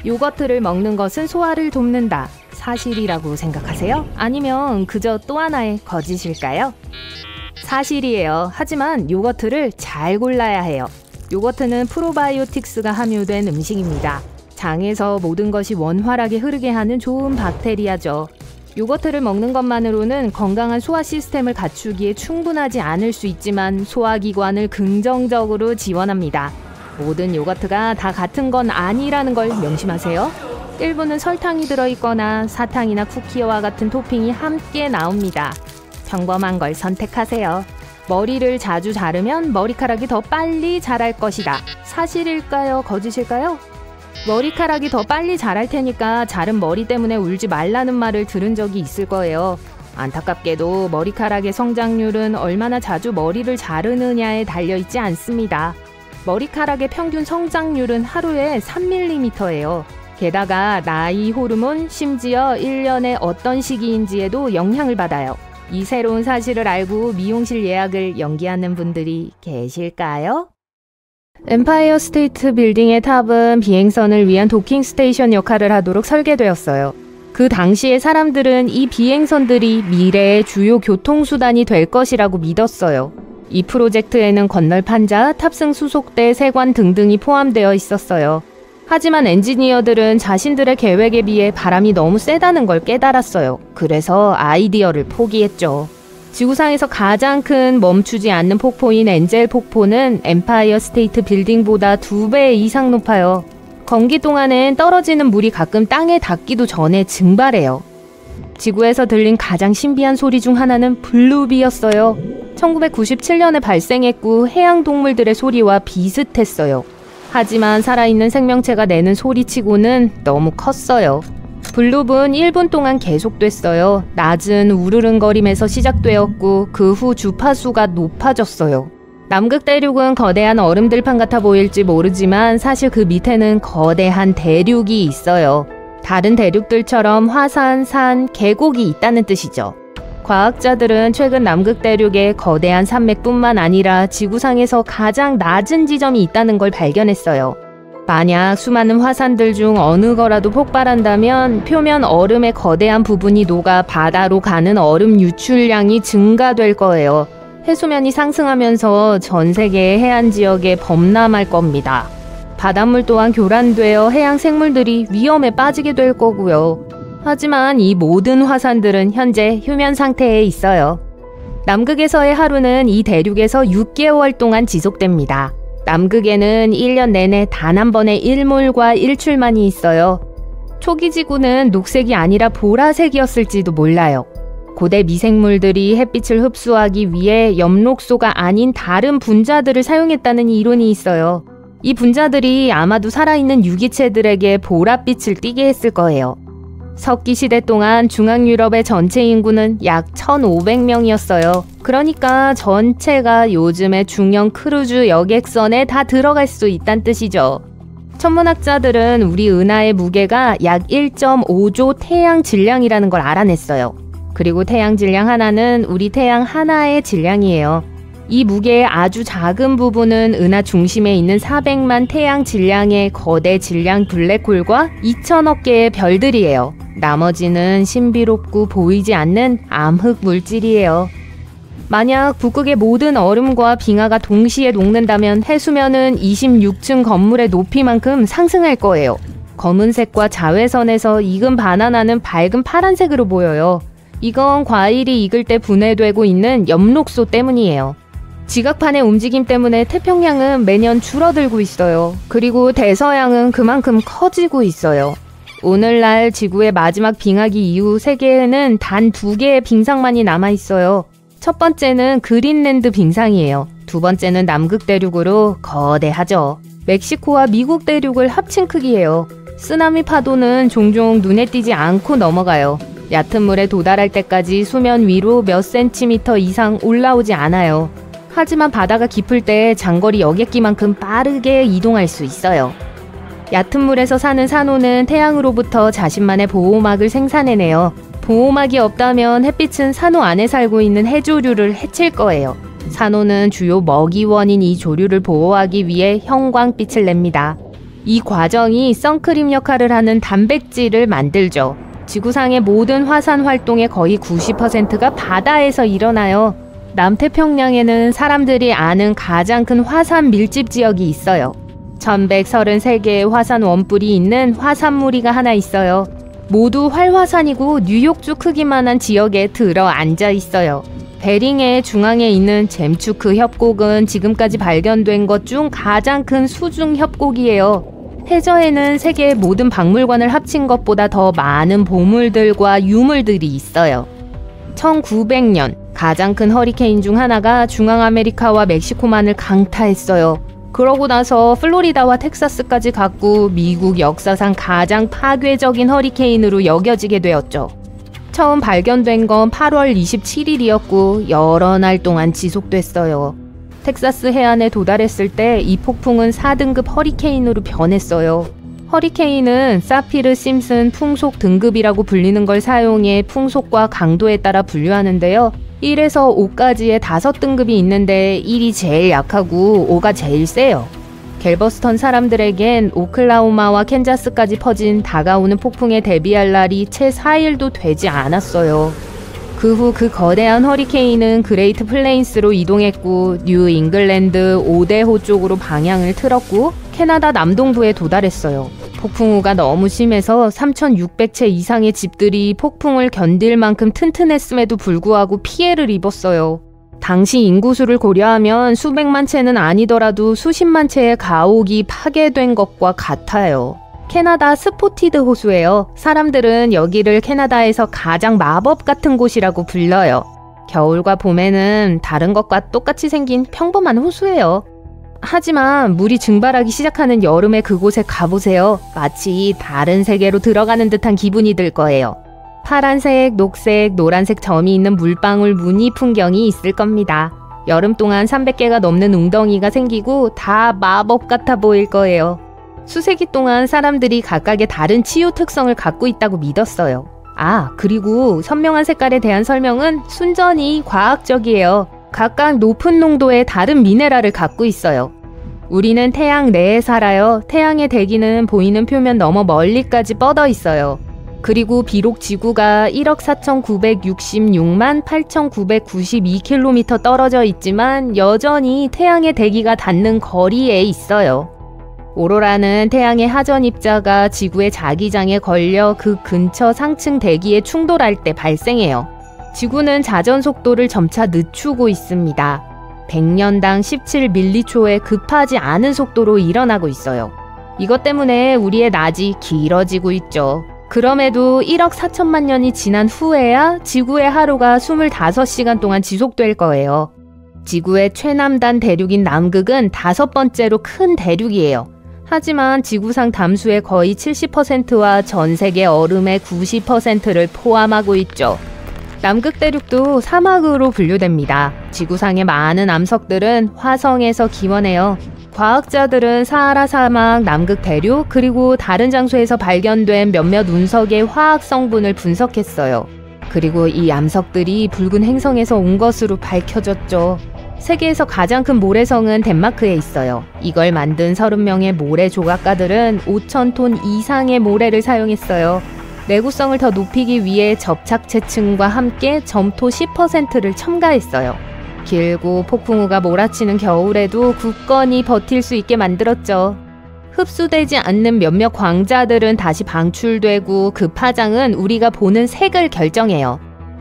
요거트를 먹는 것은 소화를 돕는다. 사실이라고 생각하세요? 아니면 그저 또 하나의 거짓일까요? 사실이에요. 하지만 요거트를 잘 골라야 해요. 요거트는 프로바이오틱스가 함유된 음식입니다. 장에서 모든 것이 원활하게 흐르게 하는 좋은 박테리아죠. 요거트를 먹는 것만으로는 건강한 소화 시스템을 갖추기에 충분하지 않을 수 있지만 소화기관을 긍정적으로 지원합니다. 모든 요거트가 다 같은 건 아니라는 걸 명심하세요. 일부는 설탕이 들어있거나 사탕이나 쿠키와 같은 토핑이 함께 나옵니다. 평범한 걸 선택하세요. 머리를 자주 자르면 머리카락이 더 빨리 자랄 것이다. 사실일까요? 거짓일까요? 머리카락이 더 빨리 자랄 테니까 자른 머리 때문에 울지 말라는 말을 들은 적이 있을 거예요. 안타깝게도 머리카락의 성장률은 얼마나 자주 머리를 자르느냐에 달려있지 않습니다. 머리카락의 평균 성장률은 하루에 3mm예요. 게다가 나이, 호르몬, 심지어 1년의 어떤 시기인지에도 영향을 받아요. 이 새로운 사실을 알고 미용실 예약을 연기하는 분들이 계실까요? 엠파이어 스테이트 빌딩의 탑은 비행선을 위한 도킹 스테이션 역할을 하도록 설계되었어요. 그 당시에 사람들은 이 비행선들이 미래의 주요 교통수단이 될 것이라고 믿었어요. 이 프로젝트에는 건널 판자, 탑승 수속대, 세관 등등이 포함되어 있었어요. 하지만 엔지니어들은 자신들의 계획에 비해 바람이 너무 세다는 걸 깨달았어요. 그래서 아이디어를 포기했죠. 지구상에서 가장 큰 멈추지 않는 폭포인 엔젤 폭포는 엠파이어 스테이트 빌딩보다 2배 이상 높아요. 건기 동안엔 떨어지는 물이 가끔 땅에 닿기도 전에 증발해요. 지구에서 들린 가장 신비한 소리 중 하나는 블루비였어요. 1997년에 발생했고 해양 동물들의 소리와 비슷했어요. 하지만 살아있는 생명체가 내는 소리치고는 너무 컸어요. 블룹은 1분 동안 계속됐어요. 낮은 우르릉거림에서 시작되었고 그 후 주파수가 높아졌어요. 남극 대륙은 거대한 얼음들판 같아 보일지 모르지만 사실 그 밑에는 거대한 대륙이 있어요. 다른 대륙들처럼 화산, 산, 계곡이 있다는 뜻이죠. 과학자들은 최근 남극 대륙에 거대한 산맥뿐만 아니라 지구상에서 가장 낮은 지점이 있다는 걸 발견했어요. 만약 수많은 화산들 중 어느 거라도 폭발한다면 표면 얼음의 거대한 부분이 녹아 바다로 가는 얼음 유출량이 증가될 거예요. 해수면이 상승하면서 전 세계의 해안 지역에 범람할 겁니다. 바닷물 또한 교란되어 해양 생물들이 위험에 빠지게 될 거고요. 하지만 이 모든 화산들은 현재 휴면 상태에 있어요. 남극에서의 하루는 이 대륙에서 6개월 동안 지속됩니다. 남극에는 1년 내내 단 한 번의 일몰과 일출만이 있어요. 초기 지구는 녹색이 아니라 보라색이었을지도 몰라요. 고대 미생물들이 햇빛을 흡수하기 위해 엽록소가 아닌 다른 분자들을 사용했다는 이론이 있어요. 이 분자들이 아마도 살아있는 유기체들에게 보랏빛을 띠게 했을 거예요. 석기 시대 동안 중앙유럽의 전체 인구는 약 1,500명이었어요. 그러니까 전체가 요즘의 중형 크루즈 여객선에 다 들어갈 수 있다는 뜻이죠. 천문학자들은 우리 은하의 무게가 약 1.5조 태양 질량이라는 걸 알아냈어요. 그리고 태양 질량 하나는 우리 태양 하나의 질량이에요. 이 무게의 아주 작은 부분은 은하 중심에 있는 400만 태양 질량의 거대 질량 블랙홀과 2천억 개의 별들이에요. 나머지는 신비롭고 보이지 않는 암흑 물질이에요. 만약 북극의 모든 얼음과 빙하가 동시에 녹는다면 해수면은 26층 건물의 높이만큼 상승할 거예요. 검은색과 자외선에서 익은 바나나는 밝은 파란색으로 보여요. 이건 과일이 익을 때 분해되고 있는 엽록소 때문이에요. 지각판의 움직임 때문에 태평양은 매년 줄어들고 있어요. 그리고 대서양은 그만큼 커지고 있어요. 오늘날 지구의 마지막 빙하기 이후 세계에는 단 2개의 빙상만이 남아있어요. 첫 번째는 그린랜드 빙상이에요. 두 번째는 남극 대륙으로 거대하죠. 멕시코와 미국 대륙을 합친 크기예요. 쓰나미 파도는 종종 눈에 띄지 않고 넘어가요. 얕은 물에 도달할 때까지 수면 위로 몇 센티미터 이상 올라오지 않아요. 하지만 바다가 깊을 때 장거리 여객기만큼 빠르게 이동할 수 있어요. 얕은 물에서 사는 산호는 태양으로부터 자신만의 보호막을 생산해내요. 보호막이 없다면 햇빛은 산호 안에 살고 있는 해조류를 해칠 거예요. 산호는 주요 먹이원인 이 조류를 보호하기 위해 형광빛을 냅니다. 이 과정이 선크림 역할을 하는 단백질을 만들죠. 지구상의 모든 화산 활동의 거의 90%가 바다에서 일어나요. 남태평양에는 사람들이 아는 가장 큰 화산 밀집 지역이 있어요. 1133개의 화산 원뿔이 있는 화산무리가 하나 있어요. 모두 활화산이고 뉴욕주 크기만한 지역에 들어 앉아 있어요. 베링의 중앙에 있는 잼추크 협곡은 지금까지 발견된 것 중 가장 큰 수중 협곡이에요. 해저에는 세계의 모든 박물관을 합친 것보다 더 많은 보물들과 유물들이 있어요. 1900년 가장 큰 허리케인 중 하나가 중앙아메리카와 멕시코만을 강타했어요. 그러고 나서 플로리다와 텍사스까지 갔고 미국 역사상 가장 파괴적인 허리케인으로 여겨지게 되었죠. 처음 발견된 건 8월 27일이었고 여러 날 동안 지속됐어요. 텍사스 해안에 도달했을 때 이 폭풍은 4등급 허리케인으로 변했어요. 허리케인은 사피르 심슨 풍속 등급이라고 불리는 걸 사용해 풍속과 강도에 따라 분류하는데요. 1에서 5까지의 5등급이 있는데 1이 제일 약하고 5가 제일 세요. 갤버스턴 사람들에겐 오클라호마와 캔자스까지 퍼진 다가오는 폭풍에 대비할 날이 채 4일도 되지 않았어요. 그 후 그 거대한 허리케인은 그레이트 플레인스로 이동했고 뉴 잉글랜드 오데호 쪽으로 방향을 틀었고 캐나다 남동부에 도달했어요. 폭풍우가 너무 심해서 3,600채 이상의 집들이 폭풍을 견딜 만큼 튼튼했음에도 불구하고 피해를 입었어요. 당시 인구수를 고려하면 수백만 채는 아니더라도 수십만 채의 가옥이 파괴된 것과 같아요. 캐나다 스포티드 호수예요. 사람들은 여기를 캐나다에서 가장 마법 같은 곳이라고 불러요. 겨울과 봄에는 다른 것과 똑같이 생긴 평범한 호수예요. 하지만 물이 증발하기 시작하는 여름에 그곳에 가보세요. 마치 다른 세계로 들어가는 듯한 기분이 들 거예요. 파란색, 녹색, 노란색 점이 있는 물방울 무늬 풍경이 있을 겁니다. 여름 동안 300개가 넘는 웅덩이가 생기고 다 마법 같아 보일 거예요. 수세기 동안 사람들이 각각의 다른 치유 특성을 갖고 있다고 믿었어요. 그리고 선명한 색깔에 대한 설명은 순전히 과학적이에요. 각각 높은 농도의 다른 미네랄을 갖고 있어요. 우리는 태양 내에 살아요. 태양의 대기는 보이는 표면 너머 멀리까지 뻗어 있어요. 그리고 비록 지구가 1억 4,966만 8,992km 떨어져 있지만 여전히 태양의 대기가 닿는 거리에 있어요. 오로라는 태양의 하전 입자가 지구의 자기장에 걸려 그 근처 상층 대기에 충돌할 때 발생해요. 지구는 자전 속도를 점차 늦추고 있습니다. 100년당 17밀리초의 급하지 않은 속도로 일어나고 있어요. 이것 때문에 우리의 낮이 길어지고 있죠. 그럼에도 1억 4천만 년이 지난 후에야 지구의 하루가 25시간 동안 지속될 거예요. 지구의 최남단 대륙인 남극은 5번째로 큰 대륙이에요. 하지만 지구상 담수의 거의 70%와 전 세계 얼음의 90%를 포함하고 있죠. 남극 대륙도 사막으로 분류됩니다. 지구상의 많은 암석들은 화성에서 기원해요. 과학자들은 사하라 사막, 남극 대륙, 그리고 다른 장소에서 발견된 몇몇 운석의 화학 성분을 분석했어요. 그리고 이 암석들이 붉은 행성에서 온 것으로 밝혀졌죠. 세계에서 가장 큰 모래성은 덴마크에 있어요. 이걸 만든 30명의 모래 조각가들은 5,000톤 이상의 모래를 사용했어요. 내구성을 더 높이기 위해 접착제층과 함께 점토 10%를 첨가했어요. 길고 폭풍우가 몰아치는 겨울에도 굳건히 버틸 수 있게 만들었죠. 흡수되지 않는 몇몇 광자들은 다시 방출되고 그 파장은 우리가 보는 색을 결정해요.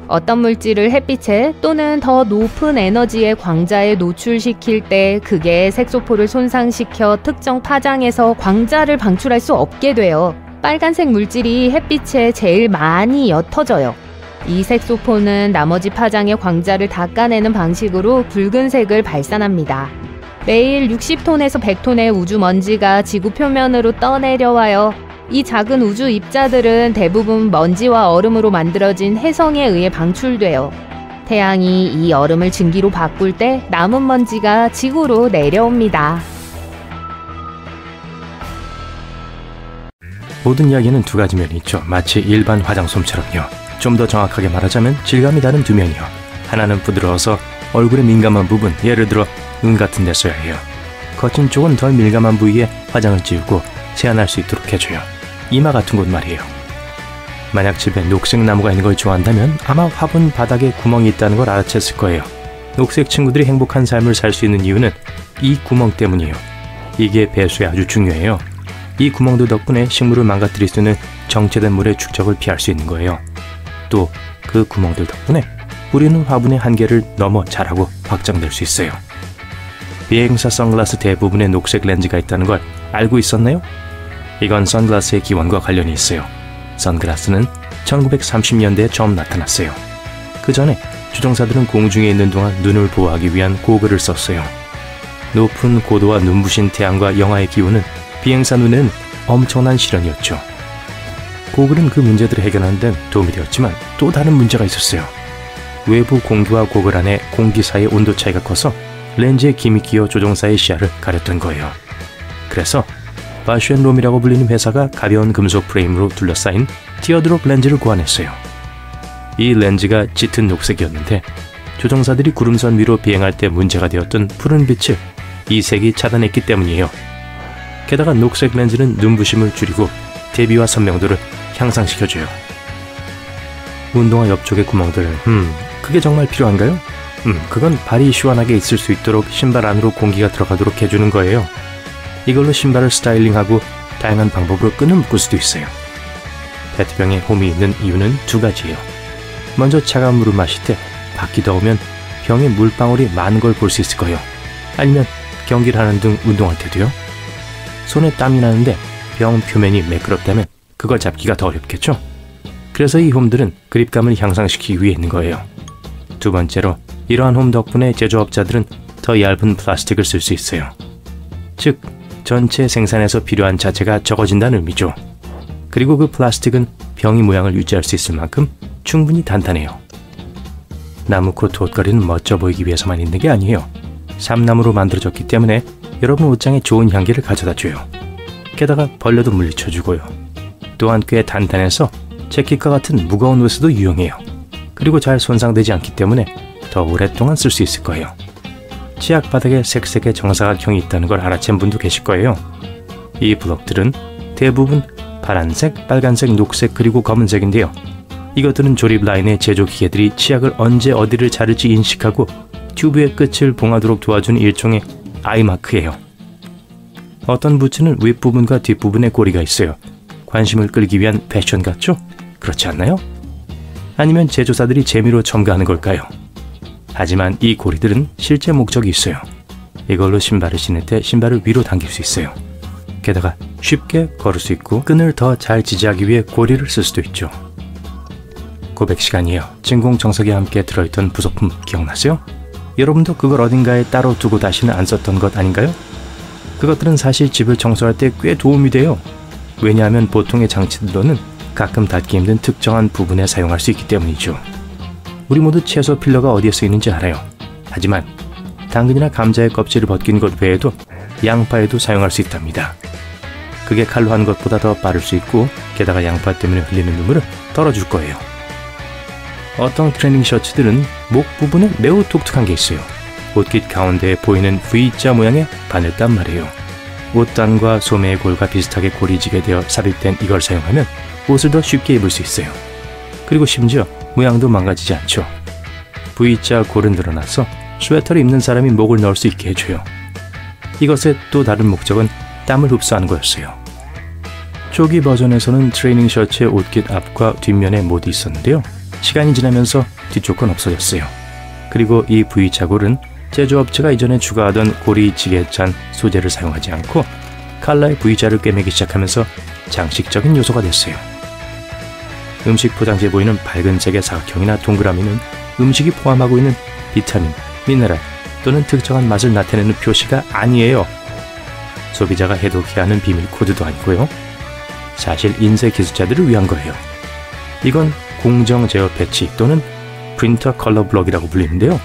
어떤 물질을 햇빛에 또는 더 높은 에너지의 광자에 노출시킬 때 그게 색소포를 손상시켜 특정 파장에서 광자를 방출할 수 없게 돼요. 빨간색 물질이 햇빛에 제일 많이 옅어져요. 이 색소포는 나머지 파장의 광자를 닦아내는 방식으로 붉은색을 발산합니다. 매일 60톤에서 100톤의 우주 먼지가 지구 표면으로 떠내려와요. 이 작은 우주 입자들은 대부분 먼지와 얼음으로 만들어진 혜성에 의해 방출돼요. 태양이 이 얼음을 증기로 바꿀 때 남은 먼지가 지구로 내려옵니다. 모든 이야기는 두 가지 면이 있죠. 마치 일반 화장솜처럼요. 좀 더 정확하게 말하자면 질감이 다른 두 면이요. 하나는 부드러워서 얼굴에 민감한 부분, 예를 들어 눈 같은 데 써야 해요. 거친 쪽은 덜 민감한 부위에 화장을 지우고 세안할 수 있도록 해줘요. 이마 같은 곳 말이에요. 만약 집에 녹색 나무가 있는 걸 좋아한다면 아마 화분 바닥에 구멍이 있다는 걸 알아챘을 거예요. 녹색 친구들이 행복한 삶을 살 수 있는 이유는 이 구멍 때문이에요. 이게 배수에 아주 중요해요. 이 구멍들 덕분에 식물을 망가뜨릴 수 있는 정체된 물의 축적을 피할 수 있는 거예요. 또 그 구멍들 덕분에 뿌리는 화분의 한계를 넘어 자라고 확장될 수 있어요. 비행사 선글라스 대부분에 녹색 렌즈가 있다는 걸 알고 있었나요? 이건 선글라스의 기원과 관련이 있어요. 선글라스는 1930년대에 처음 나타났어요. 그 전에 주정사들은 공중에 있는 동안 눈을 보호하기 위한 고글을 썼어요. 높은 고도와 눈부신 태양과 영하의 기온은 비행사 눈에는 엄청난 시련이었죠. 고글은 그 문제들을 해결하는 데 도움이 되었지만 또 다른 문제가 있었어요. 외부 공기와 고글 안에 공기 사이의 온도 차이가 커서 렌즈에 김이 끼어 조종사의 시야를 가렸던 거예요. 그래서 바슈앤롬이라고 불리는 회사가 가벼운 금속 프레임으로 둘러싸인 티어드롭 렌즈를 고안했어요. 이 렌즈가 짙은 녹색이었는데 조종사들이 구름선 위로 비행할 때 문제가 되었던 푸른 빛을 이 색이 차단했기 때문이에요. 게다가 녹색 렌즈는 눈부심을 줄이고 대비와 선명도를 향상시켜줘요. 운동화 옆쪽의 구멍들, 그게 정말 필요한가요? 그건 발이 시원하게 있을 수 있도록 신발 안으로 공기가 들어가도록 해주는 거예요. 이걸로 신발을 스타일링하고 다양한 방법으로 끈을 묶을 수도 있어요. 페트병에 홈이 있는 이유는 두 가지예요. 먼저 차가운 물을 마실 때 밖이 더우면 병에 물방울이 많은 걸 볼 수 있을 거예요. 아니면 경기를 하는 등 운동할 때도요. 손에 땀이 나는데 병 표면이 매끄럽다면 그걸 잡기가 더 어렵겠죠? 그래서 이 홈들은 그립감을 향상시키기 위해 있는 거예요. 두 번째로 이러한 홈 덕분에 제조업자들은 더 얇은 플라스틱을 쓸 수 있어요. 즉, 전체 생산에서 필요한 자체가 적어진다는 의미죠. 그리고 그 플라스틱은 병의 모양을 유지할 수 있을 만큼 충분히 단단해요. 나무 코트 옷걸이는 멋져 보이기 위해서만 있는 게 아니에요. 삼나무로 만들어졌기 때문에 여러분 옷장에 좋은 향기를 가져다줘요. 게다가 벌레도 물리쳐주고요. 또한 꽤 단단해서 재킷과 같은 무거운 옷에도 유용해요. 그리고 잘 손상되지 않기 때문에 더 오랫동안 쓸 수 있을 거예요. 치약 바닥에 색색의 정사각형이 있다는 걸 알아챈 분도 계실 거예요. 이 블럭들은 대부분 파란색, 빨간색, 녹색 그리고 검은색인데요. 이것들은 조립 라인의 제조 기계들이 치약을 언제 어디를 자를지 인식하고 튜브의 끝을 봉하도록 도와주는 일종의 아이마크예요. 어떤 부츠는 윗부분과 뒷부분에 고리가 있어요. 관심을 끌기 위한 패션 같죠? 그렇지 않나요? 아니면 제조사들이 재미로 첨가하는 걸까요? 하지만 이 고리들은 실제 목적이 있어요. 이걸로 신발을 신을 때 신발을 위로 당길 수 있어요. 게다가 쉽게 걸을 수 있고 끈을 더 잘 지지하기 위해 고리를 쓸 수도 있죠. 고백 시간이에요. 진공청소기와 함께 들어있던 부속품 기억나세요? 여러분도 그걸 어딘가에 따로 두고 다시는 안 썼던 것 아닌가요? 그것들은 사실 집을 청소할 때 꽤 도움이 돼요. 왜냐하면 보통의 장치들로는 가끔 닿기 힘든 특정한 부분에 사용할 수 있기 때문이죠. 우리 모두 채소 필러가 어디에 쓰이는지 알아요. 하지만 당근이나 감자의 껍질을 벗긴 것 외에도 양파에도 사용할 수 있답니다. 그게 칼로 하는 것보다 더 빠를 수 있고 게다가 양파 때문에 흘리는 눈물을 덜어줄 거예요. 어떤 트레이닝 셔츠들은 목 부분에 매우 독특한 게 있어요. 옷깃 가운데에 보이는 V자 모양의 바늘단 말이에요. 옷단과 소매의 골과 비슷하게 고리지게 되어 삽입된 이걸 사용하면 옷을 더 쉽게 입을 수 있어요. 그리고 심지어 모양도 망가지지 않죠. V자 골은 늘어나서 스웨터를 입는 사람이 목을 넣을 수 있게 해줘요. 이것의 또 다른 목적은 땀을 흡수하는 거였어요. 초기 버전에서는 트레이닝 셔츠의 옷깃 앞과 뒷면에 모두 있었는데요. 시간이 지나면서 뒤쪽 건 없어졌어요. 그리고 이 V자 골은 제조업체가 이전에 추가하던 고리지게 짠 소재를 사용하지 않고 칼라의 V자를 꿰매기 시작하면서 장식적인 요소가 됐어요. 음식 포장지에 보이는 밝은색의 사각형이나 동그라미는 음식이 포함하고 있는 비타민, 미네랄 또는 특정한 맛을 나타내는 표시가 아니에요. 소비자가 해독해야 하는 비밀 코드도 아니고요. 사실 인쇄 기술자들을 위한 거예요. 이건 공정 제어 패치 또는 프린터 컬러 블럭이라고 불리는데요.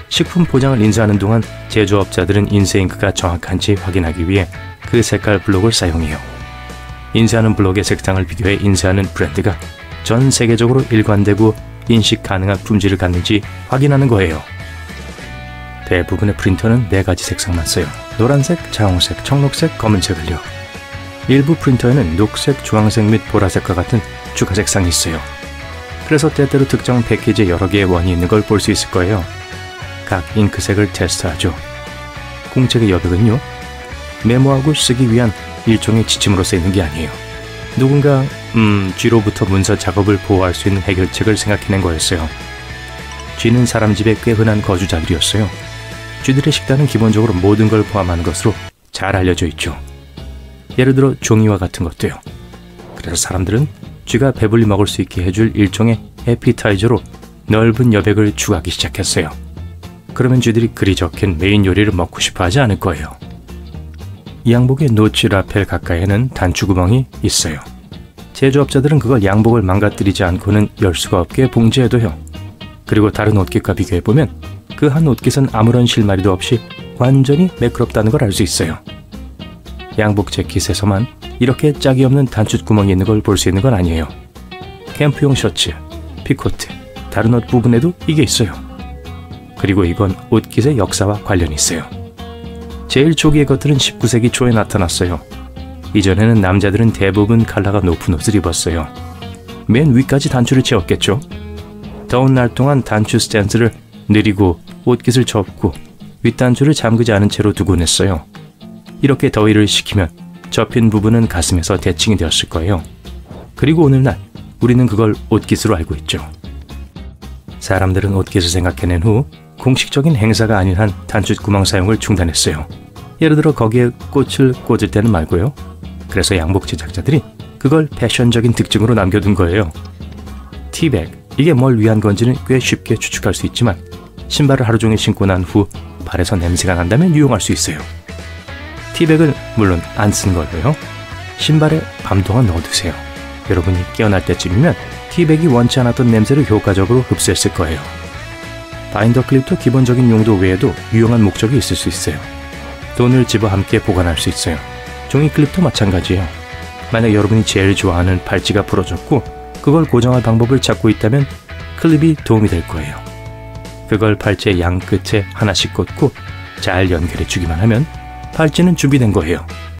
식품 포장을 인쇄하는 동안 제조업자들은 인쇄 잉크가 정확한지 확인하기 위해 그 색깔 블록을 사용해요. 인쇄하는 블록의 색상을 비교해 인쇄하는 브랜드가 전 세계적으로 일관되고 인식 가능한 품질을 갖는지 확인하는 거예요. 대부분의 프린터는 4가지 색상만 써요. 노란색, 자홍색, 청록색, 검은색을요. 일부 프린터에는 녹색, 주황색 및 보라색과 같은 추가 색상이 있어요. 그래서 때때로 특정 패키지에 여러 개의 원이 있는 걸 볼 수 있을 거예요. 각 잉크색을 테스트하죠. 공책의 여백은요, 메모하고 쓰기 위한 일종의 지침으로 쓰이는 게 아니에요. 누군가 쥐로부터 문서 작업을 보호할 수 있는 해결책을 생각해낸 거였어요. 쥐는 사람 집에 꽤 흔한 거주자들이었어요. 쥐들의 식단은 기본적으로 모든 걸 포함하는 것으로 잘 알려져 있죠. 예를 들어 종이와 같은 것도요. 그래서 사람들은 쥐가 배불리 먹을 수 있게 해줄 일종의 에피타이저로 넓은 여백을 추가하기 시작했어요. 그러면 쥐들이 글이 적힌 메인 요리를 먹고 싶어 하지 않을 거예요. 양복의 노치 라펠 가까이에는 단추구멍이 있어요. 제조업자들은 그걸 양복을 망가뜨리지 않고는 열 수가 없게 봉제해둬요. 그리고 다른 옷깃과 비교해보면 그 한 옷깃은 아무런 실마리도 없이 완전히 매끄럽다는 걸 알 수 있어요. 양복 재킷에서만 이렇게 짝이 없는 단추구멍이 있는 걸 볼 수 있는 건 아니에요. 캠프용 셔츠, 피코트, 다른 옷 부분에도 이게 있어요. 그리고 이건 옷깃의 역사와 관련이 있어요. 제일 초기의 것들은 19세기 초에 나타났어요. 이전에는 남자들은 대부분 컬러가 높은 옷을 입었어요. 맨 위까지 단추를 채웠겠죠. 더운 날 동안 단추 스탠스를 느리고 옷깃을 접고 윗단추를 잠그지 않은 채로 두곤 했어요. 이렇게 더위를 식히면 접힌 부분은 가슴에서 대칭이 되었을 거예요. 그리고 오늘날 우리는 그걸 옷깃으로 알고 있죠. 사람들은 옷깃을 생각해낸 후 공식적인 행사가 아닌 한 단추구멍 사용을 중단했어요. 예를 들어 거기에 꽃을 꽂을 때는 말고요. 그래서 양복 제작자들이 그걸 패션적인 특징으로 남겨둔 거예요. 티백, 이게 뭘 위한 건지는 꽤 쉽게 추측할 수 있지만 신발을 하루 종일 신고 난 후 발에서 냄새가 난다면 유용할 수 있어요. 티백은 물론 안 쓴 걸로요. 신발에 밤 동안 넣어두세요. 여러분이 깨어날 때쯤이면 티백이 원치 않았던 냄새를 효과적으로 흡수했을 거예요. 바인더 클립도 기본적인 용도 외에도 유용한 목적이 있을 수 있어요. 돈을 집어 함께 보관할 수 있어요. 종이 클립도 마찬가지예요. 만약 여러분이 제일 좋아하는 팔찌가 부러졌고 그걸 고정할 방법을 찾고 있다면 클립이 도움이 될 거예요. 그걸 팔찌의 양 끝에 하나씩 꽂고 잘 연결해 주기만 하면 팔찌는 준비된 거예요.